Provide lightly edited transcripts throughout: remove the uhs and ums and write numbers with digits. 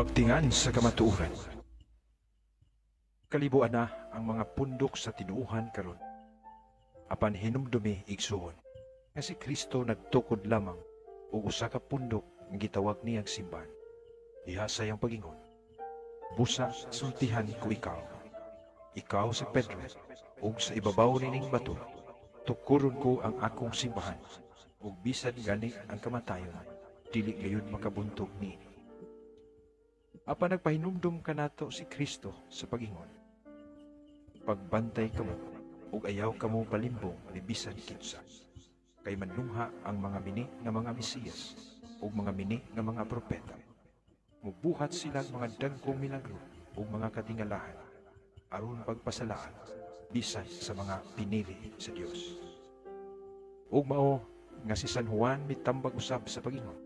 Pagtingan sa kamatuoran. Kalibuan na ang mga pundok sa tinuuhan karon. Apan hinumdumi igsuon nga si Kristo nagtukod lamang og usa ka pundok nga gitawag niyang simbahan. Diha sayang pagingon. Busa sultihan ko ikaw. Ikaw si Pedro, ug sa ibabaw nining bato tukuron ko ang akong simbahan, ug bisan gani ang kamatayon dili gayon makabuntog niini. Apan nagpahinumdum kanato si Kristo sa pagingon. Pagbantay kamo ug ayaw kamo balimbong ni bisan kinsa. Kay manlungha ang mga mini nga mga Mesiyas ug mga mini nga mga propeta. Mubuhat sila mga dagkong milagro ug mga katingalahan aron pagpasalaan bisan sa mga pinili sa Dios. Ug mao nga si San Juan mitambag usab sa pagingon.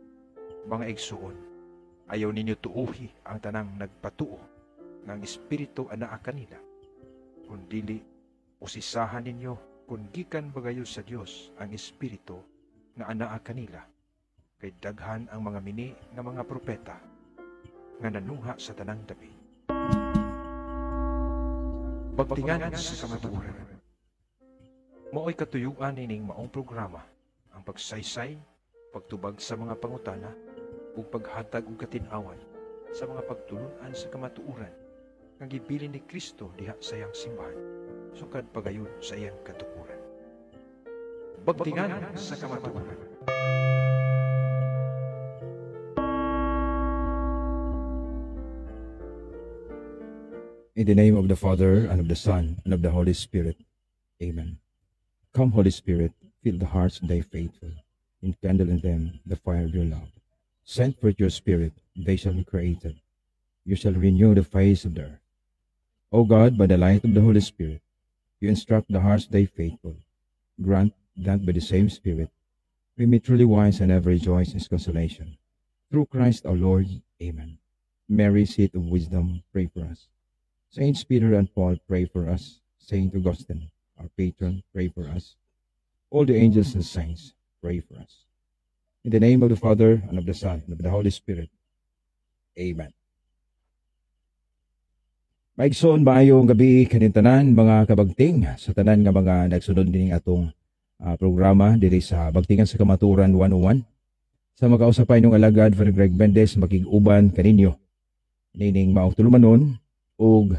Mga igsuon, ayaw ninyo tuuhi ang tanang nagpatuo ng Espiritu anaa kanila, kundili usisahan ninyo kung gikan bagayo sa Dios ang Espiritu nga anaa kanila, kay daghan ang mga mini nga mga propeta nga nanungha sa tanang dapi. Pagtingan sa kamatuoran. Mao'y katuyuan nining maong programa ang pagsaysay, pagtubag sa mga pangutana, ug paghatag og katin-awan sa mga pagtulunan sa kamatuoran nga gibilin ni Kristo diha sa iyang simbahan, sukad pagayon sa iyang katukuran. Pagtingan sa kamatuoran. In the name of the Father, and of the Son, and of the Holy Spirit. Amen. Come, Holy Spirit, fill the hearts of thy faithful, enkindle in them the fire of your love. Send forth your Spirit, they shall be created. You shall renew the face of the earth. O God, by the light of the Holy Spirit, you instruct the hearts of thy faithful. Grant that by the same Spirit, we may truly wise and ever rejoice in his consolation. Through Christ our Lord. Amen. Mary, seat of wisdom, pray for us. Saints Peter and Paul, pray for us. Saint Augustine, our patron, pray for us. All the angels and saints, pray for us. In the name of the Father, and of the Son, and of the Holy Spirit. Amen. Maigsoon maayong gabi kanintanan mga kabagting sa tanan nga mga nagsunod ning atong programa diri sa Bagtingan sa Kamatuoran 101. Sa makausapay nung alagad Father Greg Mendez makig-uban kaninyo nining maong tulumanon ug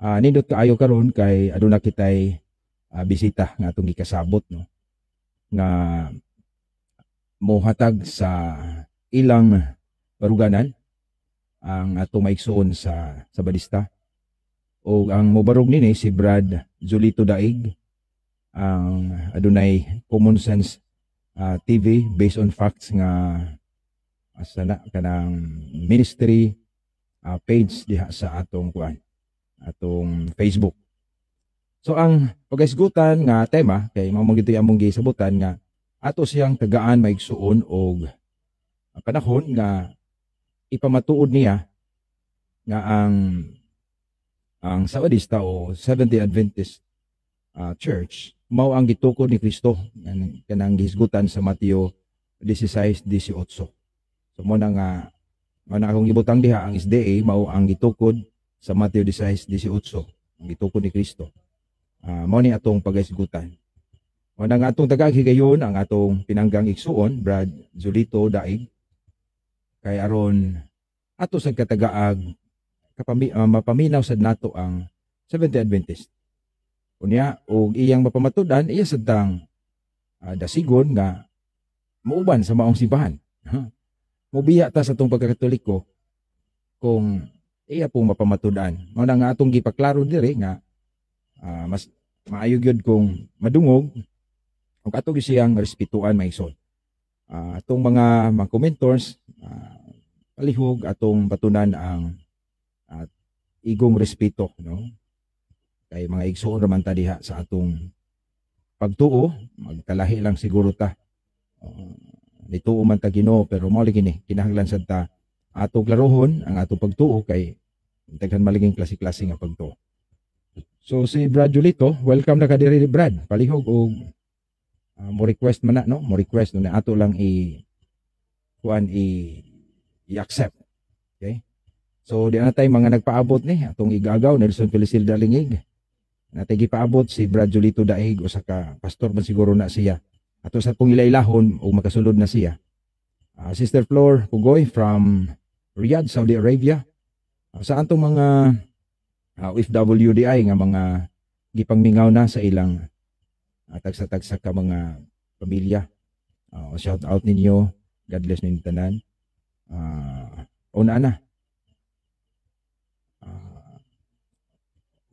nindot kaayo karon kay aduna kitay bisita nga atong gikasabot no nga mohatag sa ilang baruganan ang atong maigsoon sa balista. O ang mobarog nini si Brad Julito Daig, ang adunay Common Sense TV based on facts nga asana kanang ministry page diha sa atong atong Facebook. So ang pagaisgutan nga tema kay mao man gitoy among gisabutan nga ato siyang tagaan maigsuon og panahon nga ipamatuod niya nga ang Sabadista o Seventh-day Adventist Church mao ang gitukod ni Kristo kanang gihisgutan sa Mateo 16:18. So mo na nga akong gibutang diha ang SDA mao ang gitukod sa Mateo 16:18 ang gitukod ni Kristo. Mao ni atong pagahisgutan. Mao na nga atong tagahigayon ang atong pinanggang igsuon Brad Julito Daig kay aron ato sa katagaag mapaminaw sad nato ang Seventh-day Adventist. Unya og iyang mapamatudan iya sadtang dasigon nga muuban sa maong simbahan. Mobiya ta sa atong pagkakatoliko kung iya pong mapamatudan. Mao na nga atong gipaklaro diri nga mas maayo gyud kung madungog ug ato siyang respetuan maigsoon. Atong mga commentors palihog atong batunan ang igong respeto no kay mga igsoon raman ta diha sa atong pagtuo magkalahi lang siguro ta nituo man ta Ginoo pero mao kini kinahanglan sad ta atong klarohon ang atong pagtuo kay daghan maliging klase-klase nga pagtuo. So si Brad Julito, welcome na ka diri Brad, palihog og mo request man na no, mo request na ato lang i-accept. Okay? So di na tayo mga nagpaabot ni atong igagaw Nelson Felicilda Lingig. Natay gipaabot si Brad Julito Daig usa ka pastor man siguro na siya. Ato sa pong ilailahon o makasulod na siya. Sister Flor Pugoy from Riyadh, Saudi Arabia. Sa atong mga OFWDI nga mga gipangmingaw na sa ilang tagsa-tagsa ka mga pamilya. Shout out ninyo. God bless ninyo tanan. Una na.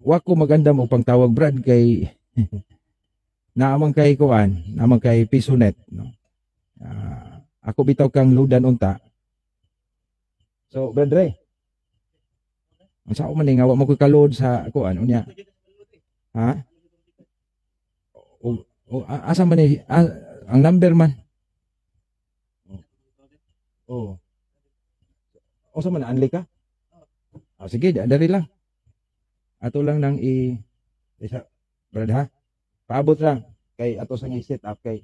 Wa ko maganda mo pangtawag Brad kay naamang kay kuan, naamang kay Pisonet, no. Ako bitaw kang ludan unta. So, Brad Ray. Ang sao man nga wa mo ko ka-load sa kuan unya. Ha? Asa man ni ang number man? Oh. O sa man anli ka? Sige, dari lang. Ato lang nang isa, Brad ha? Paabot lang kay ato sang i-set up kay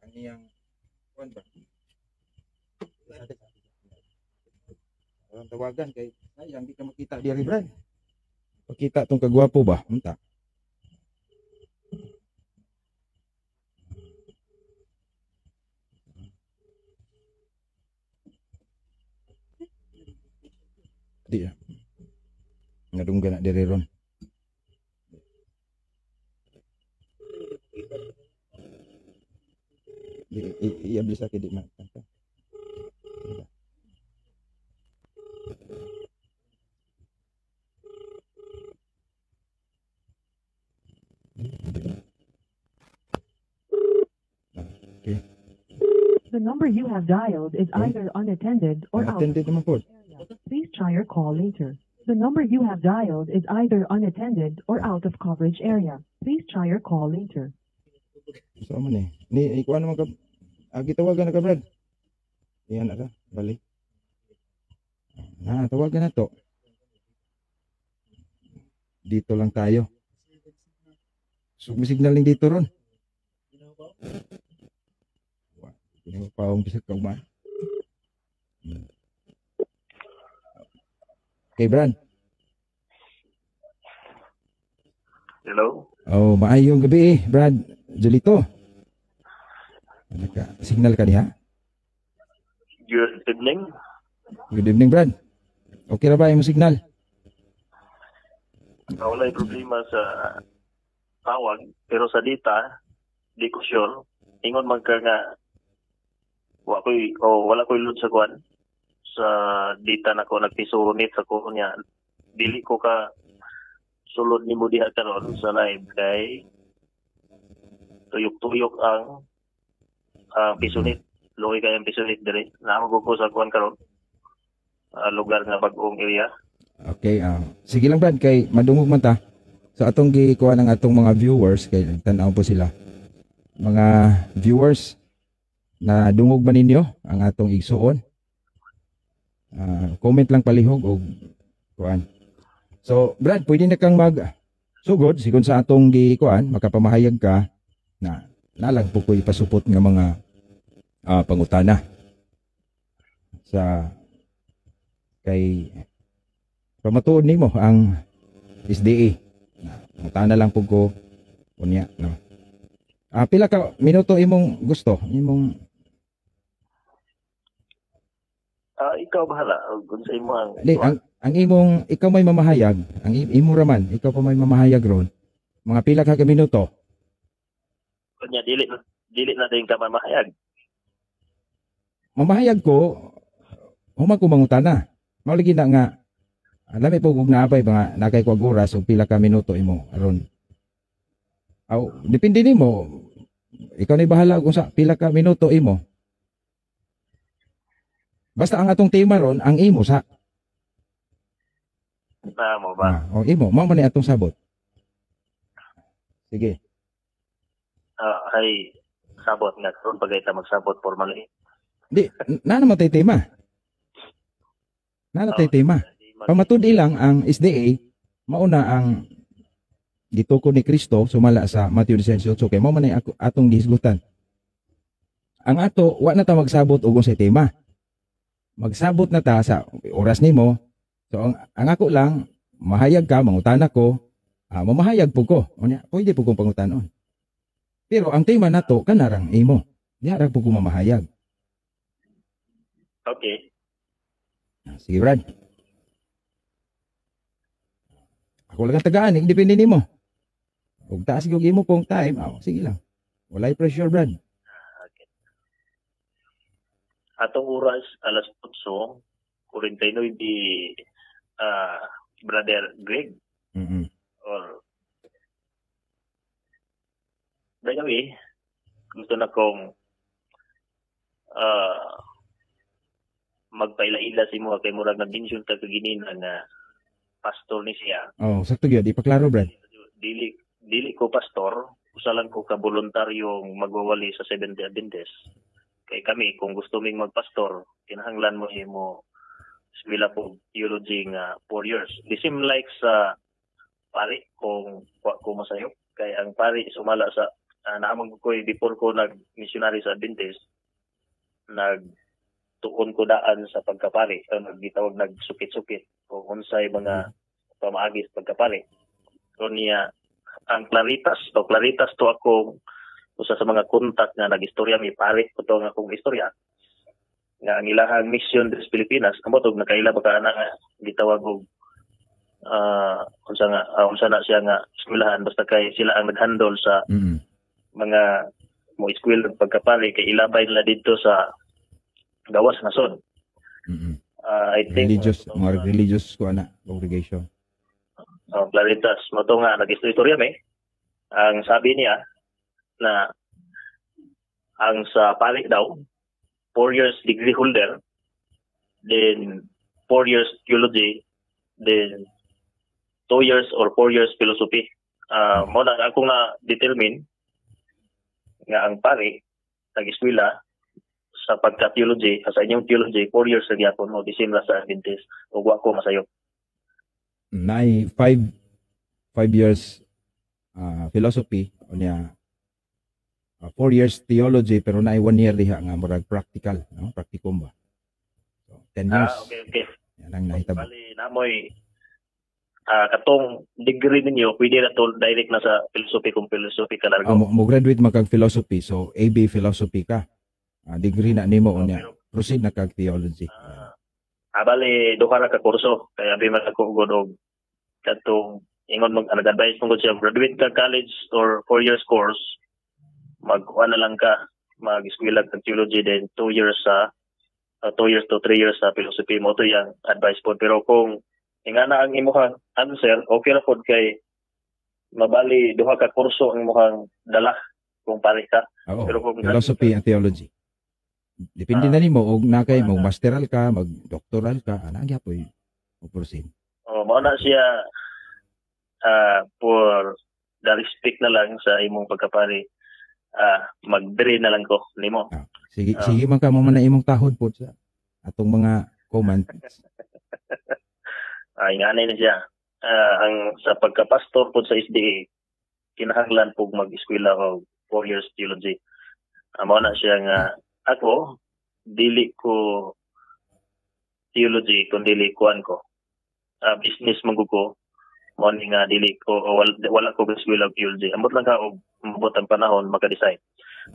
ang iyang kuan ba? Ang tawagan kay sayang di ka makita di Brad. Pakita tong kagwapo ba? Unta. Di na. Ngadunggan na diri ron. Iya bisa ke di mana? Okay. The number you have dialed is either unattended or out. Attended naman po. Please try your call later. The number you have dialed is either unattended or out of coverage area. Please try your call later. So man eh. Ni ikuan naman ka. Gitawagan na ka Brad. Iyan na ka. Balik. Tawagan na to. Dito lang tayo. So may signal lang dito ron. Pawang bisa ka man. Okay, Brad. Hello? Oh, maayong gabi Brad Julito. Signal ka niya? Good evening. Good evening, Brad. Okay na ba yung signal? Wala yung problema sa tawag, pero sa data, di ko sure. Ingon magka nga, wala ko'y load sa kuan. Sa data na ko nagpisurunit sa ko niya. Dili ko ka sulod ni mo diha karon sa live kay tuyok-tuyok ang pisunit. Luoy kay ang pisunit dire. Naamo ko sa kuan karon. Lugar nga bagong area. Okay, sige lang Brad kay madungog man ta. Sa atong gikuha ng atong mga viewers kay tan-aw po sila. Mga viewers na dungog ba ninyo ang atong igsuon? Comment lang palihog og kuan. So, Brad, pwede na kang sugod sigon sa atong gikuan, makapamahayag ka na nalang po ko ipasupot nga mga pangutana sa kay pamatuod nimo ang SDA. Pangutana lang po ko unya, no. Pila ka minuto imong gusto? Imong Ikaw bahala kung sa imo ang ang imong ikaw may mamahayag, ang imo raman, ikaw pa may mamahayag ron. Mga pila ka minuto? kanya dili na din ka mamahayag. Mamahayag ko human ko mangutana. Mao lagi na nga lami po kung naapay mga nakay ko oras o pila ka minuto imo aron. Depende nimo. Ikaw na bahala kung sa pila ka minuto imo. Basta ang atong tema ron, ang imo sa. Mo ba? Imo, mao man ni atong sabot. Sige. Ay sabot nga karon pagay ta magsabot formally. Di, na naman tayo tema. Na tayo tema. Pamatud ilang ang SDA, mauna ang gitukod ni Kristo sumala sa Matthew 16:8 kay mao man ay atong gihisgutan. Ang ato wa na ta magsabot og unsay tema. Magsabot na ta sa oras nimo. So ang ako lang mahayag ka, mangutana ko, mamahayag po ko. Unya, pwede po kong pangutanon. Pero ang tema nato kanarang imo. Diara po ko mamahayag. Okay. Sige, Brad. Ako lang ang tagaan, independe nimo. Kung taas yung imo pong time, sige lang. Walay pressure, Brad. Okay. Atong oras alas 8:49 di Brother Greg or by the way, gusto na kong magpaila-ila si mo kay murag nag-mention ka kaginina nga pastor ni siya. Oh, sakto gyud, ipaklaro, Brad. Dili ko pastor, usa lang ko ka voluntaryong magwawali sa Seventh-day Adventist. Kay kami kung gusto ming magpastor, kinahanglan mo himo eskwela po theology nga 4 years. Di seem like sa pari kung wa ko masayo kay ang pari sumala sa naamang ko before ko nag-missionary sa Adventist, nagtuon ko daan sa pagkapari, nagitawag nagsukit-sukit kung unsay mga pamaagis pagkapari. So niya ang claritas to akong usa sa mga kontak nga nagistorya mi pari ko to nga akong istorya nga ang ilahang mission des Pilipinas amo tog nakaila baka na nga gitawag og unsa na siya nga eskwelahan basta kay sila ang naghandle sa mga mo eskwela pagkapari kay ilabay nila dito sa gawas nasod. I think religious ko ana congregation. Claritas mo to nga nag-istorya mi. Ang sabi niya na ang sa pari daw 4 years degree holder, then 4 years theology, then 2 years or 4 years philosophy. Mo na ako na determine nga ang pari nag-eskwela sa pagka-theology, sa inyong theology, 4 years na gyapon mo, di same sa Adventist, o wa ko masayo. Nay 5 years philosophy, o niya 4 years theology, pero na 1 year diha nga murag practical, no? Practicum ba? So, 10 years. Okay. Yan ang nahitabo. Bali, namoy katong degree ninyo, pwede na to direct na sa philosophy kung philosophy ka largo. Mo graduate magkag philosophy, so AB philosophy ka. Degree na nimo unya. Proceed na kag theology. Bali, duha ra ka kurso. Kaya abi man ako og katong ingon nag-advise mo siya graduate ka college or 4 years course, magkuha na lang ka, mag-eskwela ng theology, then 2 years to 3 years sa philosophy mo. Ito yung advice po. Pero kung ingana ang imuhang answer, okay na po kay mabali duha ka kurso ang imuhang dala kung pare ka. Pero kung philosophy and theology. Depende na nimo og nakay mo masteral ka, mag-doctoral ka, ana gyapon mo proceed. Mao na siya for the respect na lang sa imong pagkapari. Mag-dre na lang ko nimo. Sige man ka mo man na imong tahod po sa atong mga comments. Inganay na siya. Ang sa pagka-pastor po sa SDA, kinahanglan po mag-eskwela og 4 years theology. Mao na siya nga ako dili ko theology kun dili kuan ko. Business magguko mo ni nga dili ko wala ko eskwela og theology. Ambot lang ka og mabot ang panahon maka-decide.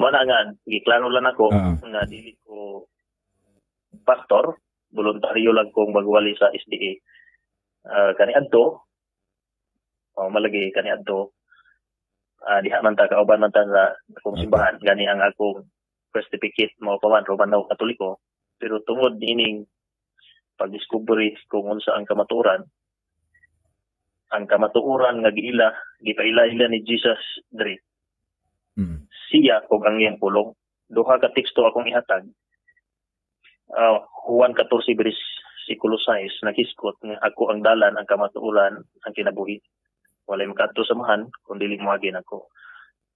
Mo na nga giklaro lang ako nga dili ko pastor, voluntaryo lang kong magwali sa SDA. Kaniadto malagi kaniadto diha man ta kauban man ta sa akong simbahan gani ang akong certificate mo paman Romano Katoliko, pero tungod ining pag-discovery kung unsa ang kamatuoran nga gipaila-ila ni Jesus diri. Siya kog ang iyang pulong. Duha ka teksto akong ihatag. Juan 14 bersikulo 6 naghiskot nga ako ang dalan, ang kamatuoran, ang kinabuhi. Walay makadto samahan kun dili moagi nako.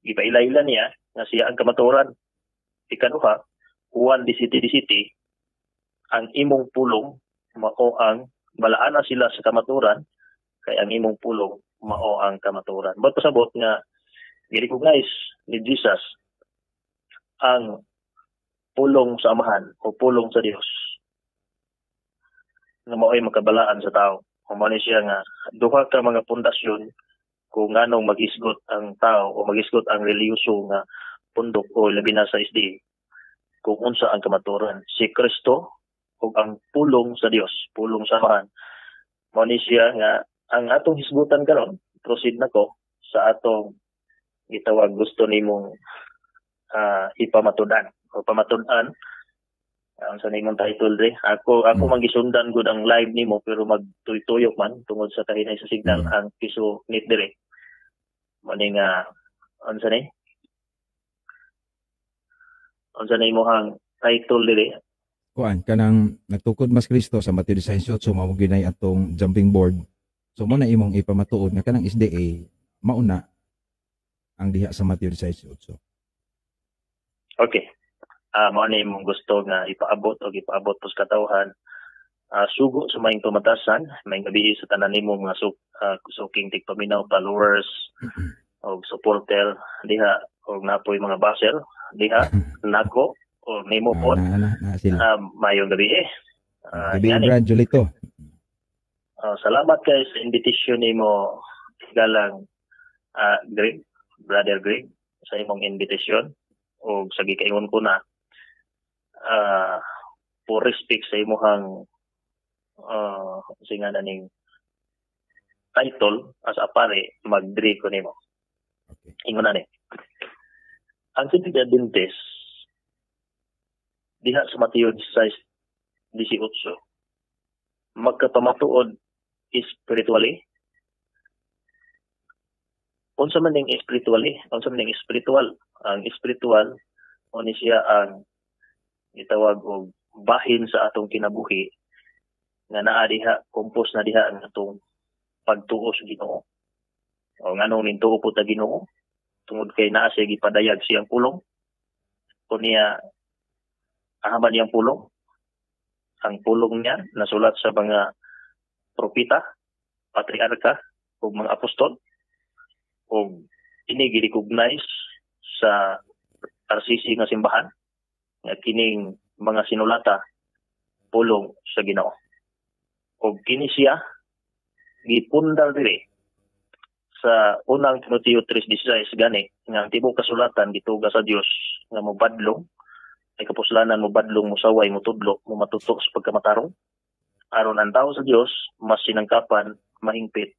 Gipaila-ila niya nga siya ang kamatuoran. Ikaduha, Juan 17:17, ang imong pulong mao ang balaan na sila sa kamatuoran kay ang imong pulong mao ang kamaturan. But pasabot nga i-recognize ni Jesus ang pulong sa Amahan o pulong sa Dios nga mao'y makabalaan sa tao. Mao ni siya nga duha ka mga pundasyon kung nganong mag-isgot ang tao o mag-isgot ang reliyoso nga pundok o labi na sa SDA kung unsa ang kamaturan. Si Kristo o ang pulong sa Dios, pulong sa Amahan. Mao ni siya nga ang atong hisgutan karon, proceed nako sa atong gitawag gusto nimong ipamatudan o pamatud-an ang sa nimong title dre. Ako magisundan gud ang live nimo pero magtuyok man tungod sa kahinay sa signal ang piso nit dire. Mani nga unsa ni? Unsa ni imong title dire? Kuan kanang nagtukod mas Kristo sa Mateo 18 mao ginay atong jumping board. So mo na imong ipamatuod nga kanang SDA mauna ang diha sa Mateo 18. Okay. Mao ni imong gusto nga ipaabot o ipaabot pus katawhan. Sugo sa maing tumatasan, maing gabi sa tanan nimo mga suking tigpaminaw followers o supporter diha o napoy mga baser diha nako o nimo po. Sila. Mayong gabi Gabi Brad Julito. Salamat kay sa invitation nimo galang Greg, Brother Greg sa imong invitation o sa gikaingon ko na for respect sa imong singa ning title as a pare mag-dre ko nimo. Okay. Ingon na ni. Ang Seventh Adventist diha sa Mateo 16:18 magkapamatuod spiritually. Unsa man ning spiritually? Unsa man ning spiritual? Ang spiritual o ni siya ang itawag og bahin sa atong kinabuhi nga naa diha compose na diha ang atong pagtuo sa Ginoo. O nganong nintuo po ta Ginoo tungod kay naa siya gipadayag siyang pulong. Kunya ahaman niyang pulong. Ang pulong niya nasulat sa mga propeta, patriarka ug mga apostol ug ini gi-recognize sa RCC nga simbahan nga kining mga sinulata pulong sa Ginoo. Ug kini siya gipundar diri sa unang Timoteo 3:16 gani nga ang tibuok kasulatan gituga sa Dios nga mobadlong ay kapuslanan mobadlong musaway motudlo mo matuto sa pagkamatarong aron ang tao sa Dios mas sinangkapan mahingpit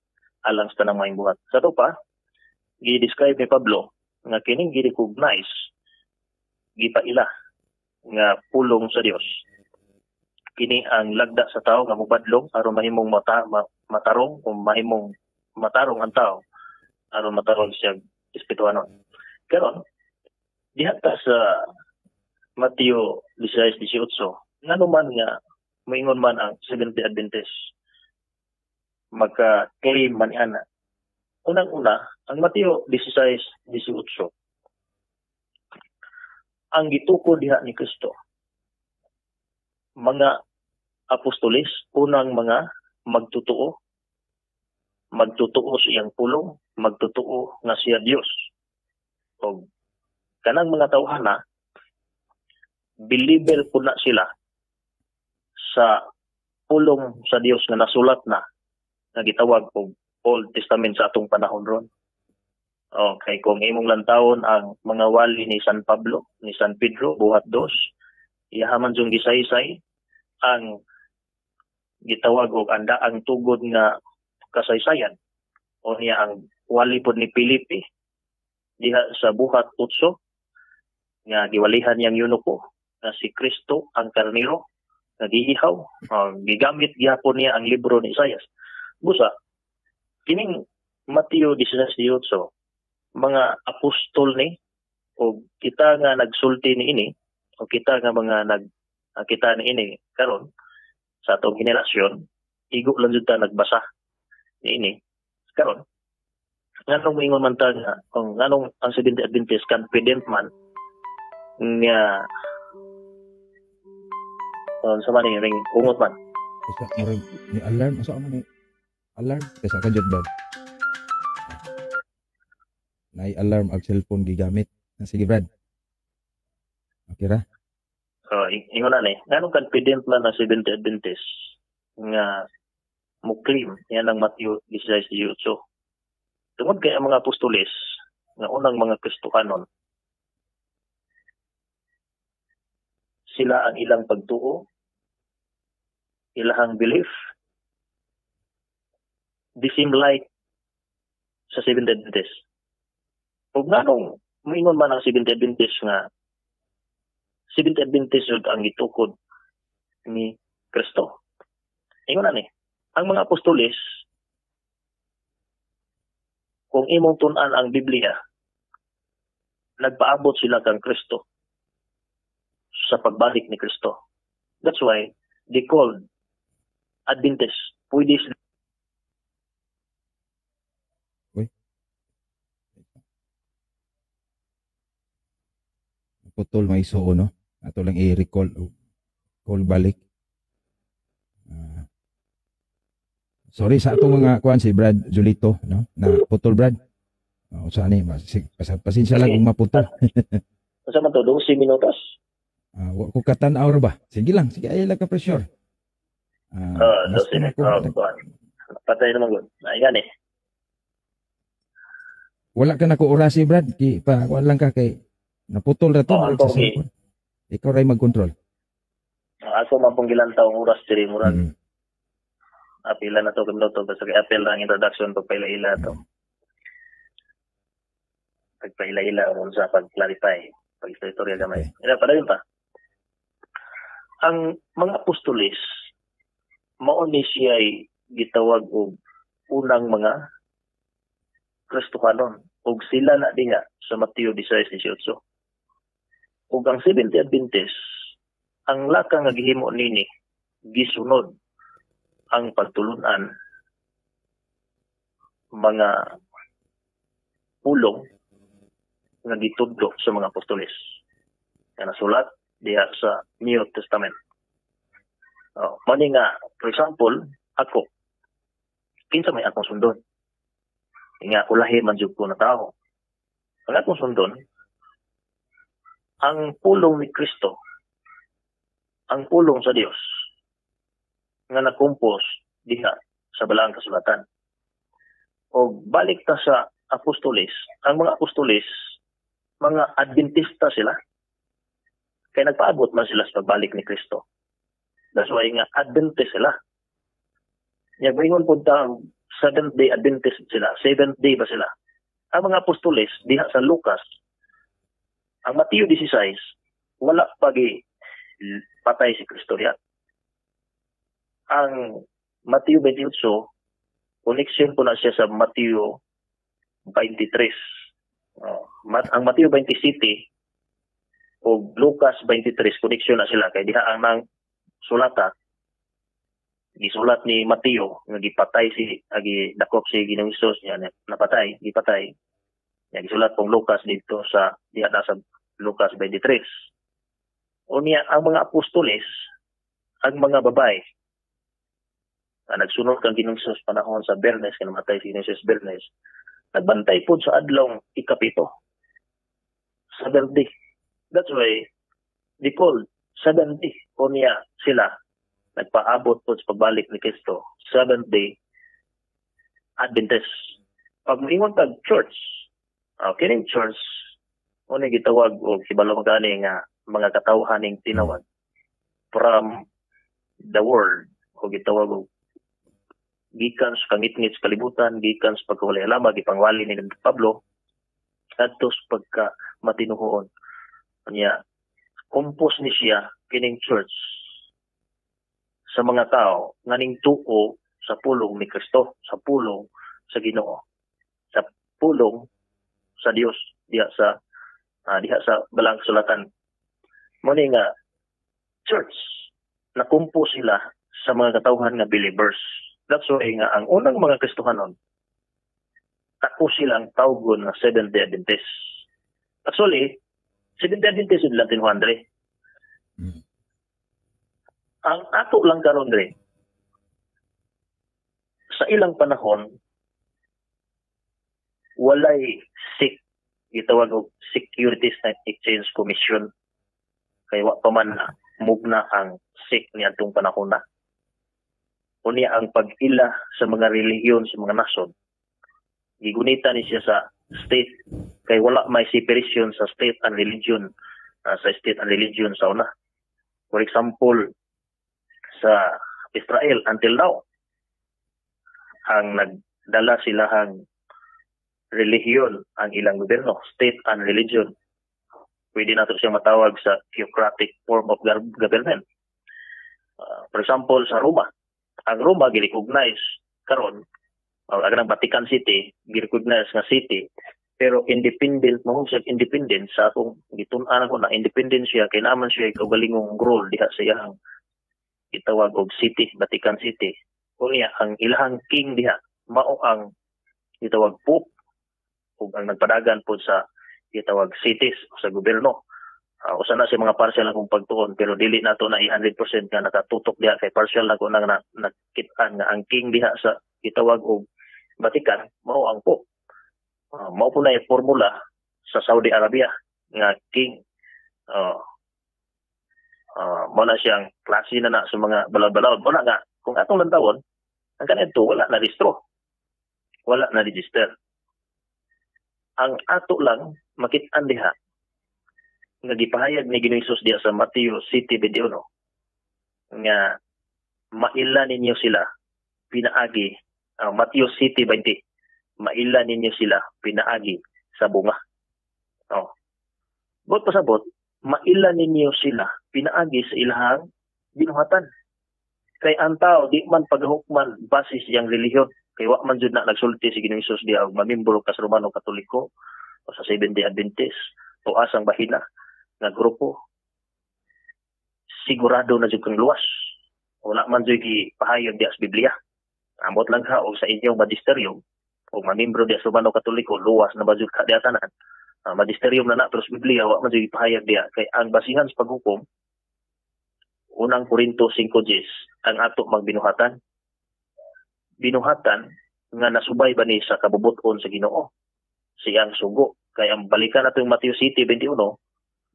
alang sa tanang maayong buhat. Sa to pa gi-describe ni Pablo nga kining gi-recognize gipaila nga pulong sa Dios. Kini ang lagda sa tao nga mobadlong aron mahimong matarong o mahimong matarong ang tao aron matarong siya espirituhanon. Karon diha ta sa Mateo 16:18 ngano man nga moingon man ang Seventh Adventist magka-claim man ana. Unang-una, ang Mateo 16:18 ang gitukod diha ni Kristo. Mga apostolis, unang mga magtutuo sa iyang pulong, magtutuo nga siya Dios. O kanang mga tawhana, believer po na sila sa pulong sa Dios nga nasulat na nga gitawag og Old Testament sa atong panahon ron. Okay, kung imong lantawon ang mga wali ni San Pablo, ni San Pedro, buhat 2, iyahaman jung gisaysay ang gitawag og ang tugod nga kasaysayan. O niya ang wali pod ni Filipe diha sa buhat 8 nga giwalihan yang eunuko na si Kristo ang karnero nga giihaw. Gigamit gyapon niya ang libro ni Isaias. Busa kining Mateo 16:18 mga apostol ni o kita nga nagsulti ni ini o kita nga mga kita ni ini karon sa atong henerasyon igo lang jud ta nagbasa ni ini karon nganong moingon man ta nga kung nganong ang Seventh Adventist confident man nga sa man ring ungot man Isa ni alarm asa man ni alarm kaysa ka jud ba? na alarm ang cellphone gigamit. Sige Brad. Okay ra? Ingon na ni, ganong confident man ang Seventh-day Adventist nga muklim yan ang Matthew 16:18. Tungod kay ang mga apostoles nga unang mga Kristohanon, sila ang ilang pagtuo, ilahang belief, the same like sa Seventh-day Adventist. Kung ganong moingon man ang Seventh-day Adventist nga Seventh-day Adventist yun ang gitukod ni Kristo. Ingon na ni, ang mga apostoles, kung imong tun-an ang Biblia, nagpaabot sila kang Kristo sa pagbalik ni Kristo. That's why they called Adventist. Pwede sila putol may isuo, no? Ato lang i-recall call balik. Sorry sa atong mga kuan si Brad Julito, no? Na putol Brad. Usa ni pasensya lang kung maputol. Sa man to 12 minutos. Wa ko katan-aw ra ba? Sige lang, sige ay lang ka pressure. 12 minutos. Patay naman gud. Ayan eh. Wala ka na ko orasi Brad, pa kuan lang ka kay naputol ra to. Ikaw ray mag-control. Ako man pong gilantaw ang oras diri murag. Apila na to minuto basta kay apil lang introduction pagpaila-ila to. Pagpaila-ila ron sa pag-clarify, pag-istorya gamay. Ila para yun pa. Ang mga apostoles mao ni siya ay gitawag og unang mga Kristohanon ug sila na dinga sa Mateo 16:18. Ug ang Seventh-day Adventist, ang lakang nga gihimo nini gisunod ang pagtulunan mga pulong nga gitudlo sa mga apostoles nga nasulat diha sa New Testament. Mani nga, for example, ako, kinsa may akong sundon. Nga ako lahi man jud ko na tao. Ang akong sundon, ang pulong ni Kristo, ang pulong sa Dios nga nakumpos diha sa balaang kasulatan. O balik ta sa apostoles, ang mga apostoles, mga Adventista sila. Kaya nagpaabot man sila sa pagbalik ni Kristo. That's why nga Adventist sila. Nagbaingon po ta, Seventh-day Adventist sila. Seventh day ba sila? Ang mga apostoles diha sa Lucas, ang Mateo 16, wala pagi patay si Kristo diha. Ang Mateo 28, connection po na siya sa Mateo 23. Ang Mateo 27 o Lucas 23, connection na sila. Kaya diha ang nang sulata, gisulat ni Mateo, nga gipatay dakop si Ginoong Hesus niya, napatay, gipatay. Nga gisulat pong Lucas dito sa diha na sa Lucas 23. O niya, ang mga apostoles, ang mga babae, nagsunod kang Ginoong Hesus panahon sa Bernes, kaya namatay si Ginoong Hesus Bernes, nagbantay po sa adlong ikapito, Seventh day. That's why they call 70 o niya sila nagpaabot po sa pagbalik ni Kristo, Seventh-day Adventist. Pag moingon kag church, kining church o ni gitawag o kibalo magani nga mga katawhaning tinawag from the world o gitawag og gikan sa kangit-ngit sa kalibutan, gikan sa pagkawalay alam, gipangwali ni Pablo adto sa pagka matinuhoon. Kanya kompos ni siya kining church sa mga tao nga ning tuo sa pulong ni Kristo, sa pulong sa Ginoo, sa pulong sa Dios diha sa balang sulatan. Mo ni nga church nakumpo sila sa mga katawhan nga believers. That's why nga ang unang mga Kristohanon ako silang tawgon nga Seventh-day Adventist. Actually, Seventh-day Adventist is Latin 100. Ang ato lang karon dre sa ilang panahon walay gitawag og Securities and Exchange Commission. Kay wa pa man mugna ang SEC niadtong panahon na. Unya ang pag-ila sa mga relihiyon sa mga nasod. Gigunita ni siya sa state kay wala may separation sa state and religion sa una. For example, sa Israel until now ang nagdala silahang relihiyon ang ilang gobyerno, state and religion. Pwede nato siyang matawag sa theocratic form of government. For example, sa Roma. Ang Roma gi-recognize karon ang Vatican City, gi-recognize nga city, pero independent mo siya, independent sa akong gitun-an ko na independent siya kay naman siya kaugalingong role diha sa iyang gitawag og city, Vatican City. Unya ang ilahang king diha mao ang gitawag pope ug ang nagpadagan po sa gitawag cities o sa gobyerno. Usa na si mga partial akong pagtuon pero dili nato na 100% nga nakatutok diha kay partial na ko nang nakit-an nga ang king diha sa gitawag og Vatican mao ang pope. Mao po na yung formula sa Saudi Arabia nga king mao na siyang klase na sa mga balad-balad. Mao na nga kung atong lantawon ang kanito wala na registro. Wala na register. Ang ato lang makit-an diha nga gipahayag ni Ginoong Hesus diha sa Mateo 7:21 nga maila ninyo sila pinaagi Mateo 7:20 maila ninyo sila pinaagi sa bunga. Bot pasabot maila ninyo sila pinaagi sa ilahang binuhatan. Kay ang tao di man paghukman basis yang relihiyon kay wa man jud na nagsulti si Ginoong Hesus diha og mamembro ka sa Romano Katoliko o sa Seventh-day Adventist o asang bahina nga grupo. Sigurado na jud kang luwas. Wala man jud gipahayag diha sa Biblia. Amot lang ha og sa inyong magisterium o mamembro diha sa Romano Katoliko luwas na ba jud ka diha tanan. Magisterium na pero sa Biblia wa man jud gipahayag diha kay ang basihan sa paghukom unang Korinto 5:10 ang ato magbinuhatan. Binuhatan nga nasubay ba ni sa kabubuton sa Ginoo siyang sugo kay ang balikan nato yung Mateo 7:21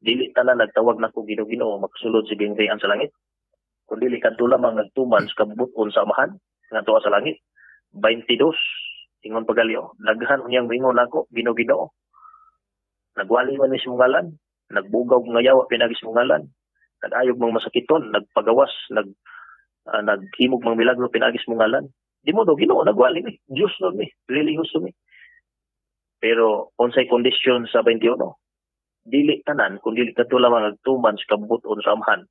dili tanan nagtawag nako Ginoo magsulod si bingrian sa langit kun dili kadto lamang nagtuman sa kabubuton sa amahan nga tuwa sa langit. 22 ingon pagalyo daghan unyang mingon nako Ginoo nagwali man ni simungalan nagbugaw nga yawa pinagi simungalan nagayog mang masakiton nagpagawas naghimog mang milagro pinagi simungalan. Di mo do Ginoo nagwali ni Dios no ni religious ni. Pero unsay kondisyon sa 21 dili tanan kun dili kadto lamang nagtuman sa kabubuton sa amahan.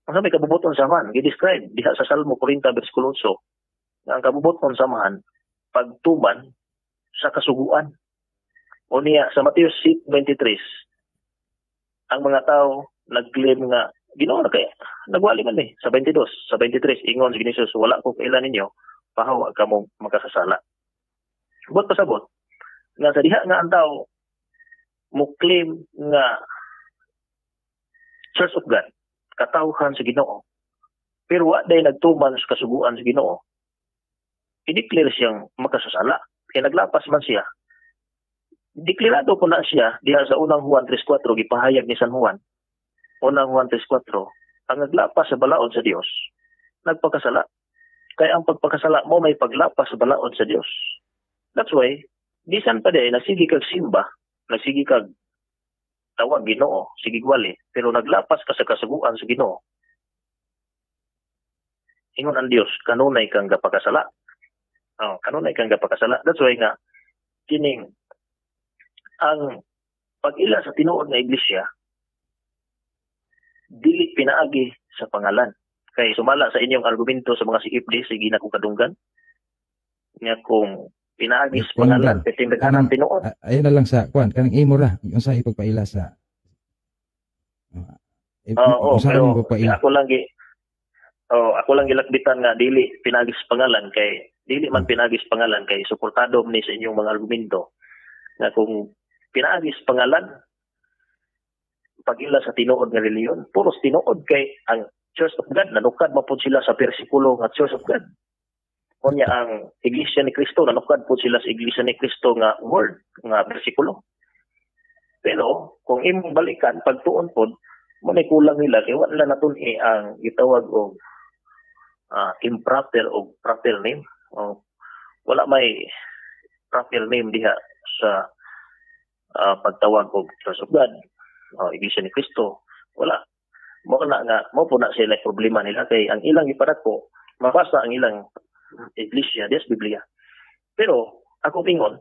Ang may kabubuton sa amahan gi-describe diha sa Salmo 40 bersikulo 8 nga ang kabubuton sa amahan pagtuman sa kasuguan. O niya sa Mateo 6:23 ang mga tao nag-claim nga Ginoo na kay nagwali man ni sa 22 sa 23 ingon si Ginoong wala ko kailan ninyo pahawa ka mong makasasala. Bot pasabot nga sa diha nga ang tao mo claim nga Church of God katawhan sa Ginoo pero wa day nagtuman sa kasuguan sa Ginoo i-declare siyang makasasala kay naglapas man siya. Deklarado ko na siya diha sa unang Juan 3:4 gipahayag ni San Juan. Unang Juan 3:4 ang naglapas sa balaod sa Dios nagpakasala. Kaya ang pagpakasala mo may paglapas sa balaod sa Dios. That's why bisan pa day nagsige kag simba, nagsige kag tawag Ginoo, sige gwali, pero naglapas ka sa kasuguan sa Ginoo. Ingon ang Dios, kanunay kang gapakasala. Kanunay kang gapakasala. That's why nga kining ang pag-ila sa tinuod nga iglesia dili pinaagi sa pangalan. Kay sumala sa inyong argumento sa mga CFD sige na ko kadunggan nga kung pinaagi sa pangalan peting kanang tinuod. Ayun na lang sa kuan kanang imo ra unsa ipagpaila sa ako lang gilakbitan nga dili pinaagi sa pangalan kay dili man pinaagi sa pangalan kay suportado ni sa inyong mga argumento nga kung pinaagi sa pangalan pag-ila sa tinuod nga reliyon puros tinuod kay ang Church of God nanukad mapud sila sa bersikulo nga Church of God. Kunya ang Iglesia ni Cristo nanukad po sila sa Iglesia ni Cristo nga word nga bersikulo. Pero kung imong balikan pagtuon pod mo na kulang nila kay wala natun-i ang gitawag og improper o proper name. Wala may proper name diha sa pagtawag og Church of God, Iglesia ni Cristo. Wala. Mo po na sila problema nila kay ang ilang ipadako mabasa ang ilang iglesia des Biblia. Pero ako pingon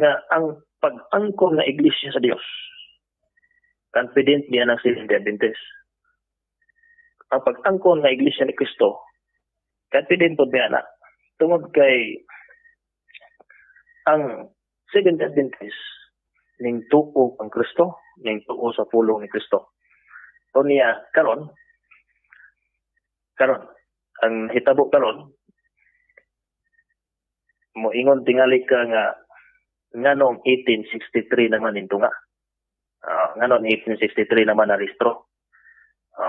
nga ang pag-angkon nga iglesia sa Dios confident niya ng Seventh-day Adventist. Ang pag-angkon nga iglesia ni Cristo confident pod niya na tungod kay ang Seventh-day Adventist ning tuo ang Kristo, ning tuo sa pulong ni Kristo. O niya, karon, ang hitabo karon, moingon tingali ka nga, nganong 1863 naman ito nga. Nganon 1863 naman na restro.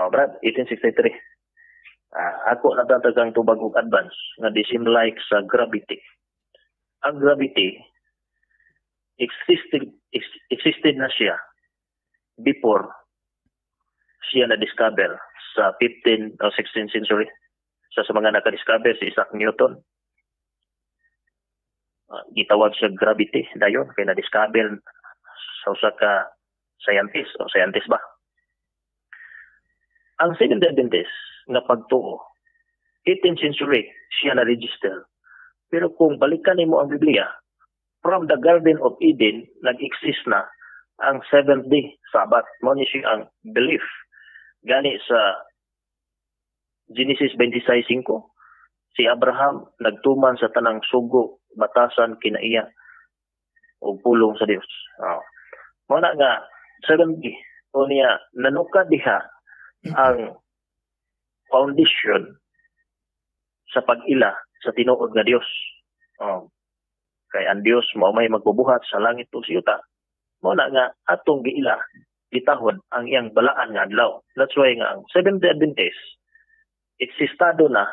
Brad, 1863. Ako natatagang tubag og advance, nga disim like sa gravity. Ang gravity, existed na siya before siya na-discover sa 15th o 16th century. Sa mga naka-discover si Isaac Newton. Gitawag siya gravity dayon kay na-discover sa usa ka scientist o scientist ba. Ang Seventh-day Adventist nga pagtuo 18th century siya na-register. Pero kung balikan nimo ang Biblia, from the Garden of Eden nag-exist na ang seventh day Sabbath. Mo ni siya ang belief gani sa Genesis 26:5, si Abraham nagtuman sa tanang sugo, batasan kinaiya o pulong sa Dios. Mo na nga 7 day o niya nanuka diha ang foundation sa pag-ila sa tinuod nga Dios. Kay ang Dios mao may magbubuhat sa langit ug sa yuta. Mo na nga atong giila gitahod ang iyang balaan nga adlaw. That's why nga ang Seventh-day Adventist eksistado na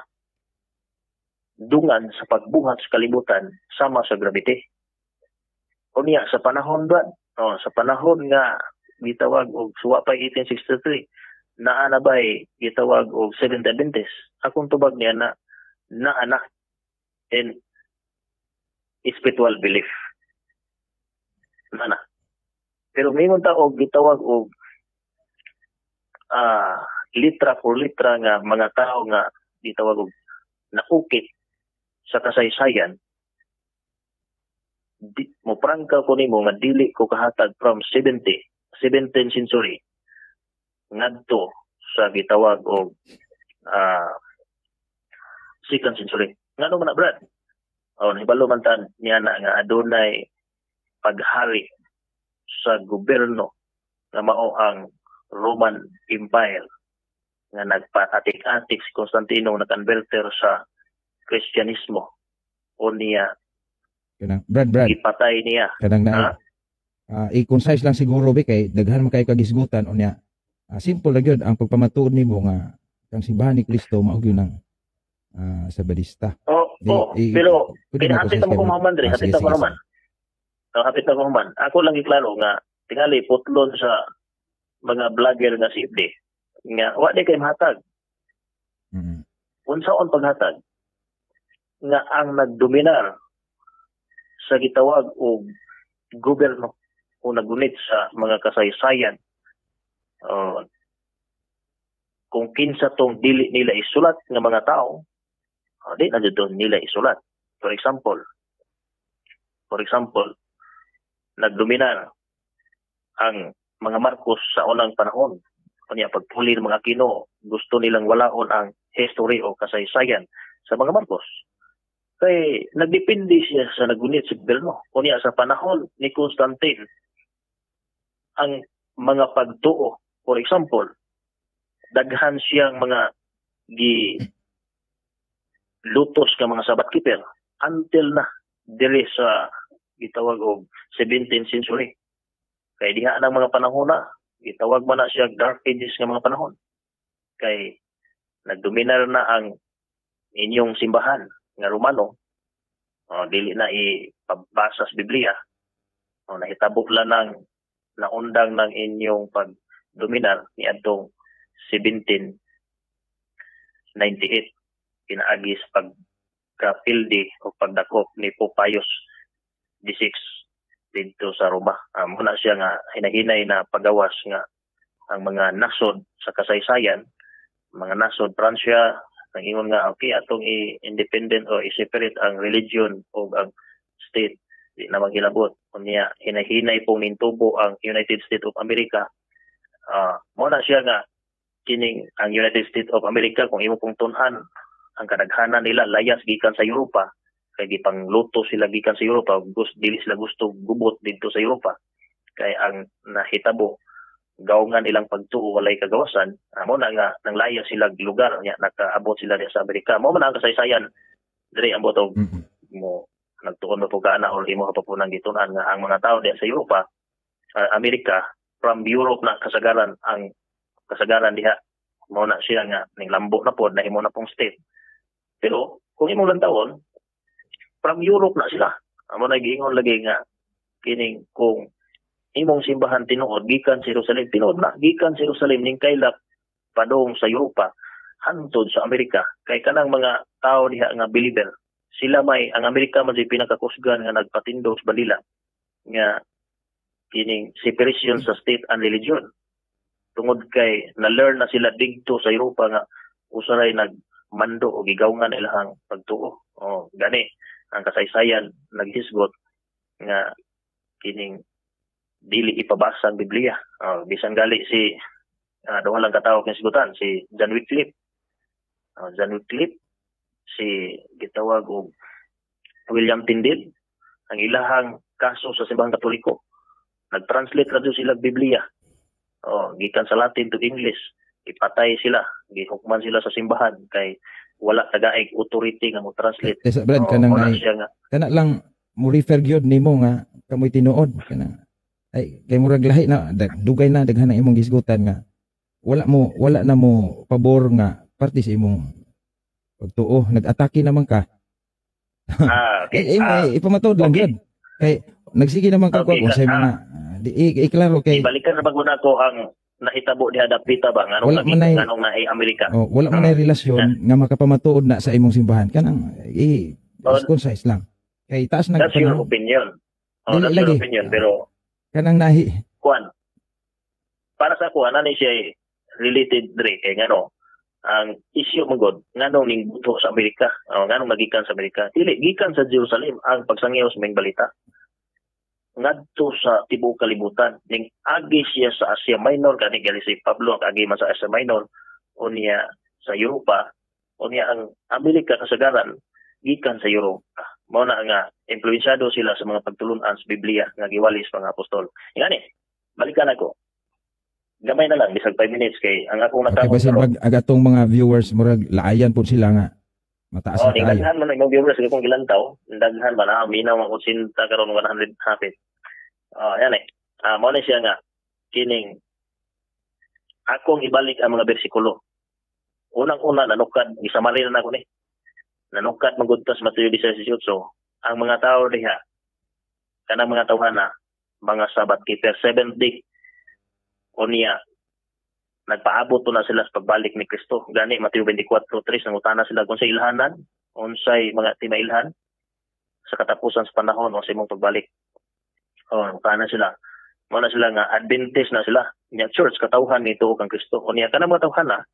dungan sa pagbuhat sa kalibutan sama sa gravity. O niya sa panahon ba, sa panahon nga gitawag og suwa pa 1863 naa na ba'y gitawag og Seventh-day Adventist. Akong tubag niya na naa in spiritual belief. Na. Pero mingon ta og gitawag og litra por litra nga mga tao nga gitawag og naukit sa kasaysayan. Mo prangka ko nimo nga dili ko kahatag from 17th century ngadto sa gitawag og 2nd century. Ngano man na Brad? Nibalo man tan niya na nga adunay paghari sa gobyerno nga mao ang Roman Empire nga nagpaatik-atik si Constantino nag-converter sa Kristyanismo o niya Brad ipatay niya. Kanang na i-concise lang siguro be kay daghan man kay kagisgutan o niya. Simple lang yun ang pagpamatuod nimo nga kang simbahan ni Kristo mao gyud ang Sabadista. Pero pinahati ta mo kumaman diri, hati ta ko naman. Hapit na ko man. Ako lang iklaro nga tingali putlon sa mga vlogger nga si FD nga wa di kay mahatag. Unsaon paghatag nga ang nagdominar sa gitawag og gobyerno o nagunit sa mga kasaysayan kung kinsa tong dili nila isulat nga mga tao di na dito nila isulat. For example nagdominar ang mga Marcos sa unang panahon. Kanya pagpuli ng mga Kino, gusto nilang walaon ang history o kasaysayan sa mga Marcos. Kay nagdepende siya sa nagunit si gobyerno. Kanya sa panahon ni Constantine, ang mga pagtuo, for example, daghan siyang mga lutos ka mga Sabbath keeper until na dili sa gitawag og 17th century. Kay diha ng mga panahon na gitawag man na siya dark ages nga mga panahon. Kay nagdominar na ang inyong simbahan nga Romano. Dili na ipabasa sa Biblia. Nahitabo lang ng naundang ng inyong pagdominar ni adtong 1798 pinaagis pagkapildi o pagdakop ni Pope Pius XVI dito sa Roma. Muna siya nga hinahinay na pagawas nga ang mga nasod sa kasaysayan, mga nasod Pransya, ang ingon nga okay atong i-independent o i-separate ang religion o ang state, di na maghilabot. Unya hinahinay pong nintubo ang United States of America. Muna siya nga kining ang United States of America, kung imo pong tunhan, ang kadaghanan nila layas gikan sa Europa, kay gipangluto sila gikan sa Europa, dili sila gusto gubot dito sa Europa, kay ang nahitabo gawngan ilang pagtuo walay kagawasan. Mo na nga nang layas sila lugar nya nakaabot sila diha sa Amerika. Mo man ang kasaysayan diri ang botog mo nagtuon mo po ka na or imo pa po nang gitunan nga ang mga tao diha sa Europa, Amerika, from Europe na kasagaran ang kasagaran diha. Mo na siya nga ning lambo na pod na imo na pong state. Pero kung imo lang taon from Europe na sila. Amo na giingon lagi nga kining kung imong simbahan tinuod gikan sa Jerusalem, tinuod na gikan sa Jerusalem ning kaylap padong sa Europa hantod sa Amerika. Kay kanang mga tao diha nga believer, sila may ang Amerika man pinakakusgan nga nagpatindog sa balila nga kining separation sa state and religion. Tungod kay na-learn na sila didto sa Europa nga usaray nagmando o gigawngan ilahang pagtuo. Gani ang kasaysayan naghisgot nga kining dili ipabasa ang Biblia. Bisan gali si duha lang katawo kang sigutan, si John Wycliffe. John Wycliffe, si gitawag og William Tyndale, ang ilahang kaso sa simbahang Katoliko. Nag-translate ra sila Biblia. Gikan sa Latin to English. Ipatay sila, gihukman sila sa simbahan kay wala tagaig authority nga mo translate. Brad, kanang kana lang mo refer gyud nimo nga kamoy tinuod kana ay kay murag lahi na dugay na daghan na imong gisgutan nga wala na mo pabor nga parte sa imong pagtuo, nag-atake naman ka. Okay. Ipamatod lang gyud. Kay nagsige naman ka kung sa mga iklaro kay ibalikan na baguna ko ang nahitabo diha dapita ba nganong nganong na ay Amerika. Wala man ay relasyon nga makapamatuod na sa imong simbahan kanang concise lang. Kay taas na that's your opinion. That's your opinion pero kanang nahi kuan para sa kuan ani siya related dre kay ngano ang issue magod nganong ning buto sa Amerika nganong magikan sa Amerika dili gikan sa Jerusalem ang pagsangyaw sa mga balita ngadto sa tibuok kalibutan ning agi siya sa Asia Minor kani gali si Pablo ang agi man sa Asia Minor unya sa Europa unya ang Amerika kasagaran gikan sa Europa. Mao na nga impluwensyado sila sa mga pagtulun-an sa Biblia nga giwalis mga apostol. Ngani, balikan ako. Gamay na lang bisag 5 minutes kay ang akong natawag. Kasi agatong mga viewers murag laayan pud sila nga mataas na tayo. Daghan man ang viewers kung gilantaw, daghan man na minaw ang 80 karon 100 hapit. Yan mao na siya nga kining akong ibalik ang mga bersikulo. Unang-una nanukad gisamarin na ako ni. Nanukad magudtas Mateo 16:18 ang mga tao diha kanang mga tawhana mga Sabbath keeper 7th day unya nagpaabot na sila sa pagbalik ni Kristo gani Mateo 24:3 nangutana sila kung sa ilhanan unsay mga timailhan sa katapusan sa panahon o sa imong pagbalik nangutana sila mo na sila nga Adventist na sila nya church katawhan nito kang Kristo unya kanang mga tawhana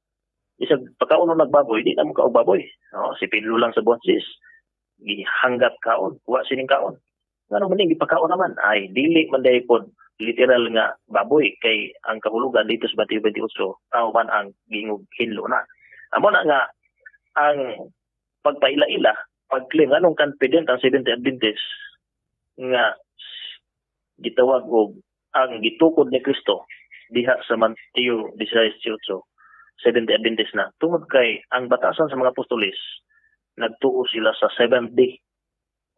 isag pagkauno nagbaboy, di na mo kaog baboy. Si Pedro lang sa botsis, gihanggat kaon, wa sining kaon. Ngano man gipakaon naman, ay dili man day pod literal nga baboy kay ang kahulugan dito sa Mateo 28, tao man ang gingog hinlo na. Amo na nga ang pagpaila-ila, pag-claim anong confident ang Seventh-day Adventist nga gitawag og ang gitukod ni Kristo diha sa Mateo 16:18. Seventh-day Adventist na. Tungod kay ang batasan sa mga apostolis, nagtuo sila sa 7th day.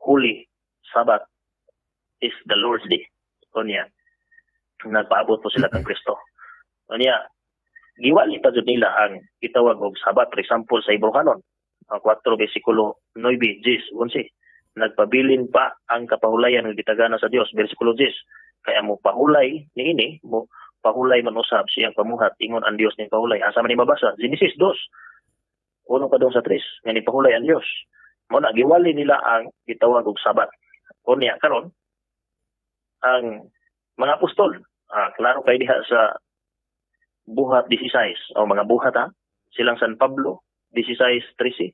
Holy Sabbath is the Lord's day. Kunya, nagpaabot po sila kang Kristo. Kunya, giwali pa dyan nila ang itawag og Sabbath. For example, sa Ibrohanon, 4 versikulo 9, 10, 11. Nagpabilin pa ang kapahulayan ng gitagana sa Dios. Versikulo 10. kaya mo pahulay niini mo pahulay man usab siyang pamuhat ingon ang Dios ni pahulay. Asa man ni mabasa Genesis 2 uno kadong sa 3 nga ni pahulay ang Dios. Mo na giwali nila ang gitawag og Sabat. Unya karon ang mga apostol, klaro kay diha sa buhat 16 o mga buhat silang San Pablo 16:13.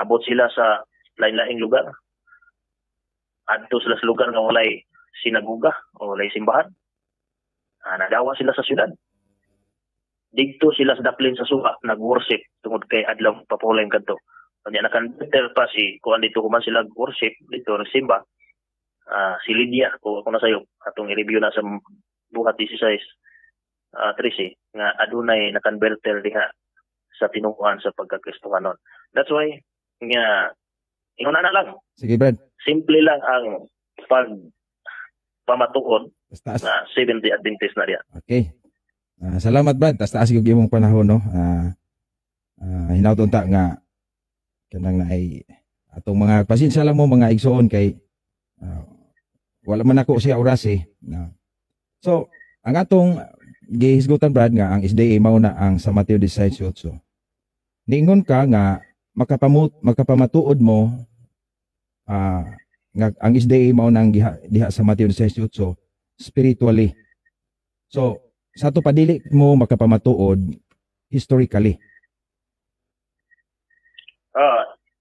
Abot sila sa lain-laing lugar. Adto sila sa lugar nga walay sinaguga o walay simbahan. Nagawa sila sa syudad. Dito sila sa daplin sa suha nag-worship tungod kay adlaw papulay kadto. Kanya nakan-better pa si kuan dito kuman sila worship dito nagsimba. Si Lydia ko na sayo atong i-review na sa buhat 16:13 nga adunay nakan-better diha sa tinukuan sa pagkakristohanon. That's why nga ingon na lang. Sige, Brad. Simple lang ang pamatuod Taas. na Seventh Day Adventist na diya. Okay. Salamat, Brad. Taas yung imong panahon, no? Hinauton ta nga kanang na ay atong mga pasensya lang mo mga igsoon kay wala man ako siya oras eh. So, ang atong gihisgutan, Brad, nga ang SDA mao na ang sa Mateo 16:8. Niingon ka nga makapamatuod mo nga ang SDA mao nang diha sa Mateo 16:8 spiritually. So, sa to padili mo makapamatuod historically.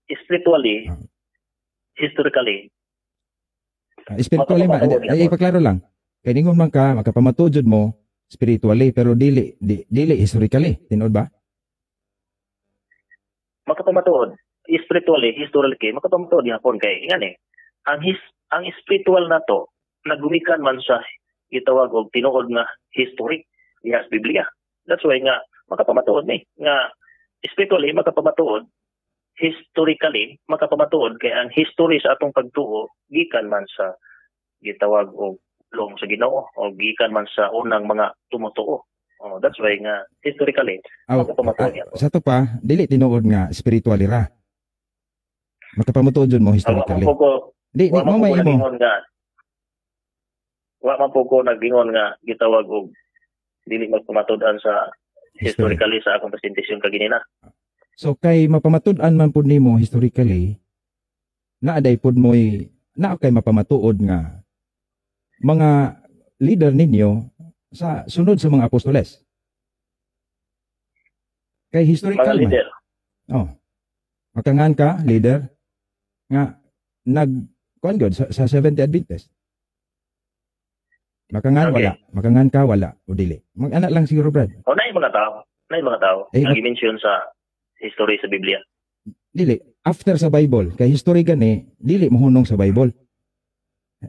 Spiritually, historically, Spiritually man, ay ipaklaro lang. Kay ningon man ka makapamatuod jud mo spiritually pero dili historically, tinuod ba? makapamatuod. Spiritually, historically, makapamatuod yapon kay ngani. Ang spiritual na to nagumikan man sa gitawag og tinuod nga history diha sa Biblia. That's why nga makapamatuod ni nga spiritually makapamatuod, historically makapamatuod kay ang history sa atong pagtuo gikan man sa gitawag og long sa Ginoo o gikan man sa unang mga tumutuo. That's why nga historically makapamatuod niya. Sa to pa dili tinuod nga spiritually ra. Makapamatuod jud mo historically. Di mo may imo. Wa man po ko nagingon nga gitawag og dili magpamatudan sa historically sa akong presentasyon kaginina. So kay mapamatud-an man pud nimo historically, naaday pud mo'y naa kay mapamatuod nga mga leader ninyo sa sunod sa mga apostoles. Kay historical Mga leader. Makangan ka leader nga kuan gyud sa Seventh Day Adventist. Makangan Okay. wala, makangan ka wala o dili. Mag-anak lang siguro, Brad. Nay mga tao ang i-mention sa history sa Biblia. Dili after sa Bible kay history gani dili mohunong sa Bible.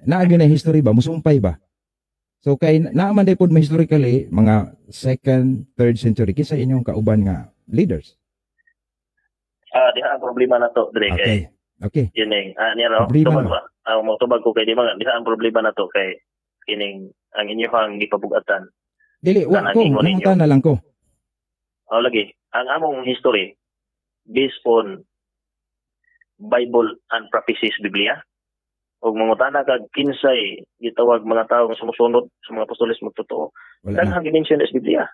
Naa gyud na history ba musumpay ba? So kay naa man day pud historically mga 2nd, 3rd century kisa inyong kauban nga leaders. Diha ang problema na to dire kay Okay. yun niya no. Problema Tubag na. ba? Mo tubag ko kay diha ang problema na to kay kining ang inyong gipabugatan. Dili wa ko Nangingon ninyo. nangutan na lang ko. Lagi ang among history based on Bible and prophecies Biblia. Og mangutana kag kinsay gitawag mga tawo nga sumusunod sa mga apostoles magtotoo. Wala na. Daghang gi-mention sa Biblia.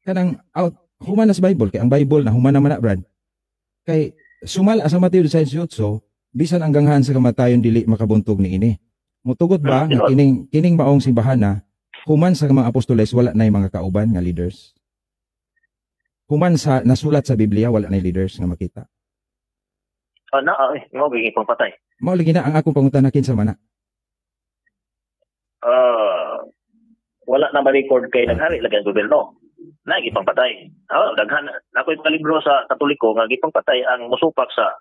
Kanang out human na sa Bible kay ang Bible na human naman na, Brad. Kay sumal sa Mateo 16:8 bisan ang ganghan sa kamatayon dili makabuntog niini. Mutugot ba nga kining maong simbahan na human sa mga apostoles wala na mga kauban nga leaders? Human sa nasulat sa Biblia wala na leaders nga makita. Nga giging pangpatay. Mao lagi na ang akong pangutana kinsa man na. Wala na ma-record kay naghari lagi ang gobyerno. Na gipang patay. Daghan ako'y libro sa Katoliko nga gipang patay ang musupak sa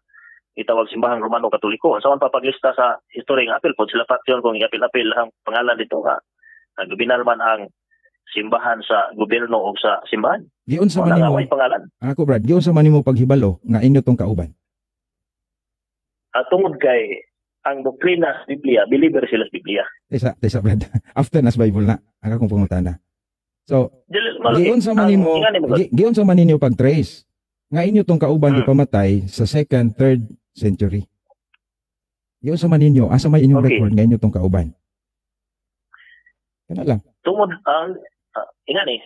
itawag simbahang Romano Katoliko. Sa man papaglista sa history nga apil po sila patyon kung i-apil-apil ang pangalan dito nga nagbinar man ang simbahan sa gobyerno o sa simbahan. Giun sa Wala nga manimo. may pangalan. Ako, Brad, giun sa manimo paghibalo nga inyo tong kauban. At tungod kay ang doktrina sa Biblia, believer sila sa Biblia. Tesa Brad. After nas Bible na ang akong pangutana. So, Malaki. giun sa manimo, giun sa maninyo pag-trace nga inyo tong kauban gipamatay sa 2nd, 3rd century. Yung sa maninyo, asa may inyong Okay. record ngayon itong kauban. Kana lang. Tungod ang ingan eh.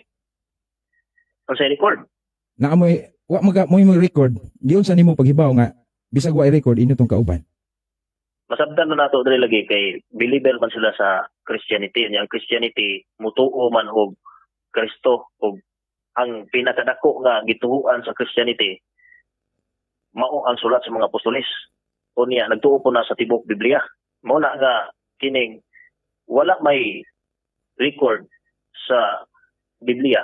Ang sa record. Naamoy, wa mo yung record, diyon sa nimo paghibaw nga, bisag wa i-record inyo itong kauban. Masabdan na nato dali lagi kay believer man sila sa Christianity. Ang Christianity mutuo man og Kristo og ang pinakadako nga gituhuan sa Christianity mao ang sulat sa mga apostoles. Unya nagtuo po na sa tibok Biblia. Mao na nga kining wala may record sa Biblia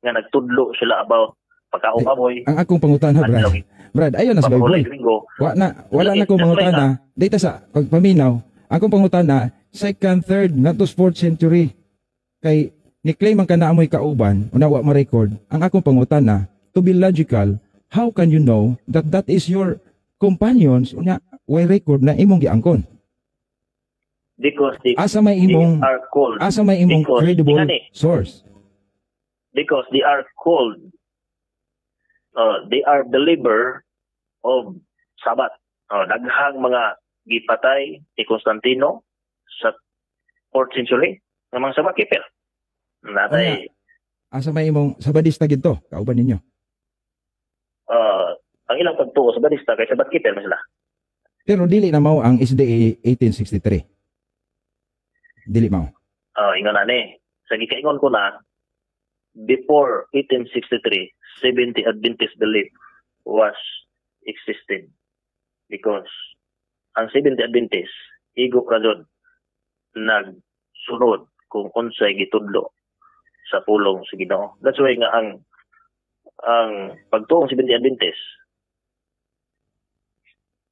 nga nagtudlo sila about pagkaumamoy, Ang akong pangutana, Brad. adlaw, Brad, ayon na sa pagkulay Bible. gringo. Wala na ko mangutana. Dito sa pagpaminaw, akong pangutana, 2nd, 3rd, nga to 4th century. Kay ni-claim ang kanaamoy kauban, una wa ma-record. Ang akong pangutana, to be logical, how can you know that that is your companions una way record na imong giangkon? Because they Asa may imong are called Because, credible ingani. source? because they are called they are believer of Sabat. Daghang mga gipatay ni Constantino sa 4th century ng mga Sabat keeper. Natay Asa may imong sabadista gito, kauban ninyo? ang ilang pagtuo sa Batista kay Sabat keeper man sila. Pero dili na mao ang SDA 1863. Dili mao. Ingon na ni. Sa gikaingon ko na before 1863, 70 Adventist belief was existing because ang 70 Adventist igo ra jud nagsunod kung unsay gitudlo sa pulong sa Ginoo. That's why nga ang pagtuong 70 Adventist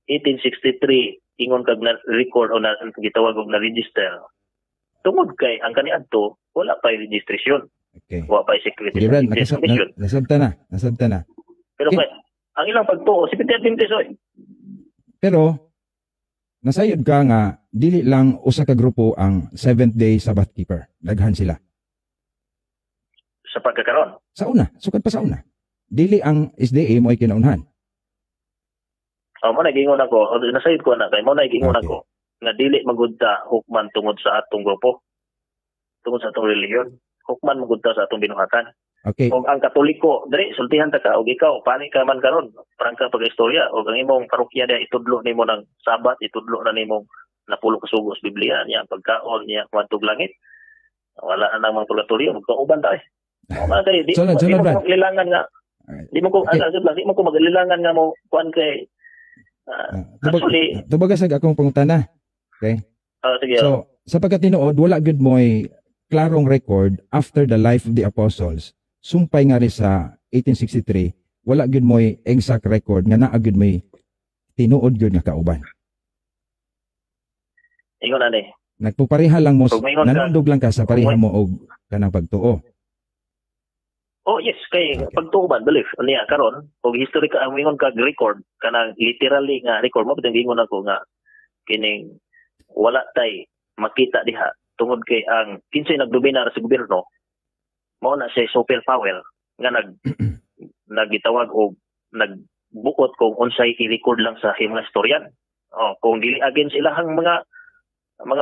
1863 ingon kag na record o na gitawag og na register. Tungod kay ang kaniadto wala pa registration. Okay. Wa pa security Sige, Brad, commission. nasabta na. Pero Okay. kay ang ilang pagtuo 70 Adventist oy. Pero nasayod ka nga dili lang usa ka grupo ang Seventh Day Sabbath Keeper. Daghan sila. Sa pagkakaroon. Sa una, sukad pa sa una. Dili ang SDA mo ay kinaunhan. Mo na gingon ako, nasayod ko na kay mo na gingon Okay. ako nga dili magudta hukman tungod sa atong grupo. Tungod sa atong relihiyon. Hukman magudta sa atong binuhatan. Okay. Og ang Katoliko, dili sultihan ta ka og ikaw pani ka man karon, parang ka pag-istorya og ang imong parokya dia itudlo nimo ng Sabat, itudlo na nimo napulo ka sugos Biblia niya pagkaon niya kuwantog langit. Wala na namang purgatorio, magkauban ta eh. Mga kay di Sunod, di mo Brad. ko lilangan nga. Di mo ko Okay. di mo ko magalilangan nga mo kuan kay actually Tubagasag akong pangutana. sige. So, sa pagkatinuod, wala gud mo'y klarong record after the life of the apostles. Sumpay nga rin sa 1863, wala gud mo'y exact record nga naa gud mo'y tinuod gud nga kauban. Ingon ani. Nagpupareha lang mo, Pag mayroon ka- nanundog lang ka sa pareha mo og kanang pagtuo. Oh yes, kay Okay. pagtuuban belief niya karon og history ka ang ingon kag record kanang literally nga record mo bitang ingon ako nga kining wala tay makita diha tungod kay ang kinsay nagdominar sa gobyerno mao na siya super power nga nagitawag og nagbuot kung unsay i-record lang sa mga istoryan. Kung dili again sila hang mga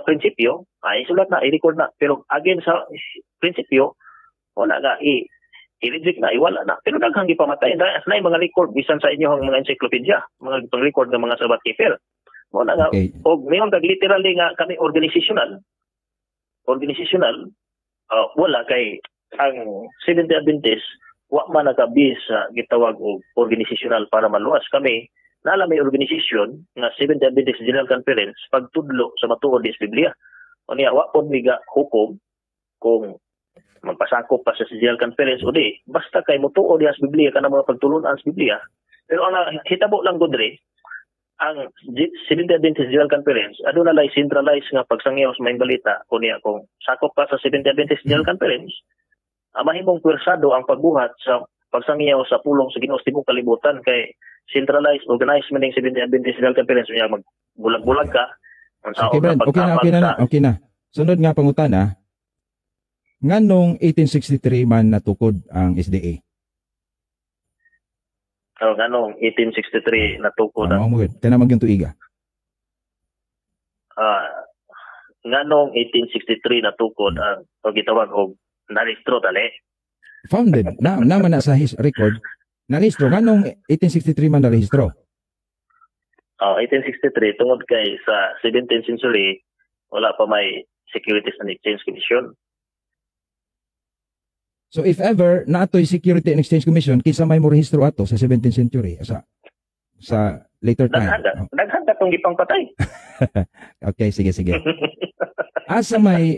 prinsipyo ay sulat na i-record na pero again sa prinsipyo wala nga i-reject na, iwala na. Pero daghang gipamatay na mga record bisan sa inyong mga encyclopedia, mga pang-record ng mga Sabbath keeper. Mo na nga Okay. og mayon kag literally nga kami organizational wala kay ang Seventh Day Adventist wa man nagabis sa gitawag og organizational para maluwas kami nala may organisasyon nga Seventh Day Adventist General Conference pagtudlo sa matuod sa Biblia. Unya wa pod miga hukom kung magpasakop pa sa General Conference o di, basta kay mutuo diha sa Biblia kanang mga pagtulunan sa Biblia. Pero ang hitabo lang gudre ang Seventh Day Adventist General Conference aduna lay centralized nga pagsangyaw sa maayong balita kunya kung sakop ka sa Seventh Day Adventist General Conference mahimong pwersado ang pagbuhat sa pagsangyaw sa pulong sa Ginoo sa tibuok kalibutan kay centralized organized man ning Seventh Day Adventist General Conference unya magbulag-bulag ka unsa Okay, Brad. Okay na. Sunod nga pangutana, nganong 1863 man natukod ang SDA? nganong 1863 natukod ang Mao mo gud, kana magyung tuiga. nganong 1863 natukod ang o gitawag og narehistro tali. Founded. Naman na sa his record. Narehistro. Ganong 1863 man narehistro? 1863 tungod kay sa 17th century wala pa may Securities and Exchange Commission. So if ever natoy Security and Exchange Commission, kinsa may mo rehistro ato sa 17th century sa later time. Naghanda tong gipang patay. Okay, sige.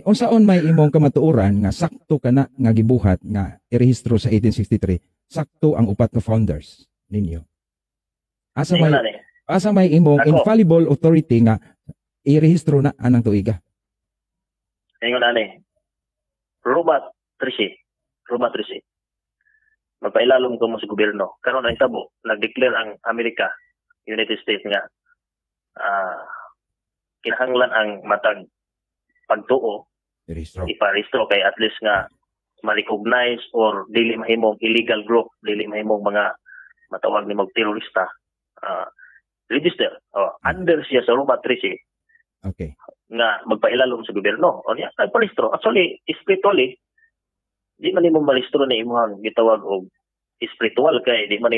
Unsaon may imong kamatuoran nga sakto kana nga gibuhat nga irehistro sa 1863, sakto ang upat ka founders ninyo. Asa may imong infallible authority nga irehistro na anang tuiga. Ingon ani. Roma 13. Magpailalom ko mo sa gobyerno. Karon ang tabo, nag-declare ang Amerika, United States nga kinahanglan ang matag pagtuo iparehistro kay at least nga ma-recognize or dili mahimong illegal group, dili mahimong mga matawag ni mag terorista register under siya sa Roma 13. Okay. Nga magpailalom sa gobyerno. O niya, nagparehistro. Actually, spiritually, di man mo malistro ni imong gitawag og spiritual kay di man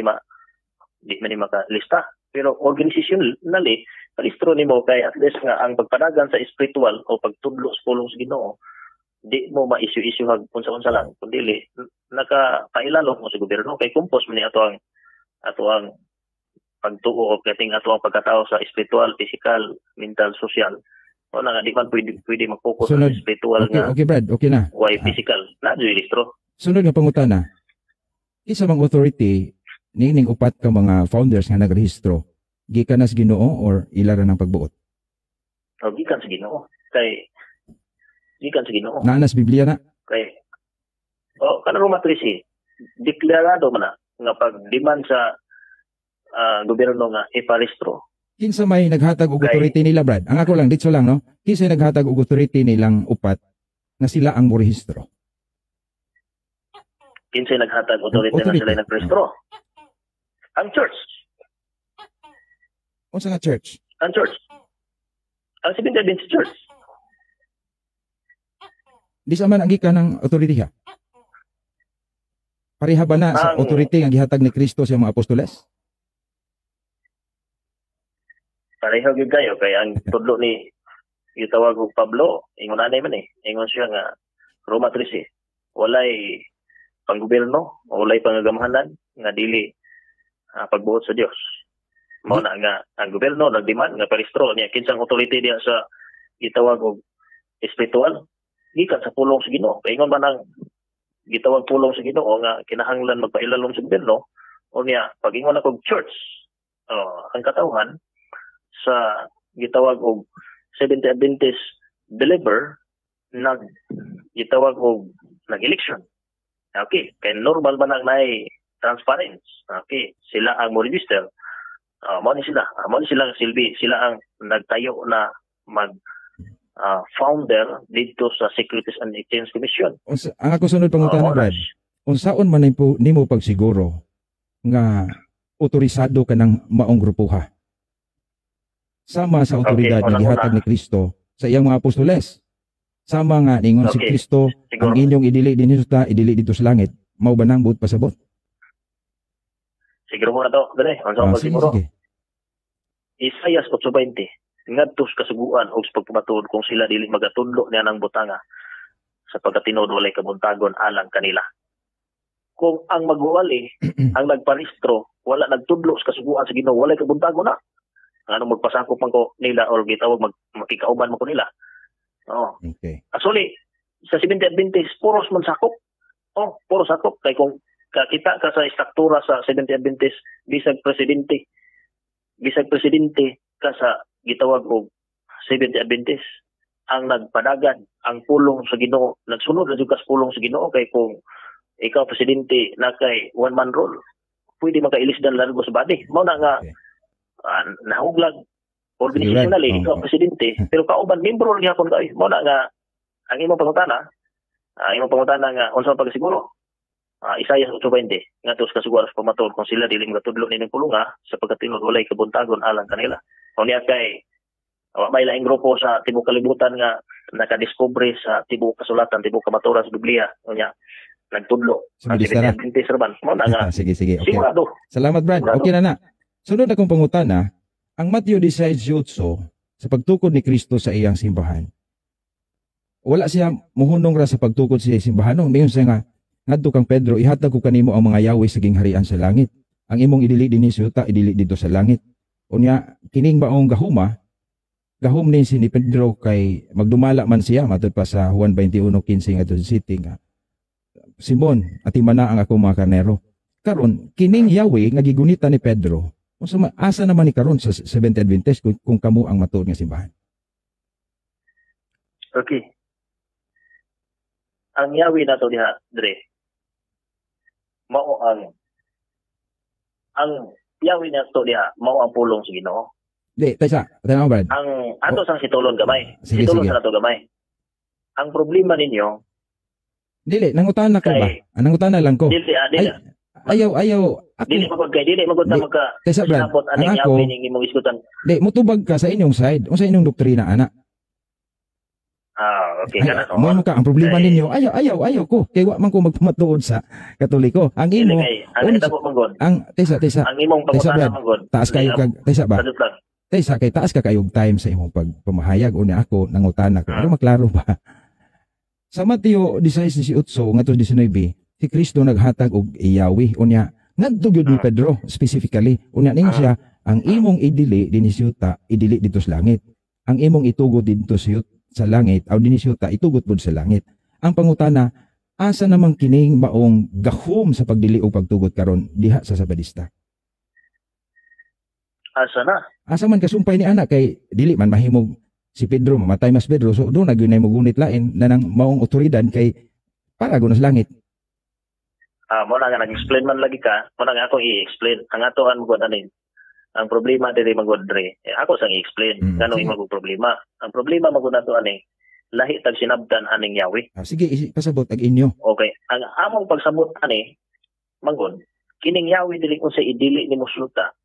makalista. Pero organizationally, palistro nimo kay at least nga ang pagpanagan sa spiritual o pagtudlo sa pulong sa Ginoo, di mo ma-issue hag unsa-unsa lang kundi nakapailalom mo sa gobyerno kay kumpos man ni ato ang pagtuo o kating ato ang pagkatao sa spiritual, physical, mental, social. O na nga, di man pwede mag-focus sa spiritual nga. Okay, Brad. Okay na. Why physical? Na, registro. Sunod nga pangutana, isa mang authority, nining upat ka mga founders nga nagrehistro, gikan na sa Ginoo or ilara ng pagbuot? Gikan sa Ginoo. Gikan sa Ginoo. Naanas Biblia na? Kanang Roma 13, deklarado man na nga pag-demand sa gobyerno nga iparehistro. Kinsa may naghatag og authority nila, Brad? Ang ako lang, dito lang, no? Kinsa naghatag og authority nilang upat na sila ang morehistro? Kinsa naghatag authority na sila nagparehistro? Ang church. Unsa nga church? Ang church. Ang Seventh Adventist Church. Di sa man ang gikan ng authority ha? Pareha ba na sa authority nga gihatag ni Kristo sa mga apostoles? Pareho gyud kayo kay ang tudlo ni gitawag og Pablo, ingon anay man ingon siya nga Roma 13, walay panggobyerno, walay pangagamahanan nga dili pagbuot sa Dios. Mao na nga ang gobyerno nagdemand nga parehistro niya kinsang authority diya sa gitawag og espiritual gikan sa pulong sa Ginoo. Kay ingon man ang gitawag pulong sa Ginoo nga kinahanglan magpailalom sa gobyerno o niya pag ingon ako church, ang katawhan sa gitawag og Seventh Adventist believer gitawag og nag-election. Okay, kay normal ba nang nay transparency. Okay, sila ang mo register. Mao ni sila silbi, sila ang nagtayo na founder dito sa Securities and Exchange Commission. Ang ako sunod pangutana, Brad. Unsaon man nimo pagsiguro nga otorisado ka ng maong grupuha? Sama sa otoridad nga gihatag ni Kristo sa iyang mga apostoles. Sama nga ningon si Kristo, ang inyong idili dito sa langit, mao ba nang buot pasabot? Siguro mo na to, dali. Siguro. Isaiah 8:20. Ngadto sa kasuguan o sa pagpamatuod kung sila dili magatudlo niya ng butanga sa pagkatinud walay kabuntagon alang kanila. Kung ang magwali, ang nagparehistro, wala nagtudlo sa kasuguan sa Ginoo, walay kabuntagon na. Anong magpasakop man ko nila or gitawag makikauban mo ko nila. Okay. Actually, sa Seventh Adventist, puros man sakop. Puros sakop. Kaya kung kita ka sa struktura sa Seventh Adventist, bisag presidente ka sa gitawag og Seventh Adventist, ang nagpadagan, ang pulong sa Ginoo, nagsunod na sa pulong sa Ginoo kay kung ikaw presidente na kay one man rule, pwede makailisdan largo sa body. Mao na nga nahuglag organizationally ikaw presidente pero kauban membro niya kon kay mo na nga ang imong pangutana nga unsa pagsiguro Isaiah 8:20 nga tos kasuguro sa pamatud kung sila dili magatudlo nining pulunga sa pagkatinud walay kabuntagon alang kanila o niya kay May laing grupo sa tibok kalibutan nga nakadiscovery sa tibok kasulatan, tibok kamaturan sa Biblia. Unya, nagtudlo. Ang Subidista na. Seventh-Adventist Raban. Mo na nga. Sige, okay. Sigurado. Salamat, Brad. Sigurado. Okay na. Sunod akong pangutana, ang Mateo 16:8 sa pagtukod ni Kristo sa iyang simbahan. Wala siya muhunong ra sa pagtukod sa iyang simbahan. Mayon siya nga, ngadto kang Pedro, ihatag ko kanimo ang mga yawi sa gingharian sa langit. Ang imong idili dinhi sa yuta, idili dito sa langit. Unya, kining baong gahom ni si ni Pedro kay magdumala man siya matod pa sa Juan 21:15 nga city nga Simon ati mana ang ako mga karnero. Karon kining yawi nga gigunita ni Pedro, unsa asa naman ni karon sa Seventh Adventist kung kamo ang matuod nga simbahan? Okay. Ang yawi nato diha, Dre. Mao ang yawi nato diha, mao ang pulong sa Ginoo. Di, tama Brad. Ang ato sang situlon gamay. Sige, Situlon sige. sa nato gamay. Ang problema ninyo, Dili, nangutan na ka ba? Nangutan lang ko. dili Ayaw, dili ako. magod kay dili magod na Di- magka Tesa Brad, sinabot ang aning ako, yawi ning imong isgutan. di, mutubag ka sa inyong side. Unsa inyong doktrina, ana? Okay Ay, kana mo no. ka, ang problema Ay. ninyo, ayaw ko. Kaya wa man ko magpamatuod sa Katoliko. Ang Dili imo, kay ang tabo manggod. tesa, Ang imong Tesa, pangutana Brad, manggod. taas kayo kag, tesa ba? Sadot lang. Tesa, kay taas ka kayong time sa imong pagpamahayag. Una ako, nangutana ko. Ano maklaro ba? Sa Mateo 16:18 ngadto 19, si Kristo naghatag og iyawi. Unya, ngadto gyud ni Pedro specifically. Unya ningon siya, ang imong idili dinhi sa yuta, idili dito sa langit. Ang imong itugod dito sa langit, aw dinhi sa yuta, itugod pud sa langit. Ang pangutana, asa namang kining maong gahom sa pagdili o pagtugot karon diha sa Sabadista? Asa na? Asa man kasumpay ni anak kay dili man mahimog si Pedro mamatay mas Pedro, so doon nagyunay mo gunit lain na nang maong otoridad kay para gunos langit. Mo na nga nag-explain man lagi ka, mo na nga ako i-explain. Ang atoan mo gud anin. Ang problema diri magod Dre. Ako sang i-explain kanong Sige. imong problema. Ang problema magud nato ani lahi tag sinabdan aning yawi. Sige, pasabot ag inyo. Okay. Ang among pagsabot ani manggod kining yawi dili unsay idili ni musluta.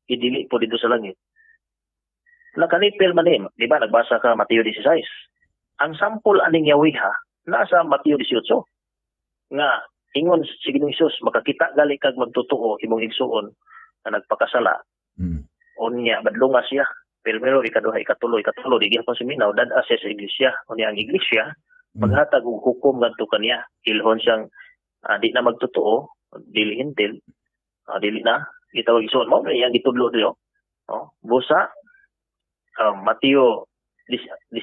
Idili po dito sa langit. Nakanipil man di ba nagbasa ka Mateo 16. Ang sample aning yawi ha nasa Mateo 18. Nga ingon si Ginoong Hesus makakita gali kag magtotoo imong igsuon na nagpakasala. Unya badlunga siya. Pero ikaduha, ikatulo di gyapon si minaw dad-a siya sa iglesia. Unya ang iglesia maghatag og hukom ngadto kaniya. Ilhon siyang di na magtotoo, dili hintil, dili na gitawag igsuon mo yang gitudlo diyo. Busa Mateo 18.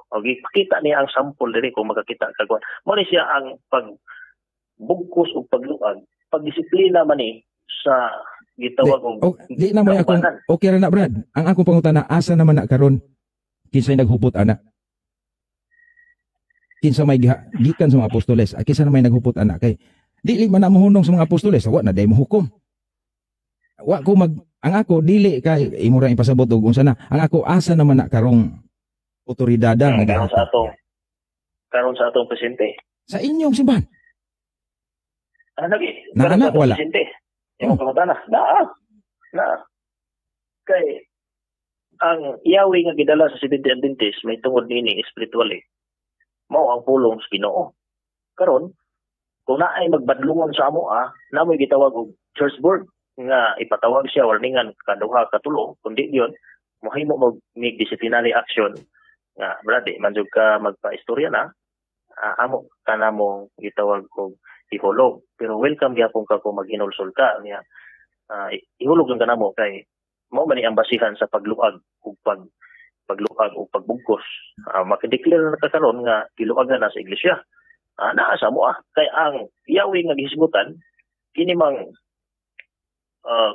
Okay, pakita niya ang sample diri kung makakita kagwan. Mo ni siya ang pagbugkos o pagluag, pagdisiplina man ni sa gitawag og Di na mo akong kaubanan. okay ra na Brad. Ang akong pangutana asa naman na karon kinsay naghupot ana? Kinsa may gikan sa mga apostoles? Kinsa na may naghupot ana kay dili man na mohunong sa mga apostoles, wa na day mohukom. Wa ko ang ako dili kay imo ra ipasabot og unsa na. Ang ako asa naman na karong otoridada nga Karon sa atong presente. sa inyong simbahan. Lagi. Na Karon anak, sa atong wala. presente. Yung pangutana. Na. Kay ang yawi nga gidala sa Seventh Adventist may tungod nini spiritually. Mao ang pulong sa Ginoo. Karon kung naay magbadlungon sa amo namoy gitawag og church board nga ipatawag siya warningan kaduha katulo kundi diyon mohimo mo make disciplinary action nga brade manjud ka magpaistorya na amo kanamo gitawag og ihulog pero welcome gyapon ka kung maghinulsol ka niya ihulog lang kanamo kay mao man ang basihan sa pagluag ug pagluag ug pagbugkos makideclare na karon nga giluagan na sa iglesia naa sa mo kay ang yawi nga gihisgutan kini mang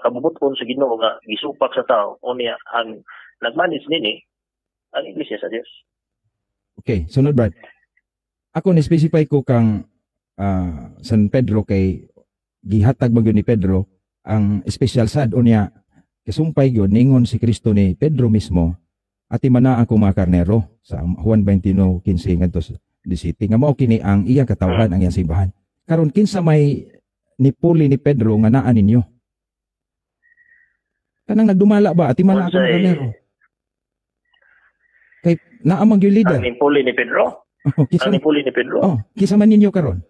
kabubuton sa Ginoo nga gisupak sa tao unya ang nagmanage nini ang iglesia sa Dios. Okay, sunod Brad. Ako ni-specify ko kang San Pedro kay gihatag man gyud ni Pedro ang special sad unya kasumpay gyud ningon si Kristo ni Pedro mismo ati mana ako mga karnero sa Juan 21:15 ngadto di city nga mao kini ang iyang katawhan ang iyang simbahan. Karon kinsa may nipuli ni Pedro nga naa ninyo? Kanang nagdumala ba ati mana ako mga karnero? naamang yung leader. Ang nimpuli ni Pedro. Oh, kisa Ang nimpuli ni Pedro. oh, kisa man ninyo karon.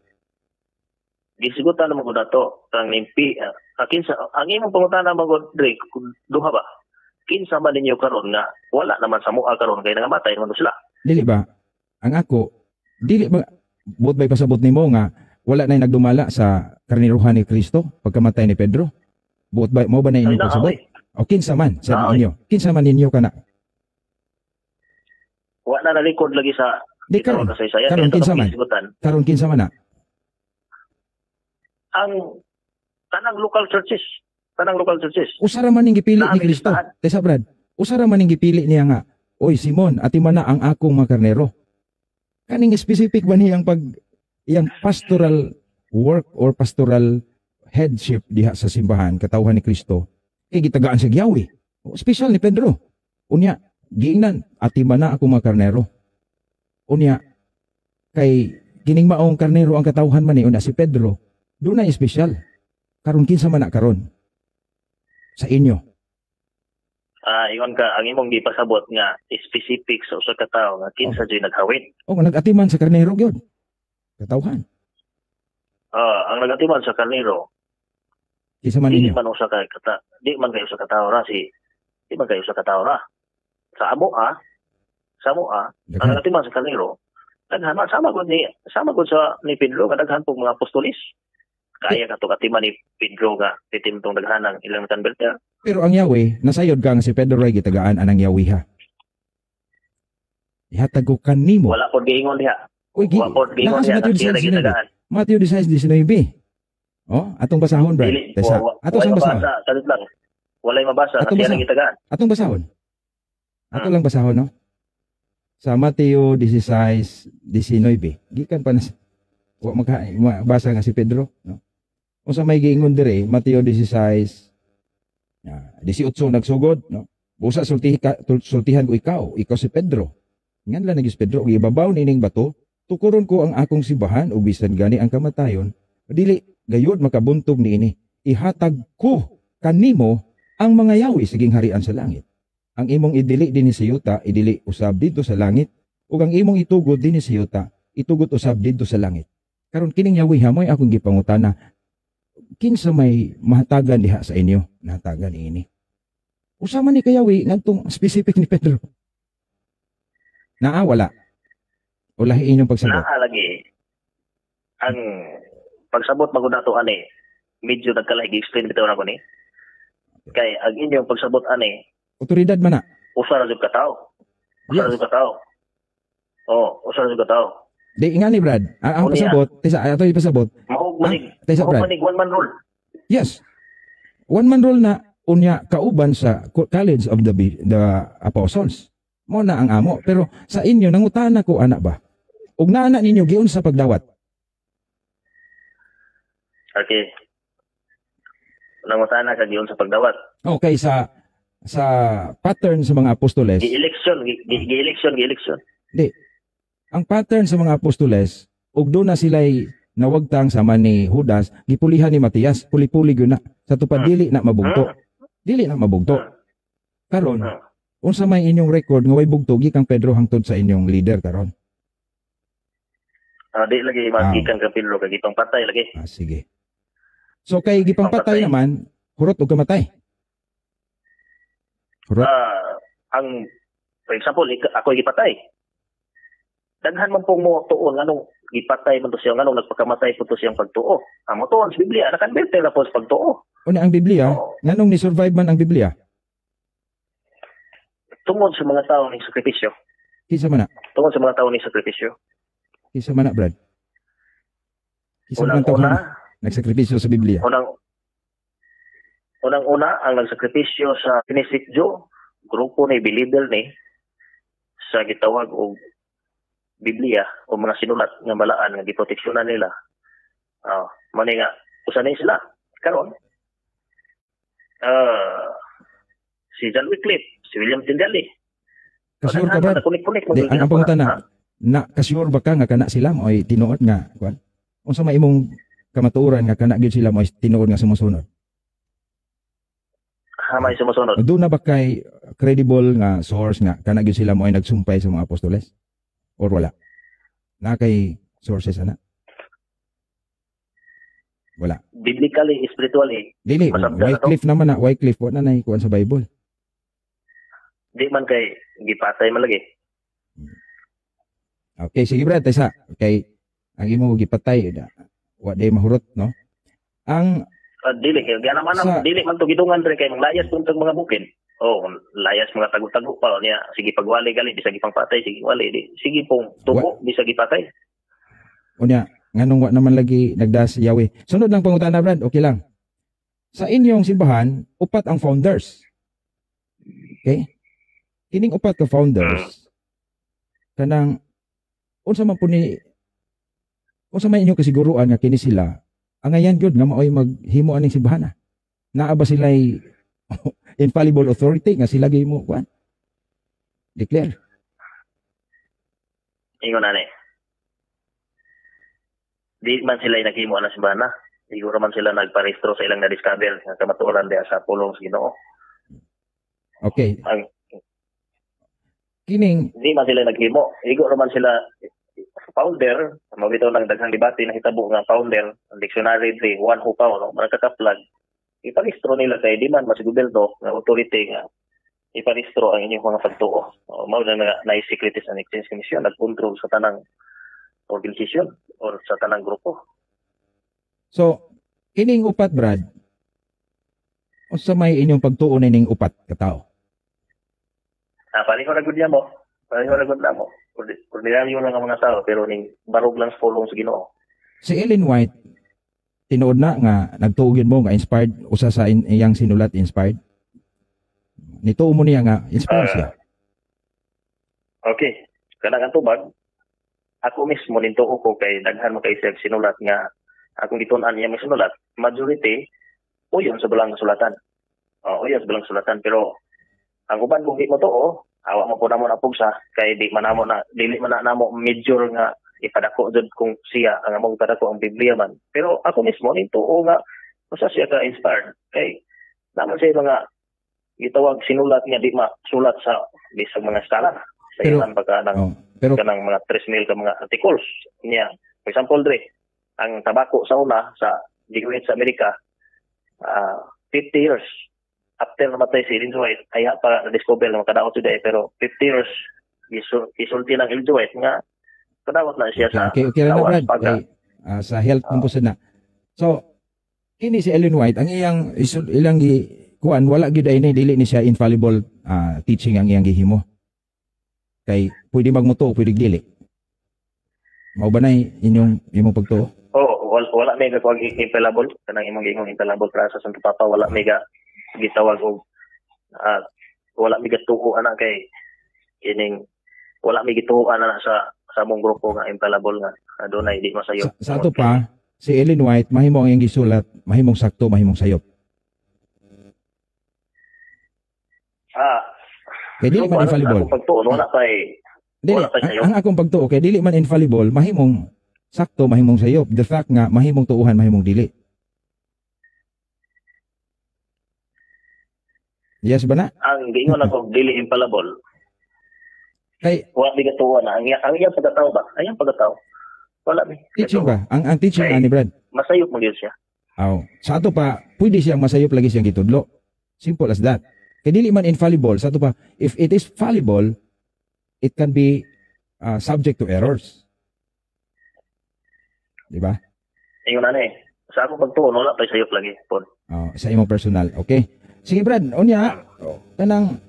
Gisigutan naman ko na to. Ang nimpi. Kinsa, ang imong pangutan naman ko, Drake, duha ba? Kinsa man ninyo karon nga wala naman sa mua karon kay nangamatay naman to sila. Dili ba? Ang ako, dili ba buot ba'y pasabot nimo nga wala na nagdumala sa karniruhan ni Kristo pagkamatay ni Pedro? Buot ba mo ba na Ay, inyo pasabot? naaway. O kinsa man sa Naaway. inyo? Kinsa man ninyo kana? Wala na nalikod lagi sa Di ito karon. kasaysayan. Karon Kaya kinsa man? gisigutan. Karon kinsa man na? Ang tanang local churches. Tanang local churches. Usara man ning gipili ni Naaming Kristo. listahan. Tesa Brad, usara man ning gipili niya nga, oy Simon, ati man na ang akong mga karnero. Kaning specific ba niyang iyang pastoral work or pastoral headship diha sa simbahan katawhan ni Kristo kay gitagaan sa Yahweh. Special ni Pedro. Unya, giingnan, ati man na akong mga karnero. Unya, kay kining maong karnero ang katawhan man ni una si Pedro, doon na special. Karon kinsa man na karon sa inyo. Ingon ka, ang imong gipasabot nga specific sa usa ka tawo nga kinsa joy naghawid. O nagatiman sa karnero gyud. Katawhan. Ang nagatiman sa karnero, Kinsa man di ninyo. man usa ka di man kayo sa katawo ra di man kayo sa katawo ra. Sa amo ang Daghan. nagatiman sa karnero, daghan man sama gud sa ni Pedro nga daghan pong mga apostolis. Kaya ka to katiman ni Pedro nga titimtong daghanang ilang converter. Pero ang Yahweh, nasayod ka nga si Pedro ay gitagaan anang Yahweh ha. Ihatag ko kanimo. Wala pod giingon diha. Oy, Wala pod giingon naka sa diha nga siya lagi tagaan. Matthew 16:19. Oh, atong basahon bro. Dili, Tesa, ato sang basahon. mabasa, kadit lang. Walay mabasa nga Atong siya basa. lagi tagaan. Atong basahon. Ato lang basahon no. Sa Mateo 16:19. Gikan pa na wa mabasa nga si Pedro, no. Unsa may giingon dire, Mateo 16 18 nagsugod, no. Busa sultihan ko ikaw si Pedro. Ngan lang nagis Pedro, ibabaw nining bato, tukuron ko ang akong simbahan ug bisan gani ang kamatayon, dili gayud makabuntog niini. Ihatag ko kanimo ang mga yawi siging harian sa langit. Ang imong idili dinhi sa yuta, idili usab didto sa langit, ug ang imong itugod dinhi sa yuta, itugod usab didto sa langit. Karon kining yawi hamoy akong gipangutana, kinsa may mahatagan diha sa inyo? Nahatagan ini. Usama ni kayawi ngadtong specific ni Pedro. Wala. O lahi inyong pagsabot. Naa lagi ang pagsabot magud nato ani medyo nagkalahi gi-explain bitaw na ko ni. Kay ang inyong pagsabot ani Otoridad man na. usa ra jud ka tawo. Usa ra Yes. jud ka tawo. Usa ra jud ka tawo. Di nga ni Brad. Ang Unya. pasabot, tesa ato pasabot. Mahug manig. Tesa Mahug Brad. manig one man rule. Yes. One man rule na unya kauban sa College of the Apostles. Mo na ang amo. Pero sa inyo nangutana ko anak ba? Ug naana ninyo giun sa pagdawat. Okay. Nangutana ka giyon sa pagdawat. Okay sa pattern sa mga apostoles. Gi-election. Di. Ang pattern sa mga apostoles, ug doon na sila'y nawagtang sama ni Judas, gipulihan ni Matias, puli-puli gyud na. Sa tupad dili na mabugto. Dili na mabugto. Karon, unsa may inyong record nga way bugto gikang Pedro hangtod sa inyong leader karon? Di lagi magikan ka Pedro kay gitong patay lagi. Sige. So kay gipangpatay Pangpatay. naman, hurot ug kamatay. Hurot. Ang for example, ako gipatay. Daghan man pong mo tuon nganong gipatay man to siya nganong nagpakamatay po to siyang pagtuo. Ang mo tuon sa Biblia nakanberte na po sa pagtuo. Una ang Biblia, Oo. nganong ni survive man ang Biblia? Tungod sa mga tao ni sakripisyo. Kinsa man na? Tungod sa mga tao ni sakripisyo. Kinsa man na, Brad? Kinsa man tawhan Unang-una, nagsakripisyo sa Biblia? unang-una ang nagsakripisyo sa Pinisitjo, grupo ni believer ni sa gitawag og Biblia o mga sinulat nga balaan nga giproteksyonan nila. Mani nga usa ni sila karon. Si John Wycliffe, si William Tyndale. Kasur ka, Brad? Kunik-kunik mo. Di, ang pangutana, na kasure ba ka nga kana sila mo ay tinuod nga kuan? Unsa may imong kamatuoran nga kana gyud sila mo ay tinuod nga sumusunod? Hamay sumusunod. Doon na ba kay credible nga source nga kana gyud sila mo ay nagsumpay sa mga apostoles? Or wala? Na kay sources ana? Wala. Biblically, spiritually, Dili, Masabda na to. Wycliffe naman na, Wycliffe wa na kuan sa Bible. di man kay gipatay man lagi. Okay, sige brad, taysa. Okay, ang imo gipatay wa day mahurot, no? Ang Dili kay gana man Sa- dili man to gidungan rin kay layas tong mga bukid. Oh, layas mga tago-tago pa niya. Sige pagwali gali bisag ipang patay, sige wali di. Sige pong tubo bisag ipatay. unya nganong wa naman lagi nagdas Yahweh. Sunod lang pangutana brad, okay lang. Sa inyong simbahan, upat ang founders. Okay? Kining upat ka founders kanang unsa man inyong kasiguruan nga kini sila ang ayan gyud nga maoy maghimo aning simbahan. Naa ba sila'y infallible authority nga sila gyud mo kuan? Declare. Ingon ani. Di man sila naghimo ana simbahan na. Siguro man sila nagparehistro sa ilang na-discover nga kamatuoran diha sa pulong sa Ginoo. Okay. Ang Kining di man sila naghimo. Igo man sila founder, mabitaw ng daghang debate na hitabo nga founder, ang dictionary di one who pa no, magkakaplag. Iparehistro nila kay di man masiguberno nga authority nga iparehistro ang inyong mga pagtuo. O mao na Securities and Exchange Commission nagkontrol sa tanang organisasyon or sa tanang grupo. So, kining upat, Brad, unsa may inyong pagtuon ning upat ka tao? Pareho na gud mo. Pareho na gud na mo. Ordinaryo lang ang mga tao pero ning barog lang sa pulong sa Ginoo. Si Ellen White, tinuod na nga nagtuog mo nga inspired usa sa iyang sinulat inspired. Nituo mo niya nga inspired siya. Okay. Kanang tubag, ako mismo nintuo ko kay daghan mo kay siya sinulat nga akong gitun-an niya may sinulat. Majority uyon sa balang sulatan. Uyon sa balang sulatan pero ang uban kung di mo tuo, awa mo po namo na pugsa kay di man namo na dili man na namo major nga ipadako jud kung siya ang among padako ang Biblia man. Pero ako mismo nintuo nga usa siya ka inspired kay naman siya mga gitawag sinulat nga di masulat sa bisag mga skala. Sa Pero- ilang pagka ng Pero kanang mga 3,000 ka mga articles niya. For example, Dre, ang tabako sa una sa DOH sa Amerika, 50 years after namatay si Ellen White, ay pa na-discover na makadaot today, pero 50 years isulti ng Ellen White nga kadawat na siya sa okay lang na, awan, Brad. pagka. Kay, sa health kung na. So, kini si Ellen White, ang iyang ilang kuan wala gyud ay dili ni siya infallible teaching ang iyang gihimo. Kay pwede magmuto, pwede dili. Mao ba nay inyong pagtuo? Wala may gawag infallible, kanang imong gihong infallible para sa Santo Papa, wala may gitawag og wala may gatuo ana kay ining wala may gituo ana sa among grupo nga infallible nga adunay di masayo. Sa ato pa, si Ellen White, mahimo ang iyang gisulat, mahimong sakto, mahimong sayop. Kaya dili man infallible. Pagtuon wala kay Dili, wala pa sayop. ang akong pagtuo, kaya dili man infallible, mahimong sakto, mahimong sayop. The fact nga, mahimong tuuhan, mahimong dili. Yes ba na? Ang giingon ako dili infallible. Kay, Wala may gatuo na ang iyang pagkatao ba? Ayang pagkatao. Wala may. teaching ba? Ang teaching Kay- ani Brad. Masayop mo gyud siya. Aw, sa ato pa, pwede siyang masayop lagi siyang gitudlo. Simple as that. Kaya dili man infallible. Sa ato pa, if it is fallible, it can be subject to errors. Di ba? Ingon ana sa ako pagtuon wala pa sayop lagi pon. Sa imong personal. Okay? Sige Brad, unya, kanang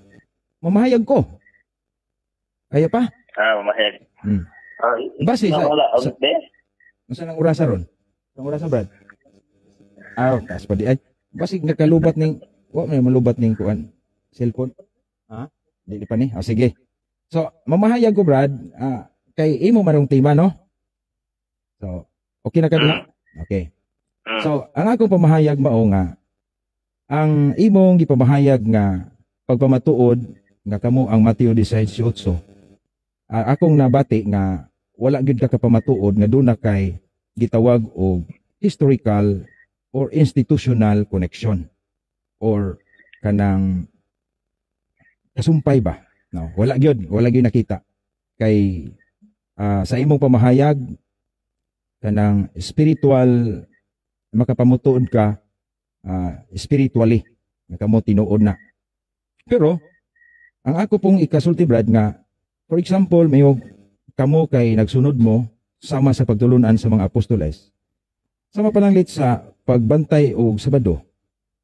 mamahayag ko. Kaya pa? Mamahayag. Hmm. Base sa- wala sa- be. Masa nang orasa ron? Nang orasa Brad? Tas pa di ay. Basig nakalubat ning, may malubat ning kuan cellphone. Dili pa ni. Sige. So, mamahayag ko Brad, kay imo marong tema no? So, okay na kanila? Okay. So, ang akong pamahayag mao nga ang imong gipamahayag nga pagpamatuod nga kamo ang Mateo 16:8. Akong nabati nga wala gyud ka kapamatuod nga duna kay gitawag og historical or institutional connection or kanang kasumpay ba? No, wala gyud nakita. Kay sa imong pamahayag kanang spiritual makapamutuod ka spiritually nakamo tinuod na. Pero ang ako pong ikasulti brad nga, for example, mayog kamo kay nagsunod mo sama sa pagtulunan sa mga apostoles. Sama pananglit sa pagbantay og Sabado.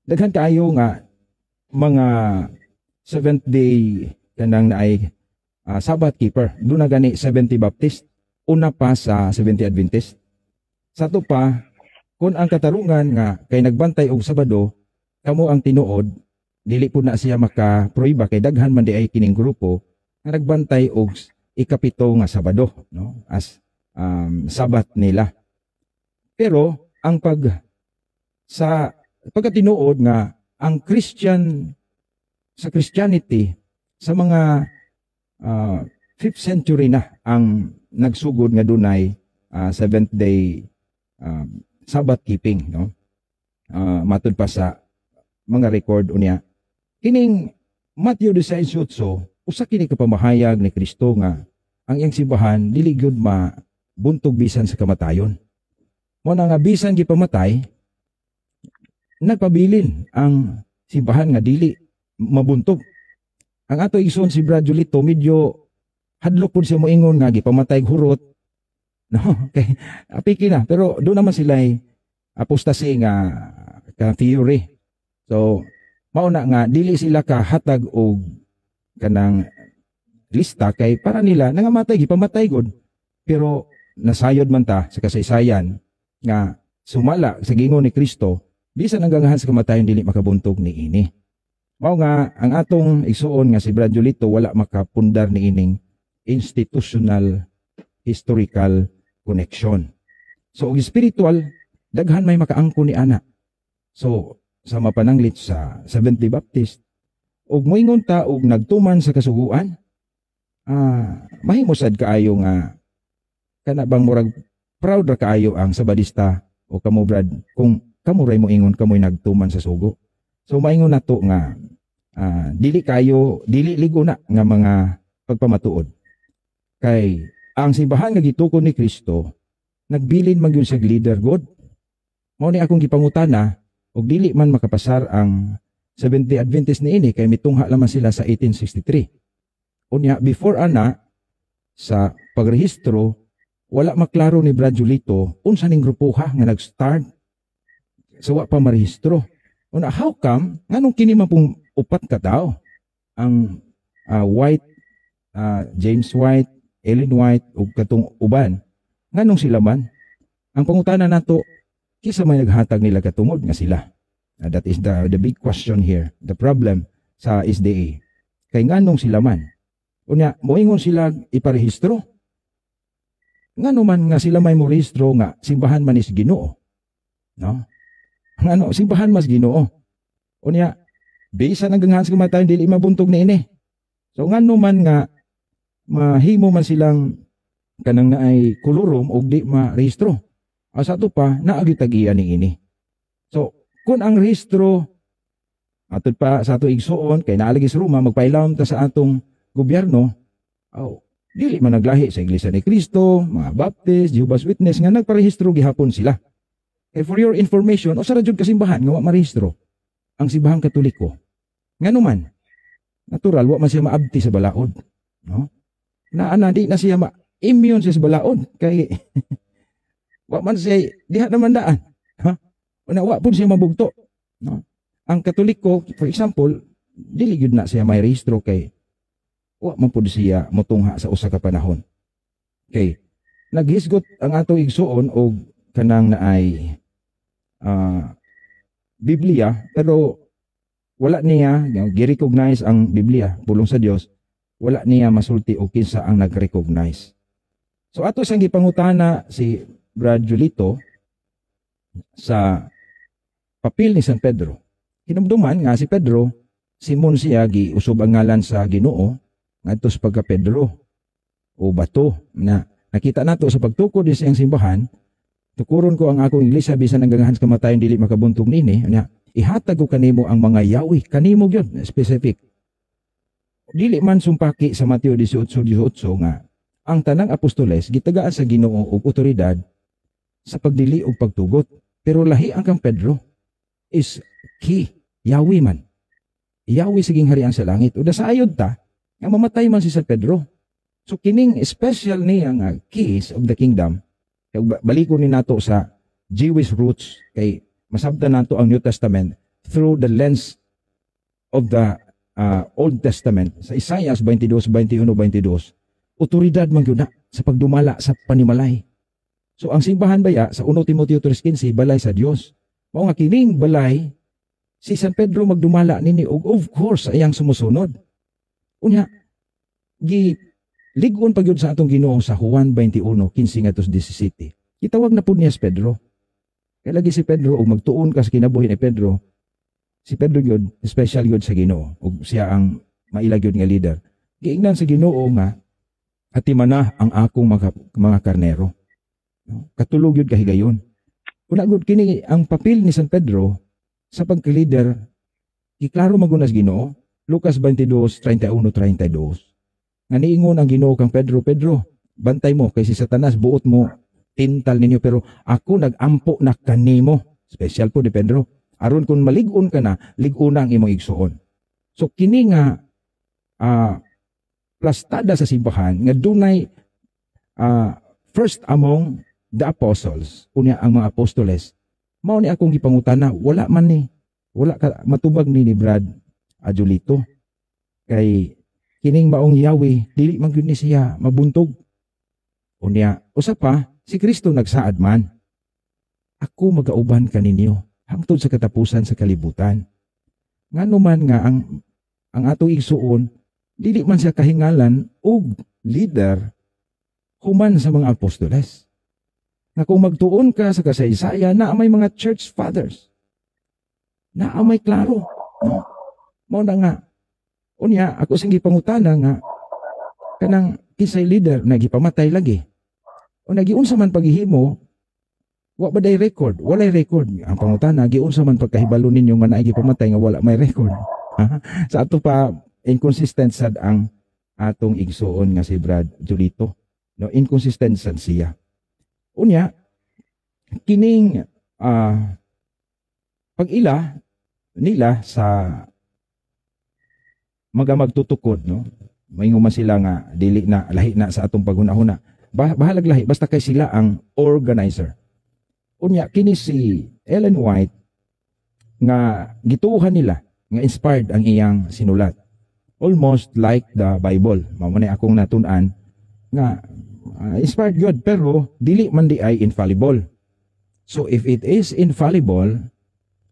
Daghan kaayo nga mga Seventh Day kanang naay Sabbath keeper. Doon na gani 70 Baptist, una pa sa 70 Adventist. Sa to pa, kung ang katarungan nga kay nagbantay og Sabado, kamo ang tinuod, dili po na siya makaproiba kay daghan man di ay kining grupo nga nagbantay og ikapito nga Sabado, no? As Sabat nila. Pero ang pagkatinuod nga ang sa Christianity sa mga 5th century na ang nagsugod nga dunay Seventh Day Sabbath keeping, no? Matud pa sa mga record unya kining Matthew 16:8 usa kini ka pamahayag ni Kristo nga ang iyang simbahan dili gyud mabuntog bisan sa kamatayon. Mo na nga bisan gipamatay nagpabilin ang simbahan nga dili mabuntog. Ang ato igsoon si Brad Julito medyo hadlok pud siya moingon nga gipamatay hurot. No, kay apiki na pero do naman sila apostasy nga ka theory. So mao na nga dili sila kahatag og kanang lista kay para nila nangamatay gipamatay gud. Pero nasayod man ta sa kasaysayan nga sumala sa gingon ni Kristo bisan hanggang sa kamatayon dili makabuntog niini. Mao nga ang atong igsuon nga si Brad Julito wala makapundar niining institutional historical connection. So og spiritual daghan may makaangko ni ana. So sa mapananglit sa 70 Baptist og moingon ta og nagtuman sa kasuguan mahimosad kaayo nga kana bang murag proud ra kaayo ang Sabadista o kamo Brad kung kamo ray moingon kamoy nagtuman sa sugo. So maingon nato nga dili ligo na nga mga pagpamatuod kay ang simbahan nga gitukod ni Kristo nagbilin man gyud sa leader God. Mao ni akong gipangutana og dili man makapasar ang 70 Adventist niini kay mitungha lamang sila sa 1863. Unya before ana sa pagrehistro wala maklaro ni Brad Julito unsa ning grupoha nga nag-start sa wa pa marehistro. Una how come nganong kini man pong upat ka tao ang White, James White, Ellen White ug katong uban nganong sila man ang pangutana nato kisa may naghatag nila katungod nga sila. That is the big question here, the problem sa SDA kay nganong sila man unya moingon sila iparehistro ngano man nga sila may morehistro nga simbahan man is Ginoo, no? Ngano simbahan mas Ginoo unya bisan hanggang sa kamatayon dili mabuntog niini. So ngano man nga mahimo man silang kanang naay kulurom og di marehistro. Asa to pa naagi tag-iya niini. So kun ang rehistro atud pa sa ato igsuon kay naalagi sa Roma magpailawom ta sa atong gobyerno, dili man naglahi sa Iglesia ni Cristo, mga Baptist, Jehovah's Witness nga nagparehistro gihapon sila. Kay for your information, o sa radyod kasimbahan nga wa marehistro ang simbahan Katoliko. Ngano man, natural wa man siya maabti sa balaod, no? Di na siya immune siya sa balaod kay wa man siya diha naman daan. Ha? Una wa pud siya mabugto, no? Ang Katoliko, for example, dili gyud na siya may rehistro kay wa man pud siya motungha sa usa ka panahon. Okay. Naghisgot ang ato igsuon og kanang naay Biblia pero wala niya gi-recognize ang Biblia pulong sa Dios, wala niya masulti og kinsa ang nag-recognize. So ato siyang gipangutana si Brad Julito sa papel ni San Pedro. Hinumduman nga si Pedro Simon siya giusob ang ngalan sa Ginoo ngadto sa pagka Pedro o bato na nakita nato sa pagtukod sa iyang simbahan. Tukuron ko ang akong iglesia bisan hanggang sa kamatayon dili makabuntog niini. Ihatag ko kanimo ang mga yawi kanimo gyud specific. dili man sumpaki sa Mateo 18:18 nga ang tanang apostoles gitagaan sa Ginoo og otoridad sa pagdili og pagtugot. Pero lahi ang kang Pedro is key, Yahweh man. Yahweh siging harian sa langit. O nasayod ta, nga mamatay man si San Pedro. So kining special niya nga keys of the kingdom, balikon ni nato sa Jewish roots, kay masabtan nato ang New Testament through the lens of the Old Testament. Sa Isaiah 22, 21, 22, otoridad man yun na sa pagdumala sa panimalay. So ang simbahan baya sa 1 Timoteo 3:15, balay sa Dios. Mao nga kining balay, si San Pedro magdumala nini og of course ayang sumusunod. Unya, ligon pa gyud sa atong Ginoo sa Juan 21:15-17. Gitawag na pud niya si Pedro. Kaya lagi si Pedro og magtuon ka sa kinabuhi ni Pedro. Si Pedro gyud special gyud sa Ginoo ug siya ang mailag gyud nga leader. Giingnan sa Ginoo nga atimana ang akong mga karnero. Katulog yun kahigayon. Una gud kini ang papel ni San Pedro sa pagka-leader, giklaro magunas Ginoo, Lucas 22:31-32. Nga niingon ang Ginoo kang Pedro, Pedro, bantay mo kay si Satanas buot mo tintal ninyo pero ako nag-ampo na kanimo. Special po ni Pedro. Aron kung malig-on ka na, lig-on ang imong igsuon. So kini nga plastada sa simbahan nga dunay first among the apostles, unya ang mga apostoles, mao ni akong gipangutana, wala ka matubag ni Brad Julito. Kay kining maong Yahweh, dili man gyud ni siya mabuntog. Unya, usa pa, si Kristo nagsaad man, ako magauban kaninyo hangtod sa katapusan sa kalibutan. Ngano man nga ang atong igsuon, dili man siya kahingalan og leader human sa mga apostoles. Na kung magtuon ka sa kasaysayan na may mga church fathers, na may klaro. Mao na nga, unya, ako sing gipangutana nga, kanang kisay leader na gipamatay lagi. O nagiunsa man paghihimo, wa ba day record? Walay record. Ang pangutana, giunsa man pagkahibalo ninyo nga naay gipamatay nga wala may record. Sa ato pa, inconsistent sad ang atong igsuon nga si Brad Julito. No, inconsistent sad siya. Unya, kining pag-ila nila sa magtutukod, no? Maingon man sila nga dili na lahi na sa atong paghunahuna. Bahalag lahi basta kay sila ang organizer. Unya kini si Ellen White nga gituohan nila nga inspired ang iyang sinulat. Almost like the Bible. Mao man akong natun-an nga inspired God pero dili man di ay infallible. So if it is infallible,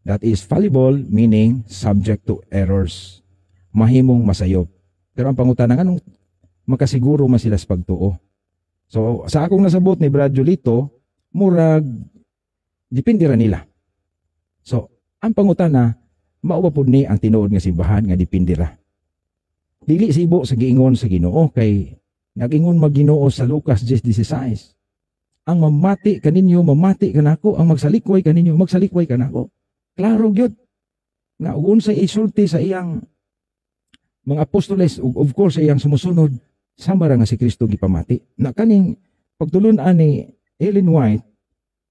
that is fallible meaning subject to errors. Mahimong masayop. Pero ang pangutana nga nung makasiguro man sila sa pagtuo. So sa akong nasabot ni Brad Julito, murag depende ra nila. So ang pangutana, mao ba pud ni ang tinuod nga simbahan nga depende ra. Dili sibo sa giingon sa Ginoo kay nag-ingon mag-Ginoo sa Lucas 10:16. Ang mamati kaninyo, mamati kanako, ang magsalikway kaninyo, magsalikway kanako. Klaro gyud. Nga ug unsay isulti sa iyang mga apostoles ug of course sa iyang sumusunod, sama ra nga si Kristo gipamati. Na kaning pagtulon-an ni Ellen White,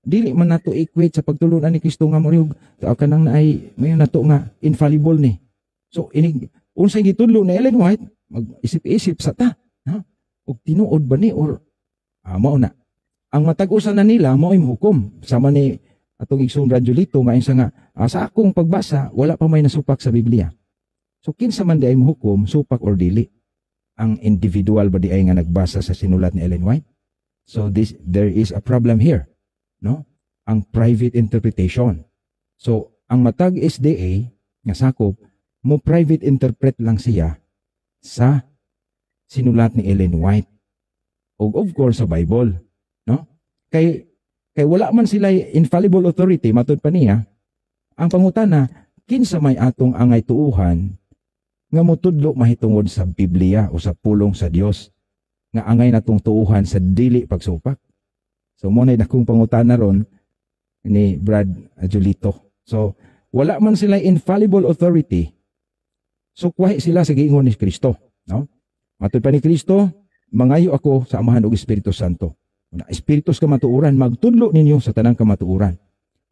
dili man nato equate sa pagtulon-an ni Kristo nga moriog kanang naay mayon nato nga infallible ni. So ini unsay gitudlo ni Ellen White, mag-isip-isip sa ta, ha? Og tinuod ba ni or mao na. Ang matag-usan na nila mao imong hukom. Sama ni atong igsoon Brad Julito nga insa nga sa akong pagbasa wala pa may nasupak sa Biblia. So kinsa man di ay hukom, supak or dili? Ang individual ba di ay nga nagbasa sa sinulat ni Ellen White? So there is a problem here, no? Ang private interpretation. So ang matag SDA nga sakop mo private interpret lang siya sa sinulat ni Ellen White. O of course sa Bible, no? Kay wala man sila infallible authority matud pa niya. Ang pangutana, kinsa may atong angay tuuhan nga motudlo mahitungod sa Biblia o sa pulong sa Dios nga angay natong tuuhan sa dili pagsupak. So mo na akong pangutana ron ni Brad Julito. So wala man sila infallible authority. So kuha sila sa giingon ni Kristo. No? Matod pa ni Kristo, mangayo ako sa Amahan ug Espiritu Santo. Na espiritus kamatuoran, magtudlo ninyo sa tanang kamatuoran.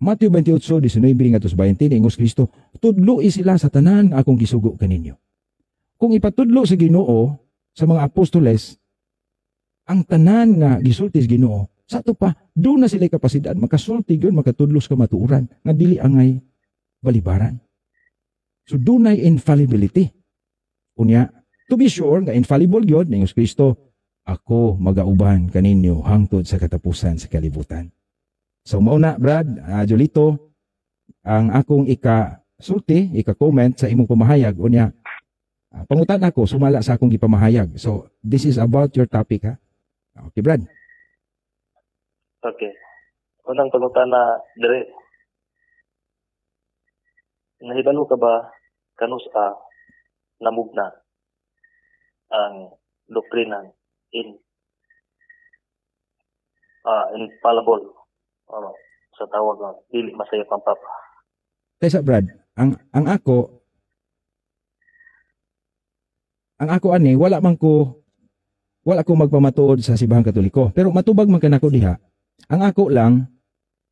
Matthew 28:19-20 ingos Kristo, tudloi sila sa tanan nga akong gisugo kaninyo. Kung ipatudlo sa Ginoo sa mga apostoles, ang tanan nga gisulti sa Ginoo, sa ato pa, doon na sila kapasidad, makasulti yun, makatudlo sa kamatuoran, nga dili angay balibaran. So doon ay infallibility. Unya, to be sure, nga infallible yun, ingos Kristo, ako magauban kaninyo hangtod sa katapusan sa kalibutan. So mauna, Brad, Jolito, ang akong ika-sulti, ika-comment sa imong pamahayag, unya, pangutan ako, sumala sa akong gipamahayag. So, this is about your topic, ha? Okay, Brad. Okay. Unang pangutan na, dire, nahibalo ka ba kanus namugna ang doktrina infallible sa tawag ng dili masaya pang papa. Kaysa Brad, ang ako ani wala ko magpamatuod sa Simbahang Katoliko, pero matubag man kanako diha. Ang ako lang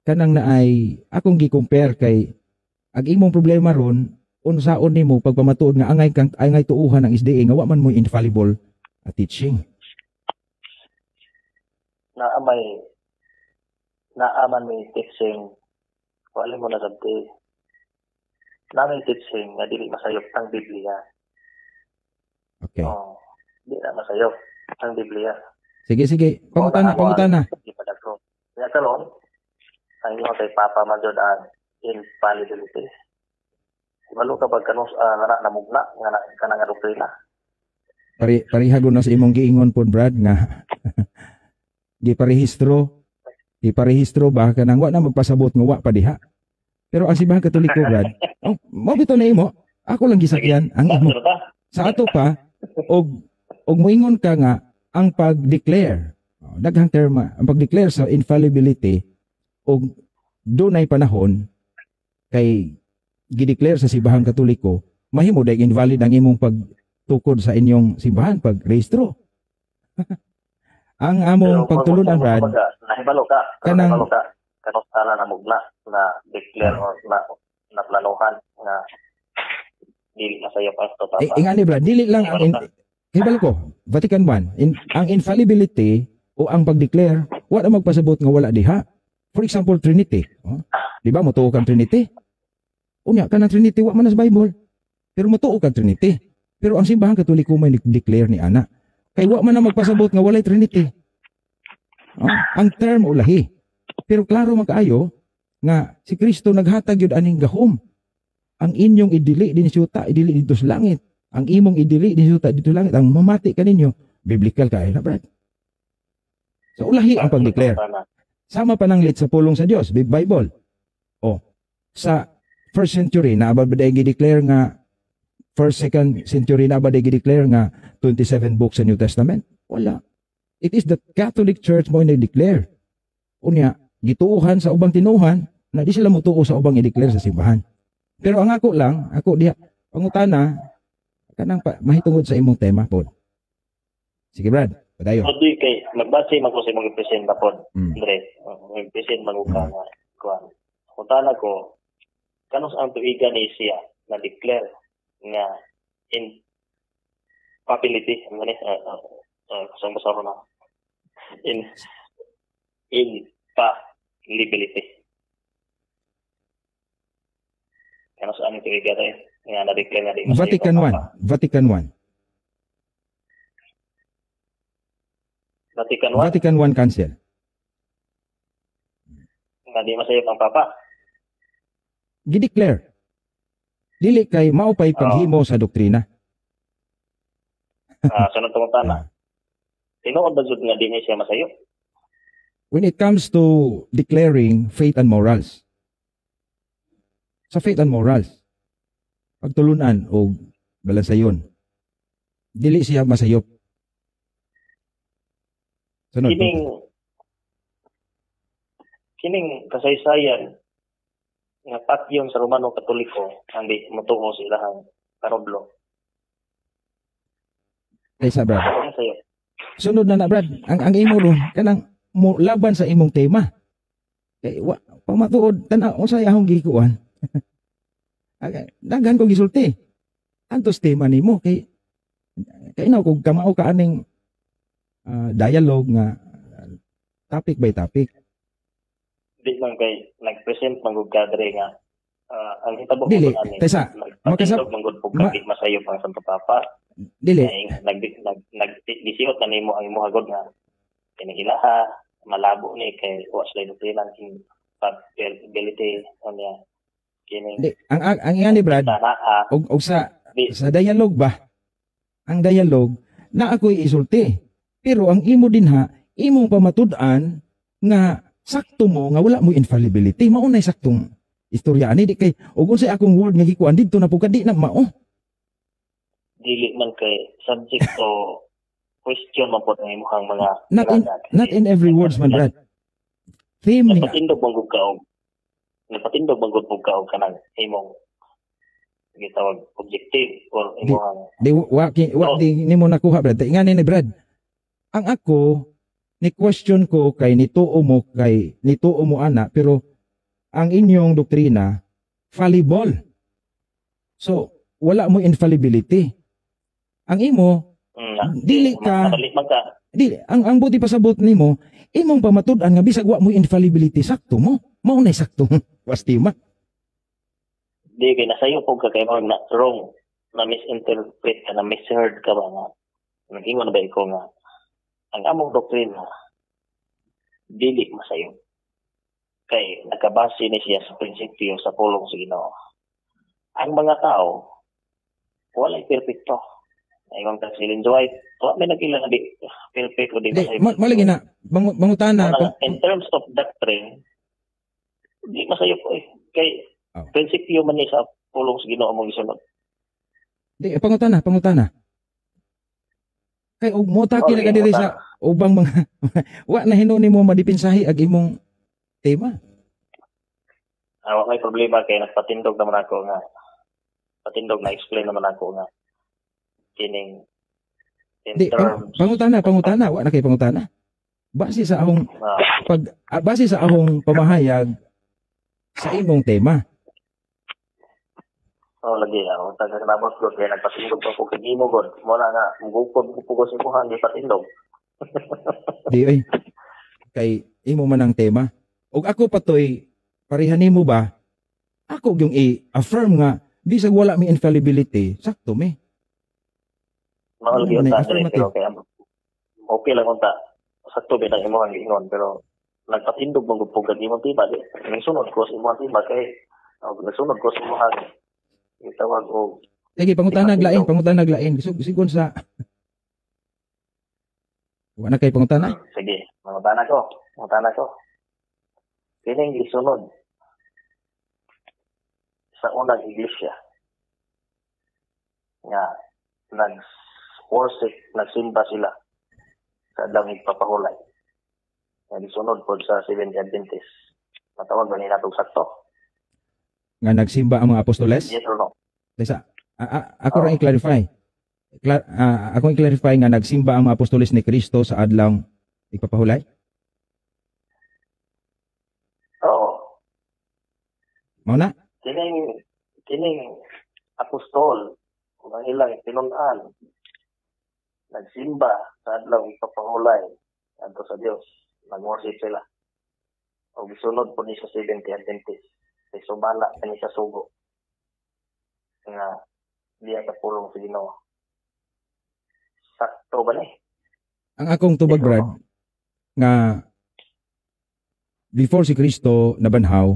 kanang naay akong gi-compare kay ang imong problema ron unsaon nimo pagpamatuod nga angay tuuhan ang SDA nga wa man mo infallible teaching. Naaman may teaching wala mo na sabti na may teaching nga dili masayop ang Biblia. Okay. Di na masayop ang Biblia. Sige. Pangutana. Kaya karon, ang inyo kay Papa Majod ang infallibility. Ibalo ka pag kanus namugna nga kanang doktrina. Parihagon na sa imong giingon po, Brad, nga giparehistro ba kanang wa na magpasabot nga wa pa diha. Pero ang Simbahang Katoliko, Brad, mo bitaw na imo, ako lang gisakyan ang imo. Sa ato pa og moingon ka nga ang pag-declare, daghang terma, ang pag-declare sa infallibility og dunay panahon kay gideclare sa Simbahang Katoliko, mahimo day invalid ang imong pagtukod sa inyong simbahan pag-rehistro. Ang among pagtulunan, Brad, nahibalo ka kanus namugna na declare or na planuhan nga dili masayop ang to papa. Ingani, Brad, dili lang ang hibal ko, Vatican I, ang infallibility o ang pag-declare, wala magpasabot nga wala diha. For example, Trinity. Di ba, matuo kang Trinity? Unya ka ng Trinity, wala man sa Bible. Pero matuo kang Trinity. Pero ang Simbahang Katoliko may declare ni ana. Kay wala man na magpasabot nga walay Trinity. Ang term o lahi. Pero klaro magkaayo nga si Kristo naghatag yun aning gahom. Ang inyong idili din siyuta, idili dito sa langit. Ang imong idili din siyuta dito sa langit. Ang mamati ka ninyo, biblical ka na, Brad. So ulahi ang pag-declare. Sama pa ng lit sa pulong sa Diyos, Bible. Sa first century, naabad ba dahil gi-declare nga, second century na ba dahil gi-declare nga 27 books sa New Testament? Wala. It is the Catholic Church mo i-declare. Unya, gituuhan sa ubang tinuhan, na di sila mutuo sa ubang i-declare sa simbahan. Pero ang ako diha, pangutana, kanang mahitungod sa imong tema po. Sige, Brad, padayon. Adi kay magbase man ko sa imong present na pod. Andre, present man ka nga kuan. Pangutana ko, kanus ang tuiga ni siya na declare nga infallibility, kasang na. Infallibility. Kanus ang tuiga tayo nga na-declare nga di masayop. Vatican I Council. Nga di masayop ang papa. Gideclare. Dili kay maupay paghimo sa doktrina. Sunod pangutana. Tinuod ba jud nga di siya masayop? When it comes to declaring faith and morals. Sa faith and morals, pagtulunan o balansayon, dili siya masayop. Sunod. Kining kasaysayan nga patyon sa Romano Katoliko ang di motuo sa ilahang karoblo. Kaysa Brad. Ano sa'yo? Sunod na Brad. Ang imo ron kanang mo laban sa imong tema. Kay pamatuod tanaw unsay akong gikuan. Daghan ko gisulti. Antos tema nimo kay inaw kog kamao ka aning dialogue nga topic by topic. Di man kay nag-present man gud kadre nga ang hitabo Dili, ko ani. taysa, Magkasab man gud pug kapit masayo pang Santo Papa. Dili. Nagdisiot na nimo ang imong hagod nga kinihilaha malabo ni kay wa sila doktrina king ability niya. Kini Ang ingani Brad og sa dialogue ba? Ang dialogue na ako'y isulti. Pero ang imo dinha, imong pamatud-an nga sakto mo nga wala mo infallibility. Mao nay saktong istorya ani di kay ug unsay akong word nga gikuan didto na pugad di na mao. Dili man kay subject to question man po ng imong mga Not in every words man Brad. Theme ni napatindog man gud ka og kanang imong gitawag objective or imong di nimo nakuha Brad. Ingani ni Brad. Ang ako ni question ko kay nituo mo ana pero ang inyong doktrina fallible. So wala mo infallibility. Ang imo dili ka ang buti pasabot nimo imong pamatud-an nga bisag wa mo infallibility sakto mo. Mao nay saktong wastima. Di kay nasayo po ka kay na wrong na misinterpret ka na misheard ka ba nga nag-ingon na ba ikaw nga ang among doktrina dili masayo kay nakabase ni siya sa prinsipyo sa pulong sa Ginoo. Ang mga tao walay perpekto. Ayong ta si Ellen White, wa may nagila na di perfect o di masayo. Malagi na mangutana in terms of doctrine di masayo po kay prinsipyo man ni sa pulong sa Ginoo among gisunod. Di pangutana. Kay og mo taki na diri sa ubang mga wa na hinuni mo madipinsahi ag imong tema. Wa may problema kay nagpatindog naman ako nga na explain naman ako nga kining in terms pangutana wa na kay pangutana. Base sa ahong pamahayag sa imong tema. Lagi ako taga-nabot ko kaya nagpatindog ko kay imo god. Mo na nga mugukod ko po sa kuhan di patindog. Di ay kay imo man ang tema. Ug ako patoy pareha nimo ba? Ako yung i-affirm nga bisag wala mi infallibility, sakto mi. Mahal gyud ta pero kay okay lang unta. Sakto ba ang imong ingon pero nagpatindog mo po kag imong tema di. Nagsunod ko sa imong tema kay nagsunod ko sa imong itawag o sige pangutana naglain sigon sa wala kay pangutana sige pangutana ko kining gisunod sa unang iglesia nga nag-worship nagsimba sila sa langit papahulay nga gisunod po sa Seventh-day Adventist matawag ba nila itong sakto nga nagsimba ang mga apostoles? Yes or no? Tesa, ako rin i-clarify. Ako i-clarify nga nagsimba ang mga apostoles ni Kristo sa adlaw ipapahulay? Oo. Mao na? Kining apostol, kung ang ilang tinun-an, nagsimba sa adlaw ipapahulay adto sa Dios, nag-worship sila. O gisunod po ni sa Seventh-day Adventist. Kay sumala kani sa sugo nga diya sa pulong sa Ginoo. Sakto ba ni? Ang akong tubag Brad nga before si Kristo nabanhaw,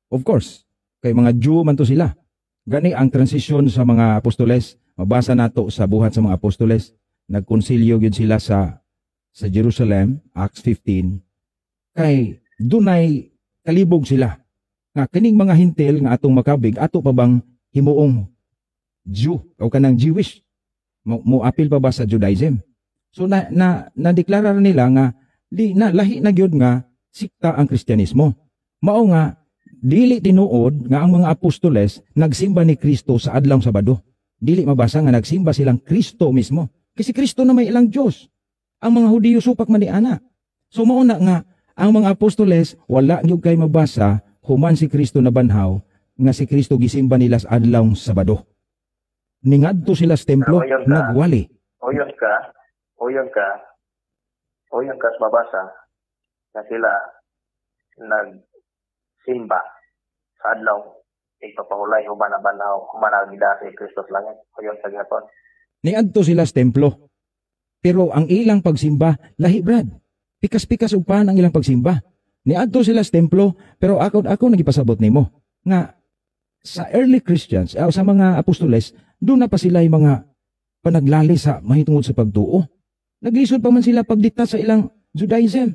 of course, kay mga Jew man to sila. Gani ang transition sa mga apostoles, mabasa nato sa buhat sa mga apostoles, nagkonsilyo gyud sila sa Jerusalem, Acts 15. Kay dunay kalibog sila. Nga kining mga hintil nga atong makabig ato pa bang himuong Jew o kanang Jewish mo apil pa ba sa Judaism. So na-deklara nila nga lahi na gyud nga sikta ang Kristyanismo. Mao nga dili tinuod nga ang mga apostoles nagsimba ni Kristo sa adlaw Sabado. Dili mabasa nga nagsimba silang Kristo mismo. Kasi Kristo na may ilang Diyos. Ang mga Hudiyo supak man ni ana. So mauna nga, ang mga apostoles, wala nyo kay mabasa, human si Kristo na banhaw, nga si Kristo gisimba nila sa adlaw Sabado. Ningadto sila sa templo, Pero yun ka. nagwali. Uyon ka sa mabasa na sila nagsimba sa adlaw ipapahulay human na banhaw human na gidasi Kristo sa langit. Uyon ka gihapon. Ningadto sila sa templo. Pero ang ilang pagsimba, lahi brad. Pikas-pikas upahan ang ilang pagsimba. Niadto sila sa templo, pero ako nagipasabot nimo nga sa early Christians, sa mga apostoles, doon na pa sila yung mga panaglali sa mahitungod sa pagtuo. Naglisod pa man sila pagdita sa ilang Judaism.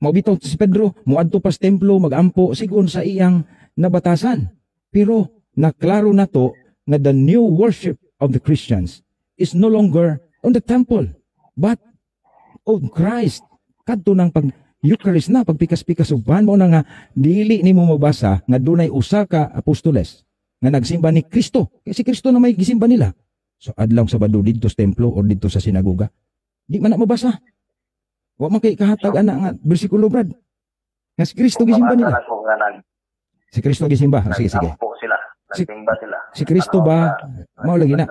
Maubitaw si Pedro, muadto pa sa templo, magampo, sigon sa iyang nabatasan. Pero naklaro na to na the new worship of the Christians is no longer on the temple, but on Christ. Kadto ng pag-Eucharist na, pagpikas-pikas uban mo na nga, dili ni mo mabasa nga dunay usa ka apostoles nga nagsimba ni Kristo. Kasi Kristo na may gisimba nila. So adlaw Sabado dito sa templo o dito sa sinagoga. Di man na mabasa. Wa man kay kahatag ana nga bersikulo brad. Nga si Kristo gisimba nila. Si Kristo gisimba. Sige. Nagsampo sila. Nagsimba sila. Si Kristo ba, mao lagi na.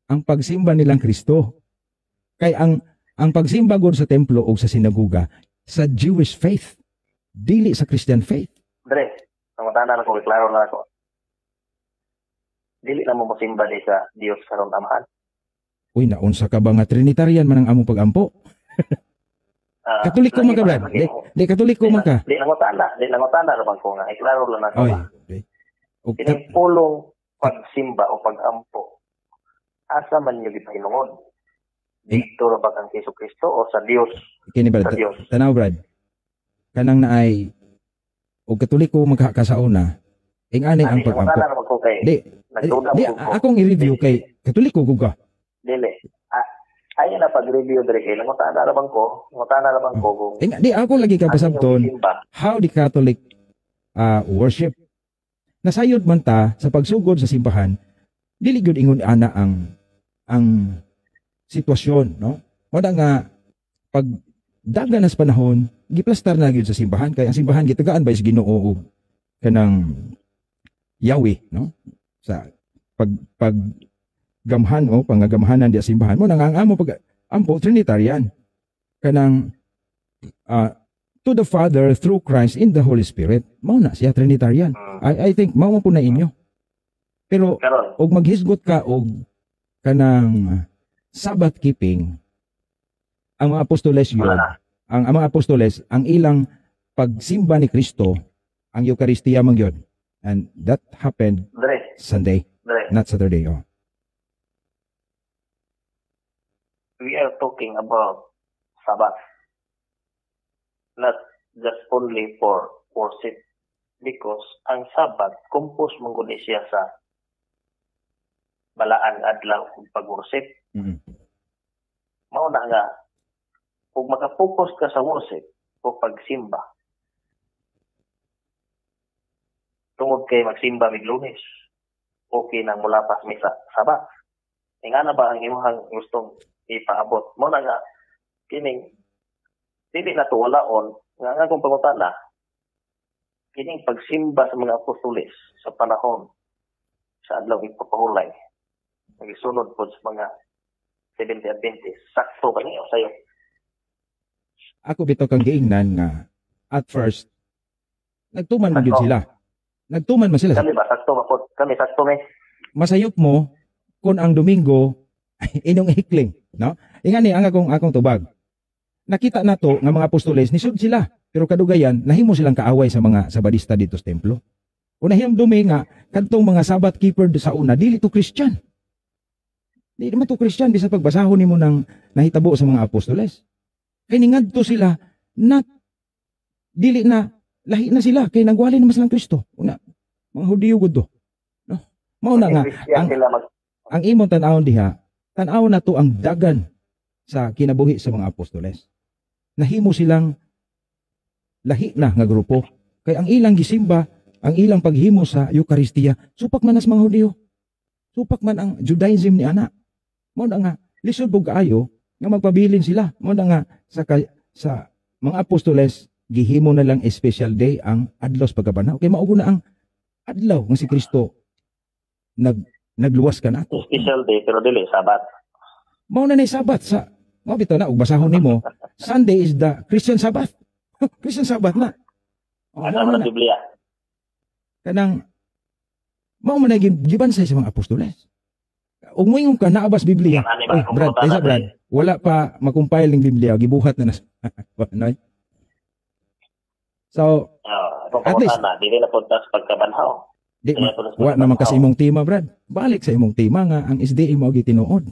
Ang pagsimba nilang Kristo. Kay ang pagsimba gud sa templo o sa sinagoga sa Jewish faith, dili sa Christian faith. Dre, pangutana na ko, klaro na ako. Dili na mo masimba di sa Dios karon amahan. Uy, naunsa ka ba nga Trinitarian man ang among pagampo? Katoliko man ka, Brad? Di katoliko man ka? Di nangutana naman ko nga. Iklaro lang ako. Oy. Kining pulong pagsimba o pagampo, asa man niyo gipahinungod? Dito ra ba kang Hesus Kristo o sa Dios? Kini Brad, Sa Dios. tanaw Brad. Kanang naay o katoliko magkakasauna, ani ang pagampo. Nangutana naman ko kay Di, akong i-review kay katoliko ko ka. Dili. Ayo na pag-review dire kay nangutana naman ko kung Di ako lagi ka pasabton simba. how the Catholic worship. Nasayod man ta sa pagsugod sa simbahan, dili gyud ingon ana ang sitwasyon, no? Wala nga pag dagan nas panahon, giplastar na gyud sa simbahan kay ang simbahan gitagaan ba is Ginoo kanang Yahweh, no? Sa paggamhan o pangagamhanan di simbahan mo nang ang amo pag ampo Trinitarian kanang to the Father through Christ in the Holy Spirit. Mao na siya Trinitarian. I think mao po na inyo. Pero Karon, og maghisgot ka og kanang Sabbath keeping, ang mga apostoles yun, ang mga apostoles, ang ilang pagsimba ni Kristo, ang Eucharistia man yun. And that happened Dre, Sunday, not Saturday. Oh. we are talking about Sabbath. Not just only for worship. Because ang Sabbath, compose mong guni siya sa balaan adlaw ug pag-worship. Mm-hmm. Mao na nga, kung makapokus ka sa worship o pagsimba, tungod kay magsimba mig Lunes, okay nang mula pa misa Sabat. Nga na ba ang imong gustong ipaabot? Mao na nga, kining dili na to walaon nga kung pangutana, kining pagsimba sa mga apostoles sa panahon sa adlaw ipapahulay, nagisunod po sa mga 70 Adventist, sakto ba niyo sa'yo? Ako bitaw kang giingnan nga at first nagtuman man gyud sila. Nagtuman man sila. Kami ba sakto ba po? Kami sakto may. Masayop mo kung ang Domingo inyong ihikling, no? Ingani ang akong tubag. Nakita nato nga mga apostoles nisud sila, pero kadugayan nahimo silang kaaway sa mga Sabadista dito sa templo. Unahim dumi nga kadtong mga Sabbath keeper sa una dili to Christian. Di naman to Christian bisa pagbasahon nimo nang nahitabo sa mga apostoles. Kay ningadto sila na dili na lahi na sila kay nagwali naman silang Kristo. Una, mga Hudiyo gud to. No? Mao na nga ang imong tan-awon diha, tan-aw na to ang dagan sa kinabuhi sa mga apostoles. Nahimo silang lahi na nga grupo. Kay ang ilang gisimba, ang ilang paghimo sa Eucharistia, supak man as mga Hudiyo. Supak man ang Judaism ni ana. Mao na nga lisod po kaayo nga magpabilin sila. Mo na nga sa mga apostoles gihimo na lang special day ang adlaw sa pagkabanaw. Kay mao na ang adlaw nga si Kristo nagluwas ka na ato. Special day pero dili sabat. Mao na ni Sabat sa mao bitaw na ug basahon nimo. Sunday is the Christian Sabbath. Christian Sabbath na. Oh, Ano mao sa na Biblia? kanang mao man gibansay sa mga apostoles. Ug moingon ka naabas Biblia. Yan, ani ba, Oy, kung Brad, pumunta isa na Brad. Wala pa makumpile ng Biblia, gibuhat na nas. Ano? So, Kung At least- na, dili na punta sa pagkabanhaw. di Dili na punta sa wa naman kasi pagkabanhaw. imong tema, Brad. Balik sa imong tema nga ang SDA mao gitinuod.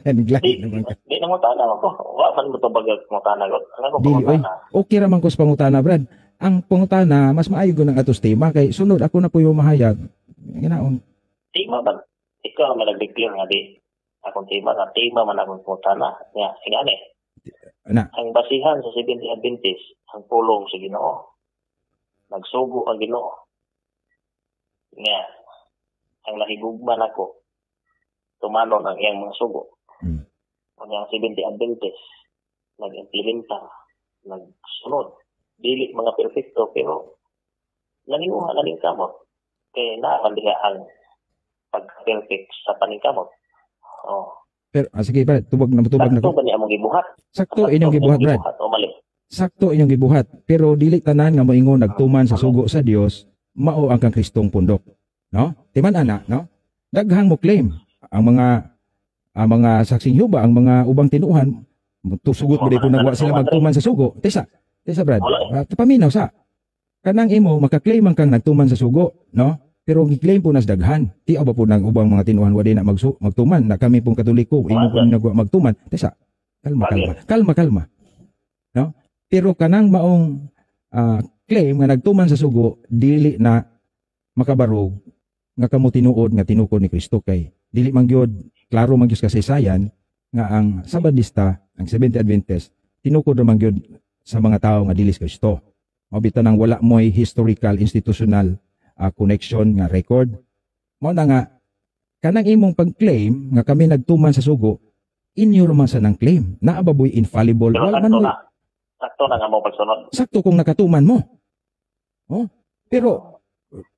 Naglahi naman ka. Di na mo tana ko. Wa man mo to bagag mo tana ko. Ano ko Dili, oy. tana? Okay ra man ko sa pangutana, Brad. Ang pangutana mas maayo ko ng atos tema kay sunod ako na po yung mahayag. Ginaon. Tima man. Ikaw man nag-declare nga di. Akong tima nga tima man akong putana. Nga, ingani. Na. Ang basihan sa Seventh-day Adventist, ang pulong sa Ginoo. Nagsugo ang Ginoo. Nga, ang lahigugman ako, tumanon ang iyang mga sugo. Hmm. Ang iyang Seventh-day Adventist, nag-implementa, nagsunod. Dili mga perfecto, pero naninguha na rin kamot. Kaya naaman diha ang pag-perfect sa paningkamot. Oh. Pero sige, Brad, tubag na Sakto ko. ba niya mong gibuhat? Sakto inyong gibuhat, Brad. O mali? Sakto inyong gibuhat, pero dili tanan nga moingon nagtuman sa sugo sa Dios, mao ang kang Kristong pundok, no? Timan ana, no? Daghang mo claim ang mga saksing Jehova, ang mga ubang tinuhan, tusugot mo po nagwa sila magtuman sa sugo. Tesa Brad, paminaw sa kanang imo makaklaim ang kang nagtuman sa sugo, no? Pero gi-claim po nas daghan. Ti ba po nang ubang mga tinuhan wa di na magtuman na kami pong Katoliko imo po nagwa magtuman. Tesa, kalma. No? Pero kanang maong claim nga nagtuman sa sugo dili na makabarog nga kamo tinuod nga tinukod ni Kristo kay dili man gyud klaro man gyud kasaysayan nga ang Sabadista, ang Seventh-day Adventist tinukod man gyud sa mga tao nga dili si Kristo. Mabita nang wala mo'y historical institutional connection nga record. Mao na nga kanang imong pag-claim nga kami nagtuman sa sugo inyo man sa nang claim na ababoy infallible. Pero Wala sakto man na. Sakto na nga mo pagsunod. sakto kung nakatuman mo. Oh, pero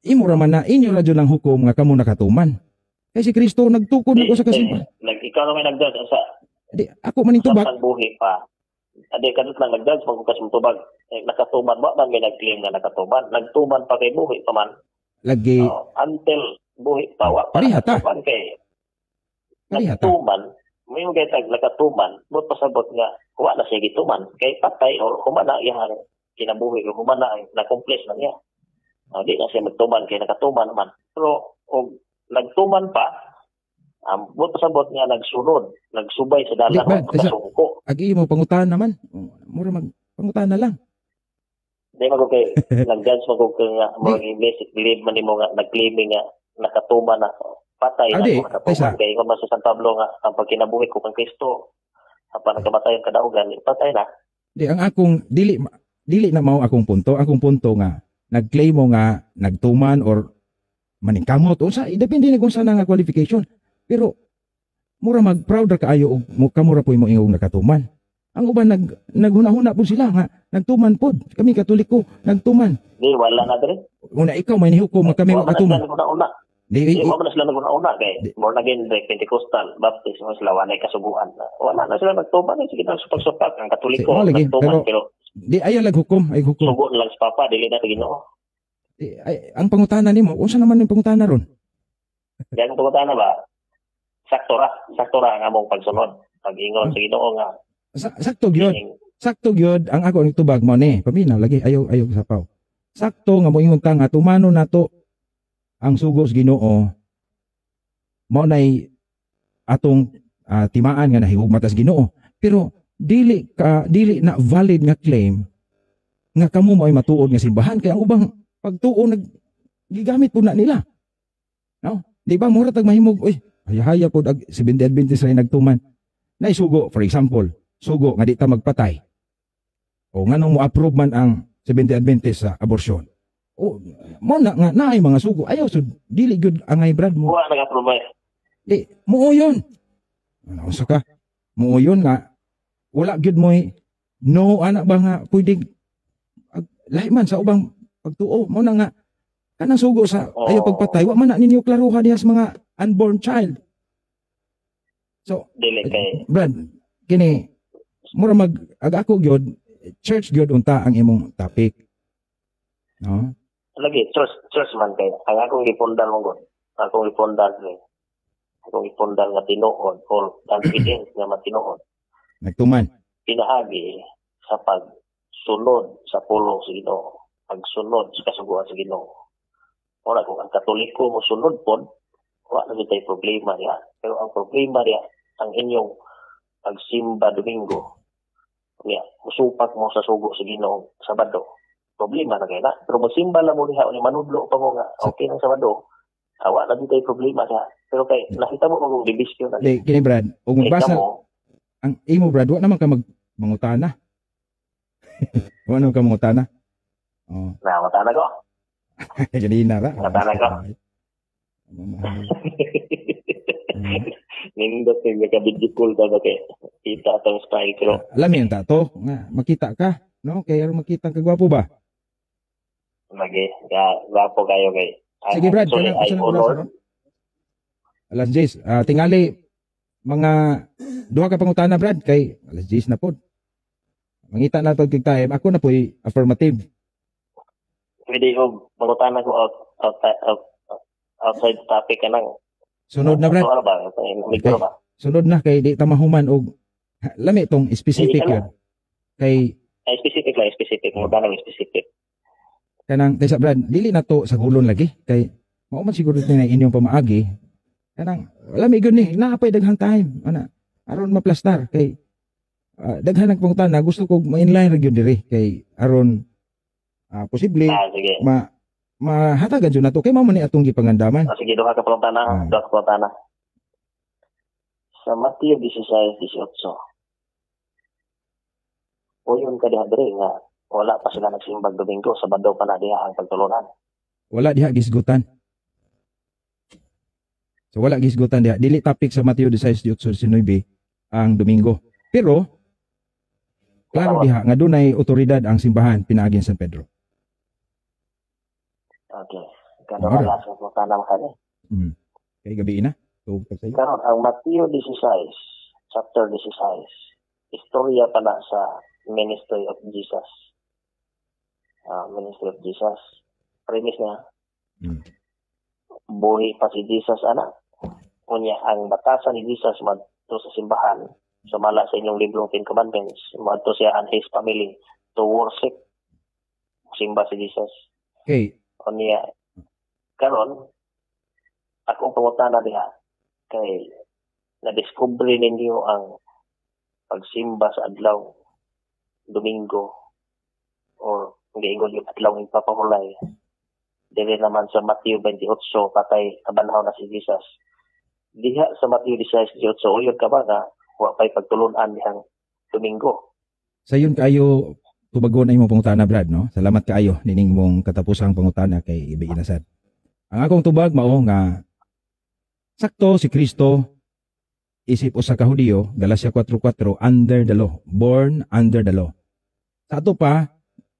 imo ra man na inyo ra jud ang hukom nga kamo nakatuman. Kay si Kristo nagtukod nako sa kasimbahan. Ikaw naman nag-judge sa Di ako man tubag. Sa buhi pa. Adi kadot lang nag-judge magbukas mo tubag. Nakatuman ba man may nag-claim na nakatuman. Nagtuman pa kay buhi pa man. Lagi Until buhi pa wa pa. Parihata. Nakatuman kay Parihata. nagtuman. May mga tag nakatuman. But pasabot nga wa na siya gituman. Kay patay o humana iyang kinabuhi o humana ang na-accomplish na niya. Di na siya magtuman kay nakatuman man. Pero kung nagtuman pa, but pasabot nga nagsunod, nagsubay sa Di, dalan Brad, ng kasungko. agi mo pangutan naman. Mura pangutan na lang. Di magod kay nag-judge magod kay nga mga basic believe man nimo nga nag-claiming nga nakatuman na patay na Adi, ako nakatuman kay kung sa San Pablo nga ang pagkinabuhi ko kang Kristo apan nagkamatay ang kadaugan patay na. Di ang akong dili na mao akong punto. Akong punto nga nag-claim mo nga nagtuman or maningkamot unsa depende na kung saan nga qualification. Pero mura mag-proud ra kaayo og kamura po imo ingong nakatuman. Ang uban naghuna-huna po sila nga nagtuman pod. Kami Katoliko nagtuman. Di wala na diri. Una ikaw may nihukom nga kami Wala na nagtuman. sila naguna-una. Di Di mo na sila naguna-una kay born again Pentecostal Baptist mo sila wala kasubuan. Wala na sila nagtuman sige na supak-supak ang Katoliko Si, lagi, nagtuman pero di ayaw lag hukom ay hukom. sugo na lang sa Papa dili na Ginoo. Ang pangutana nimo unsa naman yung pangutana ron? Diyan ang tungkol na ba? Sakto ra ang among pagsunod. Pag-ingon sa Ginoo nga Sakto gyud ang ako nitubag mo ni paminaw lagi ayaw sapaw. Sakto nga moingon ta nga tumano nato ang sugos Ginoo mo nay atong timaan nga nahigugma tas Ginoo. Pero dili na valid nga claim nga kamo mo'y matuod nga simbahan kay ang ubang pagtuo gigamit po na nila. No? Di ba mura tag mahimog oy haya pod ag 70 Adventist ray nagtuman. Nay sugo for example, sugo nga di ta magpatay. O nganong mo approve man ang 70 Adventist sa abortion. O mo na nga naay mga sugo ayaw so dili gyud angay Brad mo. wa nag-approve. Di mo yun. Ano sa ka? Muyon nga wala gyud mo no ana ba nga pwede lahi man sa ubang pagtuo mo na nga kanang sugo sa ayo pagpatay wa man na ninyo klaruha diha sa mga unborn child. So Dili kay Brad, kini mura ako gyud church gyud unta ang imong topic. No? lagi church man kay ang akong gipundar mo gud. Akong gipundar nga tinuod or confidence nga matinuod. Nagtuman. Pinaagi sa pagsunod sa pulong sa Ginoo, pagsunod sa kasuguan sa Ginoo. Ora kung ang Katoliko mo sunod pod, wala na tay problema niya. Pero ang problema niya ang inyong pagsimba Domingo. Niya, musupak mo sa sugo sa Ginoo Sabado. Problema na kay na. Pero magsimba lang mo diha ni manudlo pa mo nga okay nang Sabado. Awa na tay problema niya. Pero kay nakita mo kung dibisyon na. Kini Brad, ug magbasa ang imo Brad, wa naman ka mangutana. Wa naman ka mangutana. Oh. Na matana ko. Ganina ra. Matana ko. Nindot yung nagka-video call ka ba kay kita atong style pero alam mo yung tato nga makita ka no kaya aron makita ka gwapo ba lagi gwapo kayo kay sige Brad sorry, I honor alas 10 tingali mga duha ka pangutana Brad kay alas 10 na pod mangita na pag time ako na po'y affirmative pwede ko mangutana ko outside topic ka nang sunod na Brad ano ba? Mikro ba? Sunod na kay di ta mahuman og lami tong specific yun. Kay specific mo ba nang specific. Kanang sa Brad, dili na to sa gulon lagi kay mao man siguro na inyong pamaagi. Kanang lami gyud ni naapay daghang time ana aron maplastar kay daghan ng pangutana gusto ko ma-inline ra gyud diri kay aron posible Sige. mahatagan jud nato kay mao man ni atong gipangandaman. Sige, duha ka pangutana. Sa Mateo 16:18. Uyon ka diha diri nga wala pa sila nagsimbag Domingo, Sabado pa na diha ang pagtulunan. Wala diha gisgutan. So wala gisgutan diha. Dili topic sa Mateo 16:18-19 ang Domingo. Pero klaro diha nga dunay otoridad ang simbahan pinaagi San Pedro. Okay. Karon wala sa pangutana makani. Kay gabi na. So pagsayo. Karon ang Mateo 16, chapter 16. Istorya pa na sa Ministry of Jesus. Ministry of Jesus. Premise niya. Buhi pa si Jesus, anak. Kunya, ang batasan ni Jesus madto sa simbahan. Sumala sa inyong librong Ten Commandments. Madto siya and his family to worship. Simba si Jesus. Okay. Kunya, karon akong pangutana diha kay na-discover ninyo ang pagsimba sa adlaw Domingo or giingon yung adlaw ng papahulay. Dili naman sa Mateo 28 patay kabanhaw na si Jesus. Diha sa Mateo 16:18 uyod ka ba nga wa pay pagtulunan dihang Domingo. Sayon kayo tubagon na imong pangutana Brad no. Salamat kaayo nining mong katapusang pangutana kay Ibi Inasad. Ang akong tubag mao nga sakto si Kristo isip usa ka Hudiyo, Galacia 4:4 under the law, born under the law. Sa ato pa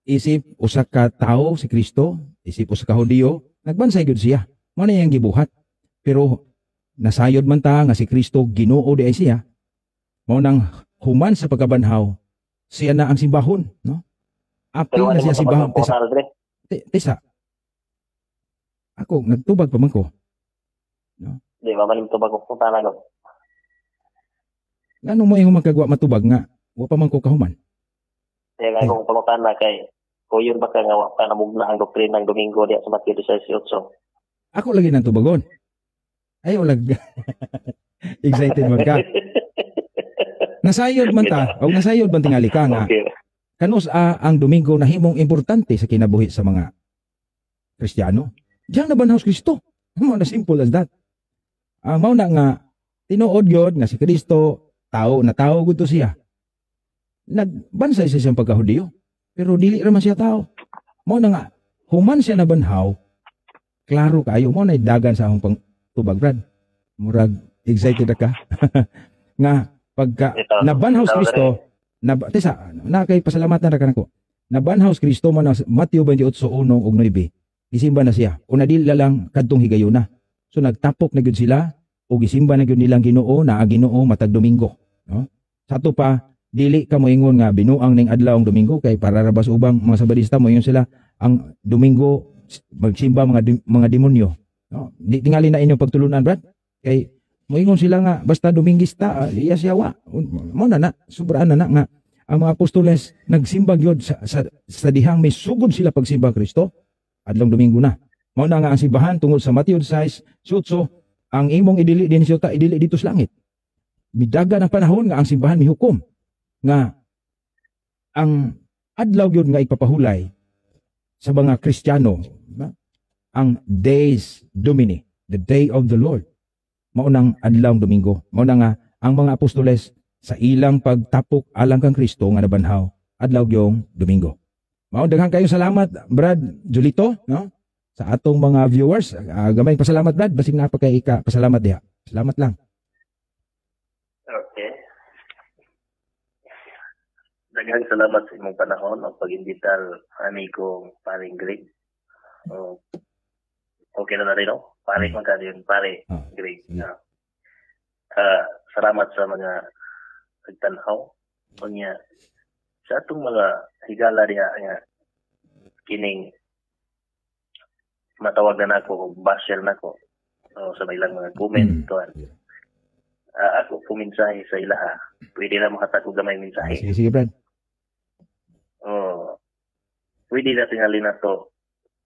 isip usa ka tawo si Kristo, isip usa ka Hudiyo, nagbansay gyud siya. Mao na yang gibuhat. Pero nasayod man ta nga si Kristo Ginoo di ay siya. Mao nang human sa pagkabanhaw siya na ang simbahon, no? Apil na siya simbahon. Tesa. Ako nagtubag pa man ko. No? Di ba man tubag ko pangutana ko. Ngano mo imong magkagwa matubag nga wa pa man ko kahuman. Kaya nga kung pangutana kay kuyon ba ka nga wa pa namugna ang doktrina ng Domingo diha sa Mateo 16:18. Ako lagi nang tubagon. Ayaw lag. Excited man ka. Nasayod man ta, o nasayod man tingali ka nga. Okay. Kanus ang Domingo na himong importante sa kinabuhi sa mga Kristiyano. Diyan na banhaw si Kristo. Mao na simple as that. Mao na nga tinuod gyud nga si Kristo tao na tao gud to siya. Nagbansay siya siyang pagkahudiyo, pero dili ra man siya tao. Mao na nga human siya na banhaw. Klaro kayo mo na dagan sa akong pangtubag Brad. Murag excited ka. nga pagka Ito, nabanhaw si ito, Kristo, tisa, na kay pasalamatan ra kanako. Nabanhaw si Kristo mo na Mateo 28:1 ug 9. Gisimba na siya. Una dili lang kadtong higayuna. So nagtapok na gyud sila ug gisimba na gyud nilang Ginoo na Ginoo matag Domingo, no? Sato pa dili ka moingon nga binuang ning adlaw ang Domingo kay para rabas ubang mga Sabadista moingon sila ang Domingo magsimba mga demonyo, no? Di tingali na inyong pagtulunan, brad. Kay moingon sila nga basta Domingista, iya siya wa. Mo na sobraan na nga ang mga apostoles nagsimba gyud sa dihang may sugod sila pagsimba Kristo adlong Domingo na. Mao na nga ang simbahan tungod sa Mateo 6:18, ang imong idili din siya idili dito sa langit. Midagan ang panahon nga ang simbahan mihukom nga ang adlaw gyud nga ipapahulay sa mga Kristiyano, ang Days Domini, the day of the Lord. Mao nang adlawng Domingo. Mao na nga ang mga apostoles sa ilang pagtapok alang kang Kristo nga nabanhaw adlaw gyung Domingo. Mao daghang kayong salamat, Brad Julito, no? Sa atong mga viewers, gamay pasalamat, Brad, basig na pa kay ika pasalamat diha. Salamat lang. Okay. Daghang salamat sa imong panahon ang pag-imbitar ani kong paring Greg. Okay na rin, no? Pare man ka din, pare Greg. Yeah. Salamat sa mga nagtanaw. Unya sa atong mga higala diha nga kining matawag na nako, basher nako sa ilang mga comment tuan. Ako puminsahe sa ilaha. Pwede na makatag og gamay mensahe. Sige, Brad. Pwede na tingali na to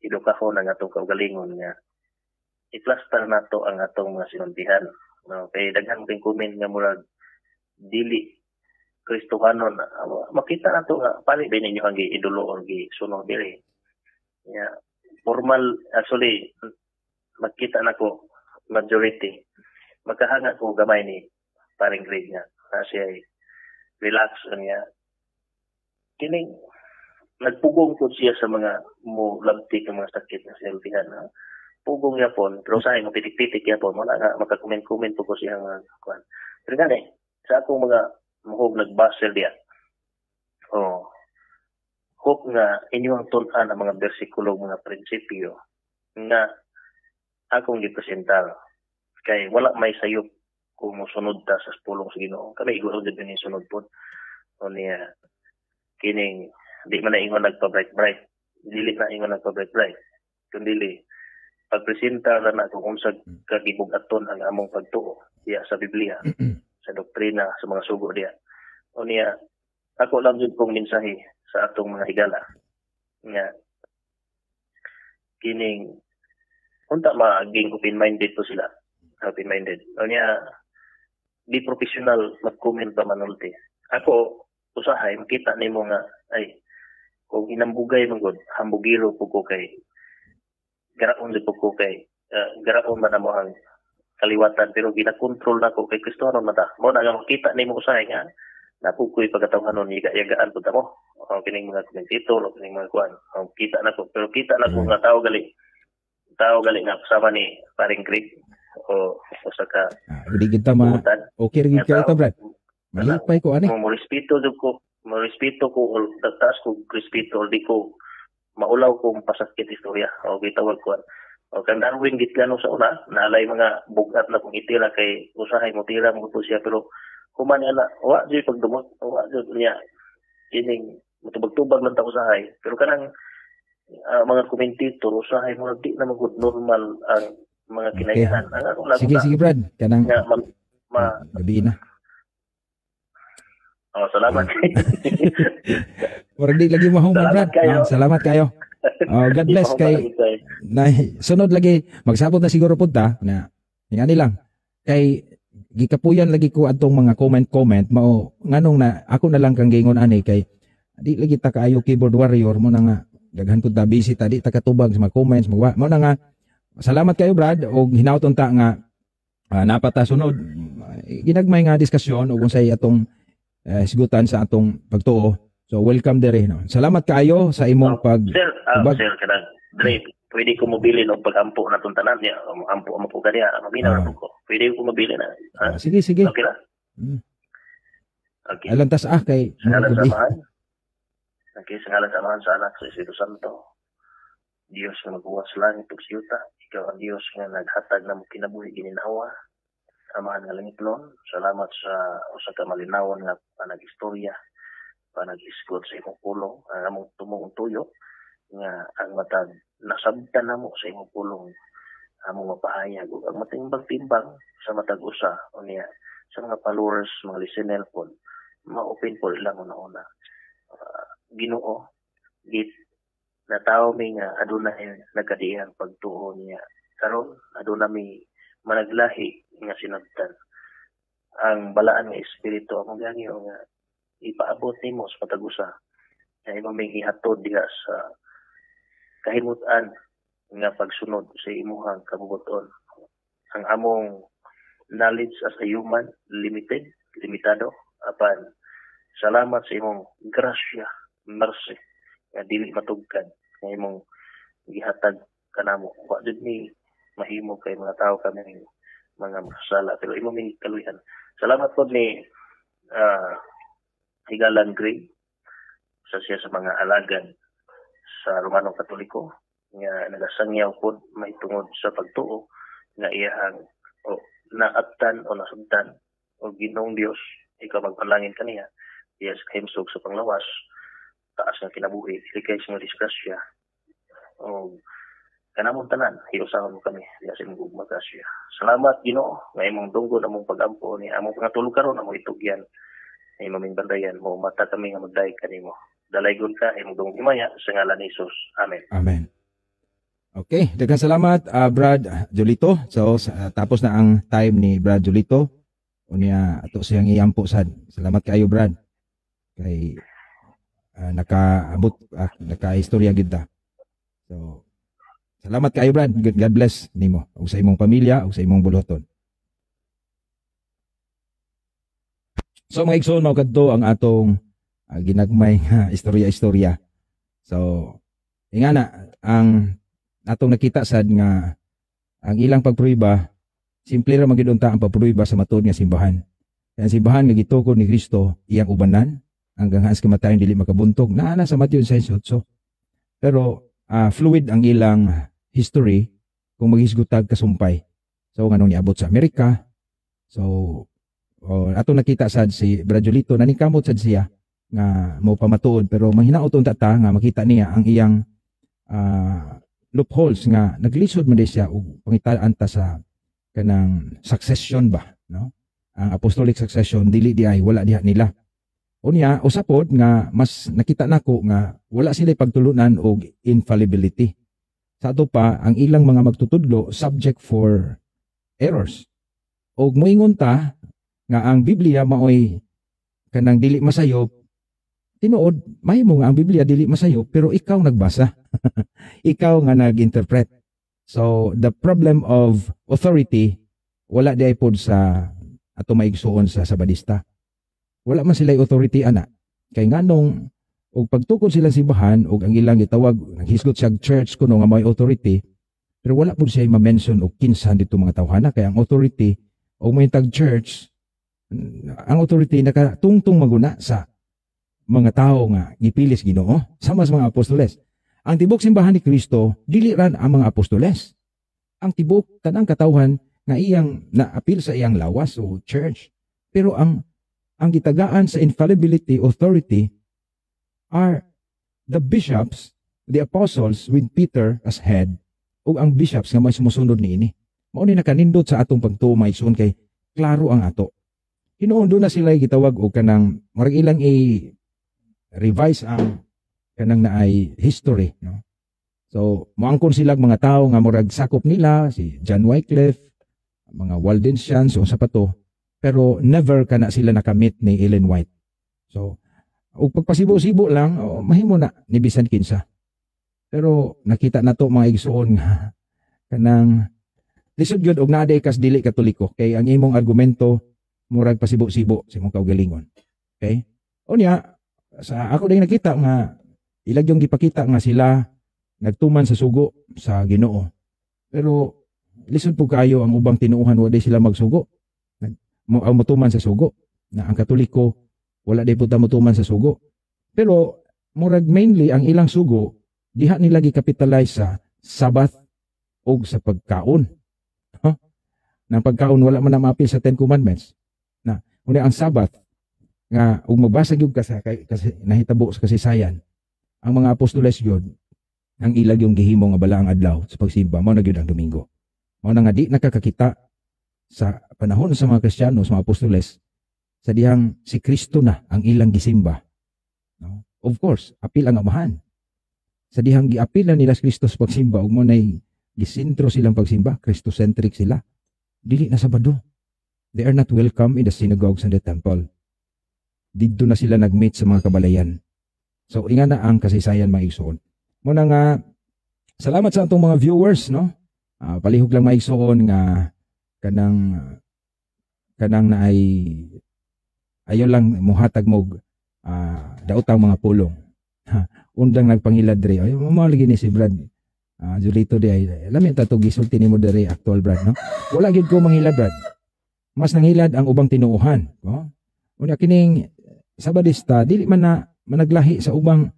edukahon ang atong kaugalingon nga i-plaster na to ang atong mga sinuntihan. Kay daghang ting comment nga murag dili Kristohanon, makita na to nga pali ba ninyo ang giidolo or gisunod diri. Yeah. Formal, actually, makita na ko majority. Magkahanga ko gamay ni paring Greg nga. Siya ay relax niya. Kining nagpugong ko siya sa mga mo labtik ng mga sakit na sinultihan. Pugong niya po, pero sa mo pitik-pitik niya po, wala nga makakomment-comment po ko siya mga kuwan. Pero gani, sa akong mga muhog nagbasel diya. Hope nga inyong tunan ang mga bersikulo, mga prinsipyo nga akong gipresentar. Kay wala may sayop kung musunod ta sa pulong sa Ginoo. Kami iguro din ni sunod po. O niya kining di man na ingon nagpa-bright. Dili na ingon nagpa-bright. Kundi pagpresenta na kung unsa kagibugaton ang among pagtuo diya sa Biblia, sa doktrina, sa mga sugo diya. O niya ako lang jud kong mensahe sa atong mga higala nga kining unta maging open-minded to sila. Open-minded. O niya di professional mag-comment pa manulti. Ako usahay makita nimo nga ay kung inambugay man gud hambugiro po ko kay garaon po ko kay garaon man mo ang kaliwatan pero ginakontrol na ko kay Kristo ron mata. Mo na nga makita nimo usahay nga napukoy pagkatawhanon yagaan pud mo. Kining mga komentitor o kining mga kuan. Kita na ko pero kita na ko nga tao gali nga kasama ni paring Greg o sa ka Hindi kita okay rin ka ito, Brad. Malipay ko, ani? Mo respeto ko taas ko respeto di ko maulaw ko pasakit istorya o gitawag ko o kan Darwin gitlano sa una nalay mga bugat na kung itira kay usahay mo tira mo po siya pero kuman ana wa di pagdumot wa di niya kining mutubag-tubag lang ta usahay pero kanang mga komentitor usahay mo di na magud normal ang mga kinaihan. Sige, Brad. Kanang gabi na. Salamat. Murag di lagi mahuman, Brad. Salamat kayo. God bless kay sunod lagi magsabot na siguro punta na ingani lang kay gikapuyan lagi ko atong mga comment mao nganong na ako na lang kang gingon ani kay di lagi ta kaayo keyboard warrior mo na nga daghan pud ta busy ta di ta katubag sa mga comments mo na nga salamat kayo, Brad, og hinawton ta nga napata sunod ginagmay nga diskusyon og unsay atong sigutan sa atong pagtuo. So welcome dere no. Salamat kayo sa imong sir kanang Dre, pwede ko mobili og pagampo natong tanan niya. Ampo mo po kaniya, maminaw na po ko. Pwede ko mobili na. Sige. Okay na. Okay. Alantas kay Sa ngalan sa Amahan. Okay, sa ngalan sa Amahan sa Anak sa Espiritu Santo. Diyos nga magbuhat sa langit ug sa yuta. Ikaw ang Diyos nga naghatag na mo kinabuhi gininawa. Amahan nga langit lon. Salamat sa usa ka malinawon nga panag-istorya, panag-isgot sa imong pulong, ang among tumong tuyo nga ang matag nasabtan namo sa imong pulong among mapahayag ug ang matimbang-timbang sa matag usa unya sa mga followers, mga listener po, ma-open po lang una-una. Ginoo, git na tao may nga adunay nagkadiyang pagtuo niya. Karon aduna may managlahi nga sinabtan. Ang balaan nga espiritu among gangyo nga ipaabot nimo sa patagusa. Kaya imong may ihatod diha sa kahimutan nga pagsunod sa imuhang kabubuton. Ang among knowledge as a human, limitado. Apan, salamat sa imong grasya, mercy, nga dili matugkad, nga imong gihatag kanamo. Wa jud ni mahimo kay mga tao kami mga masala, pero imong may kaluyan. Salamat po ni Higalan Gray sa siya sa mga alagan sa Romanong Katoliko nga nagasangyaw po may tungod sa pagtuo nga iyang naabtan o nasabtan o Ginoong Dios, ikaw magpalangin kaniya, iya sa kahimsog sa panglawas, taas nga kinabuhi, ilikay sa mga disgrasya, o kanamong tanan, hiusahan mo kami, iya sa imong magkasya. Salamat, Ginoo, nga imong dunggo na mong pag-ampo ni among pangatulog karon na mong itugyan, na imong bandayan mo, mata kami nga magdayeg kanimo. Dalaygon ka, imong dunggo himaya, sa ngalan ni Jesus. Amen. Amen. Okay, daghang salamat Brad Julito. So tapos na ang time ni Brad Julito. Unya ato siyang iyampo sad. Salamat kayo Brad. Kay nakaabot naka-istorya gid ta. So salamat kayo Brad. God bless nimo ug sa imong pamilya ug sa imong buloton. So mga igsoon mao kadto ang atong ginagmay nga istorya-istorya. So ingana ang atong nakita sad nga ang ilang pagpruiba simple ra magid unta ang pagpruiba sa matud nga simbahan. Ang simbahan nga gitukod ni Kristo iyang ubanan hanggang haas kamatayon dili makabuntog naa na sa Mateo 6:8. Pero fluid ang ilang history kung maghisgutag kasumpay. So nganong niabot sa Amerika. So atong nakita sad si Brad Julito nanikamot sad siya nga mo pamatuod pero manghinaot unta ta nga makita niya ang iyang loopholes nga naglisod man siya og pangitaan ta sa kanang succession ba, no? Ang apostolic succession dili di ay wala diha nila. Unya usapod nga mas nakita nako nga wala sila pagtulunan og infallibility. Sa ato pa ang ilang mga magtutudlo subject for errors. Og moingon ta nga ang Biblia maoy kanang dili masayop. Tinuod, mahimo nga ang Biblia dili masayop pero ikaw nagbasa. Ikaw nga nag-interpret. So, the problem of authority, wala di ay pod sa ato maigsuon sa Sabadista. Wala man sila authority, ana. Kay nganong, og pagtukod sila simbahan, og ang ilang gitawag, naghisgot siya church kuno nga may authority, pero wala pod siya ma-mention og kinsa dito mga tawhana. Kaya ang authority, og may tag church, ang authority nakatungtong maguna sa mga tao nga gipilis Ginoo sama sa mga apostoles. Ang tibok simbahan ni Kristo dili ran ang mga apostoles. Ang tibok tanang katawhan nga iyang naapil sa iyang lawas o church. Pero ang gitagaan sa infallibility authority are the bishops, the apostles with Peter as head ug ang bishops nga may sumusunod niini. Mao ni nakanindot sa atong pagtuo maigsoon kay klaro ang ato. Hinuon do na sila gitawag og kanang marag ilang revise ang kanang naay history, no? So moangkon sila mga tao nga murag sakop nila si John Wycliffe, mga Waldensians o sa pato, pero never kana sila nakamit ni Ellen White. So ug pagpasibo-sibo lang mahimo na ni bisan kinsa. Pero nakita nato mga igsuon nga kanang lisod gyud og naaday kas dili katoliko kay ang imong argumento murag pasibo-sibo sa imong kaugalingon. Okay? Unya sa ako ding nakita nga ilag yung gipakita nga sila nagtuman sa sugo sa Ginoo. Pero lisod po kayo ang ubang tinuuhan wa sila magsugo. Ang mutuman sa sugo. na ang Katoliko wala di puta mutuman sa sugo. Pero murag mainly ang ilang sugo diha nila gi-capitalize sa Sabbath o sa pagkaon. Huh? Nang pagkaon wala man na maapil sa 10 Commandments. Na unya ang Sabbath nga ug magbasa gyud ka kasi nahitabo sa kasaysayan ang mga apostoles gyud ang ilag yung gihimo nga balaang adlaw sa pagsimba mao na gyud ang Domingo. Mao na nga di nakakakita sa panahon sa mga Kristiyano, sa mga apostoles, sa dihang si Kristo na ang ilang gisimba. No? Of course, apil ang amahan. Sa dihang giapil na nila si Kristo sa pagsimba, ug mo na'y gisintro silang pagsimba, Christocentric sila. Dili na Sabado. They are not welcome in the synagogues and the temple. Dito na sila nag-meet sa mga kabalayan. So, inga na ang kasaysayan mga igsoon. Muna nga, salamat sa atong mga viewers, no? Palihog lang maigsoon nga kanang na ay ayo lang muhatag mo daotang mga pulong. Undang nagpangilad diri. Ay mo lagi ni si Brad. Julito di ay lami ta to gisulti nimo diri actual Brad, no? Wala gyud ko mangilad Brad. Mas nangilad ang ubang tinuuhan, no? Unya kining Sabadista dili man na managlahi sa ubang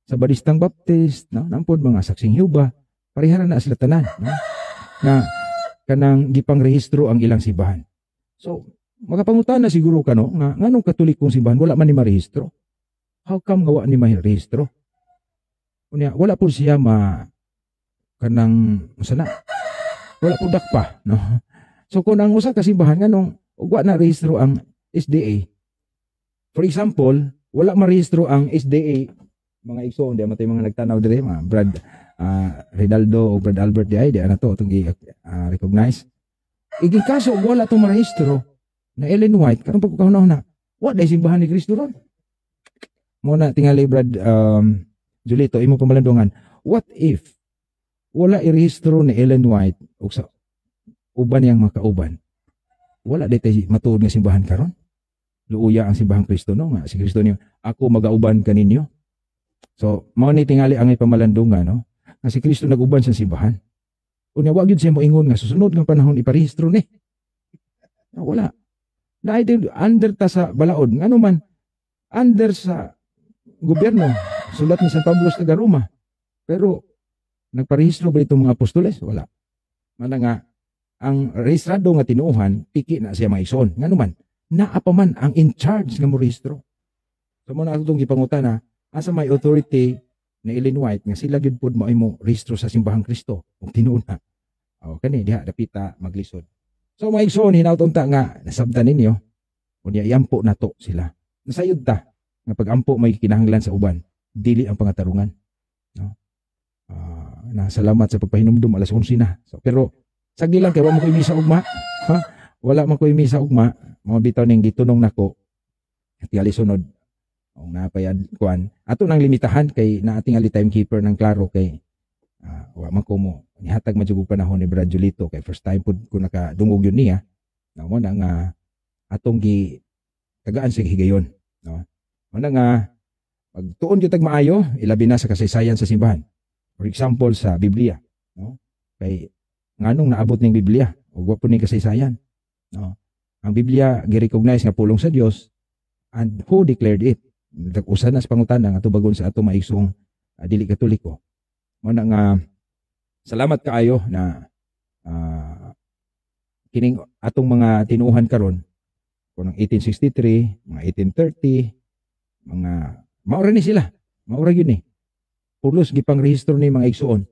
Sabadistang Baptist, no? Nampod mga saksing Jehova, parehara na sila tanan, no? Na kanang gipangrehistro ang ilang simbahan. So, makapangutan na siguro ka, no? Nganong Katolikong simbahan wala man ni marehistro? How come nga wa ni marehistro? Unya, wala po siya kanang sana. Wala po dakpa, no? So, kung ang usa ka simbahan nganong wa na rehistro ang SDA. For example, wala marehistro ang SDA mga igsoon di matay mga nagtanaw dire mga Brad Rinaldo o Brad Albert di ay di ana to itong recognize kaso wala itong marehistro na Ellen White karong pagkakaunaw na what day simbahan ni Kristo ron muna tingali Brad Julito imo pamalandungan what if wala irehistro ni Ellen White o sa uban yang makauban wala day tayo matuod nga simbahan karon luuya ang simbahang Kristo no nga si Kristo niyo ako magauban kaninyo. So, mao ni tingali ang ipamalandungan, no? Nga si Kristo nag-uban sa simbahan. Unya wa gyud siya moingon nga susunod nga panahon iparehistro ni. Wala. Dahil under ta sa balaod, ngano man under sa gobyerno, sulat ni San Pablo sa Roma. Pero nagparehistro ba itong mga apostoles? Wala. Mana nga ang rehistrado nga tinuuhan, piki na siya maison. Ngano man, naa pa man ang in charge nga mo rehistro. So mo na atong gipangutana asa may authority ni Ellen White nga sila gyud pud mao imo rehistro sa simbahang Kristo ug tinuuna. Kani diha dapita maglisod. So may igsoon hinawton ta nga nasabtan ninyo unya iampo nato sila. Nasayod ta nga pag-ampo may kinahanglan sa uban dili ang pangatarungan. No? Na salamat sa pagpahinumdum alas 11 na. So, pero sagdi lang kay wa mo koy misa ugma. Ha? Wala man koy misa ugma. Mao bitaw ning gitunong nako. Tingali sunod o napayad kuan ato nang limitahan kay naatingali timekeeper ng klaro kay wa man ko mo nihatag madjug panahon ni Brad Julito kay first time pud ko nakadungog yun niya na mo na nga atong gi tagaan sa higayon no mo na nga pagtuon gyud tag maayo ilabi na sa kasaysayan sa simbahan for example sa Biblia no kay nganong naabot ning Biblia ug wa pud ning kasaysayan no ang Biblia gi-recognize nga pulong sa Dios and who declared it usa na sa pangutana nga tubagon sa ato maigsoong dili Katoliko. Mo na nga salamat kaayo na kining atong mga tinuuhan karon kunang 1863, mga 1830, mga maura ni sila. Maura yun Pulos gipang rehistro ni mga igsoon.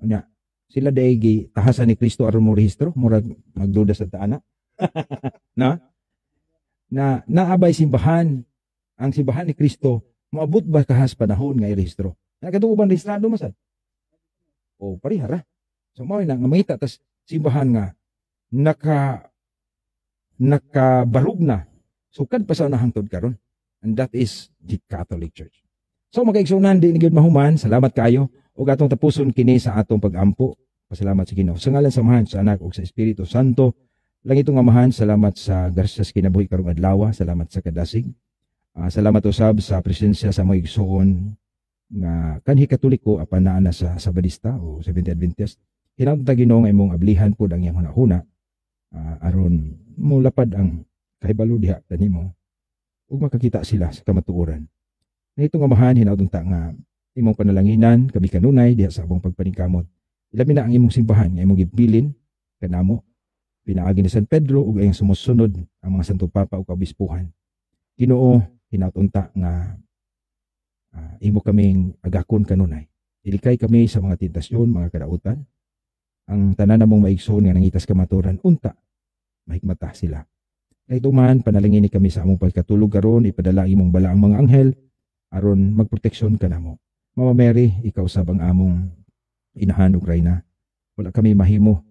Unya sila day gi tahasan ni Kristo aron mo rehistro murag magduda sa taana. Na naabay simbahan ang simbahan ni Kristo, maabot ba kahas panahon nga irehistro? Nakatuuban rehistrado masad? O parihara. So mao na nga mangita tas simbahan nga nakabarug na. Sukad pa sa nahangtod karon. And that is the Catholic Church. So magaigsunan di ni gyud mahuman, salamat kaayo ug atong tapuson kini sa atong pag-ampo. Pasalamat sa Ginoo. Sa ngalan sa Amahan, sa Anak ug sa Espiritu Santo. Lang itong amahan, salamat sa garsas kinabuhi karong adlaw, salamat sa kadasig. Salamat usab sa presensya sa mga igsoon nga kanhi Katoliko apan naa na sa Sabadista o Seventh-day Adventist. Hinamtang ta Ginoo nga imong ablihan pud ang iyang hunahuna aron mulapad ang kahibalo diha kanimo ug makakita sila sa kamatuoran. Na itong amahan hinaudunta nga imong panalanginan kami kanunay diha sa among pagpaningkamot. Ilabi na ang imong simbahan nga imong gibilin kanamo pinaagi ni San Pedro ug ayang sumusunod ang mga Santo Papa ug kabispuhan. Ginoo hinaudunta nga imo kaming agakon kanunay. Ilikay kami sa mga tentasyon, mga kadautan. Ang tanan namong maigsoon nga nangitas kamaturan unta mahigmata sila. Kahit man panalangin kami sa among pagkatulog karon ipadala imong balaang mga anghel aron magproteksyon kanamo. Mama Mary, ikaw sab ang among inahan ug reyna. Wala kami mahimo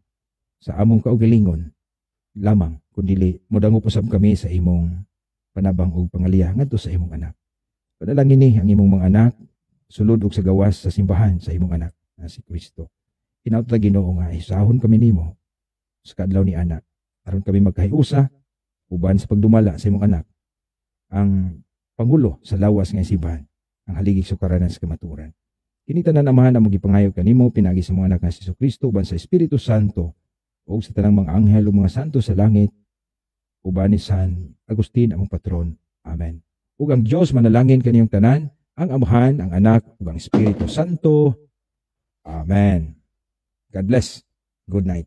sa among kaugalingon lamang kundi modangop usab kami sa imong panabang ug pangaliya ngadto sa imong anak. Panalangin ni ang imong mga anak sulod og sa gawas sa simbahan sa imong anak na si Kristo. Hinaut Ginoo nga isahon kami nimo sa kadlaw ni anak aron kami magkahiusa uban sa pagdumala sa imong anak ang pangulo sa lawas nga simbahan ang haligig sukaranan sa kamatuoran. Kini tanan amahan ang gipangayo kanimo pinagi sa mga anak nga si Kristo uban sa Espiritu Santo ug sa tanang mga anghel ug mga santo sa langit uban ni San Agustin among patron. Amen. Ug ang Dios manalangin kaniyong tanan, ang Amahan, ang Anak ug ang Espiritu Santo. Amen. God bless. Good night.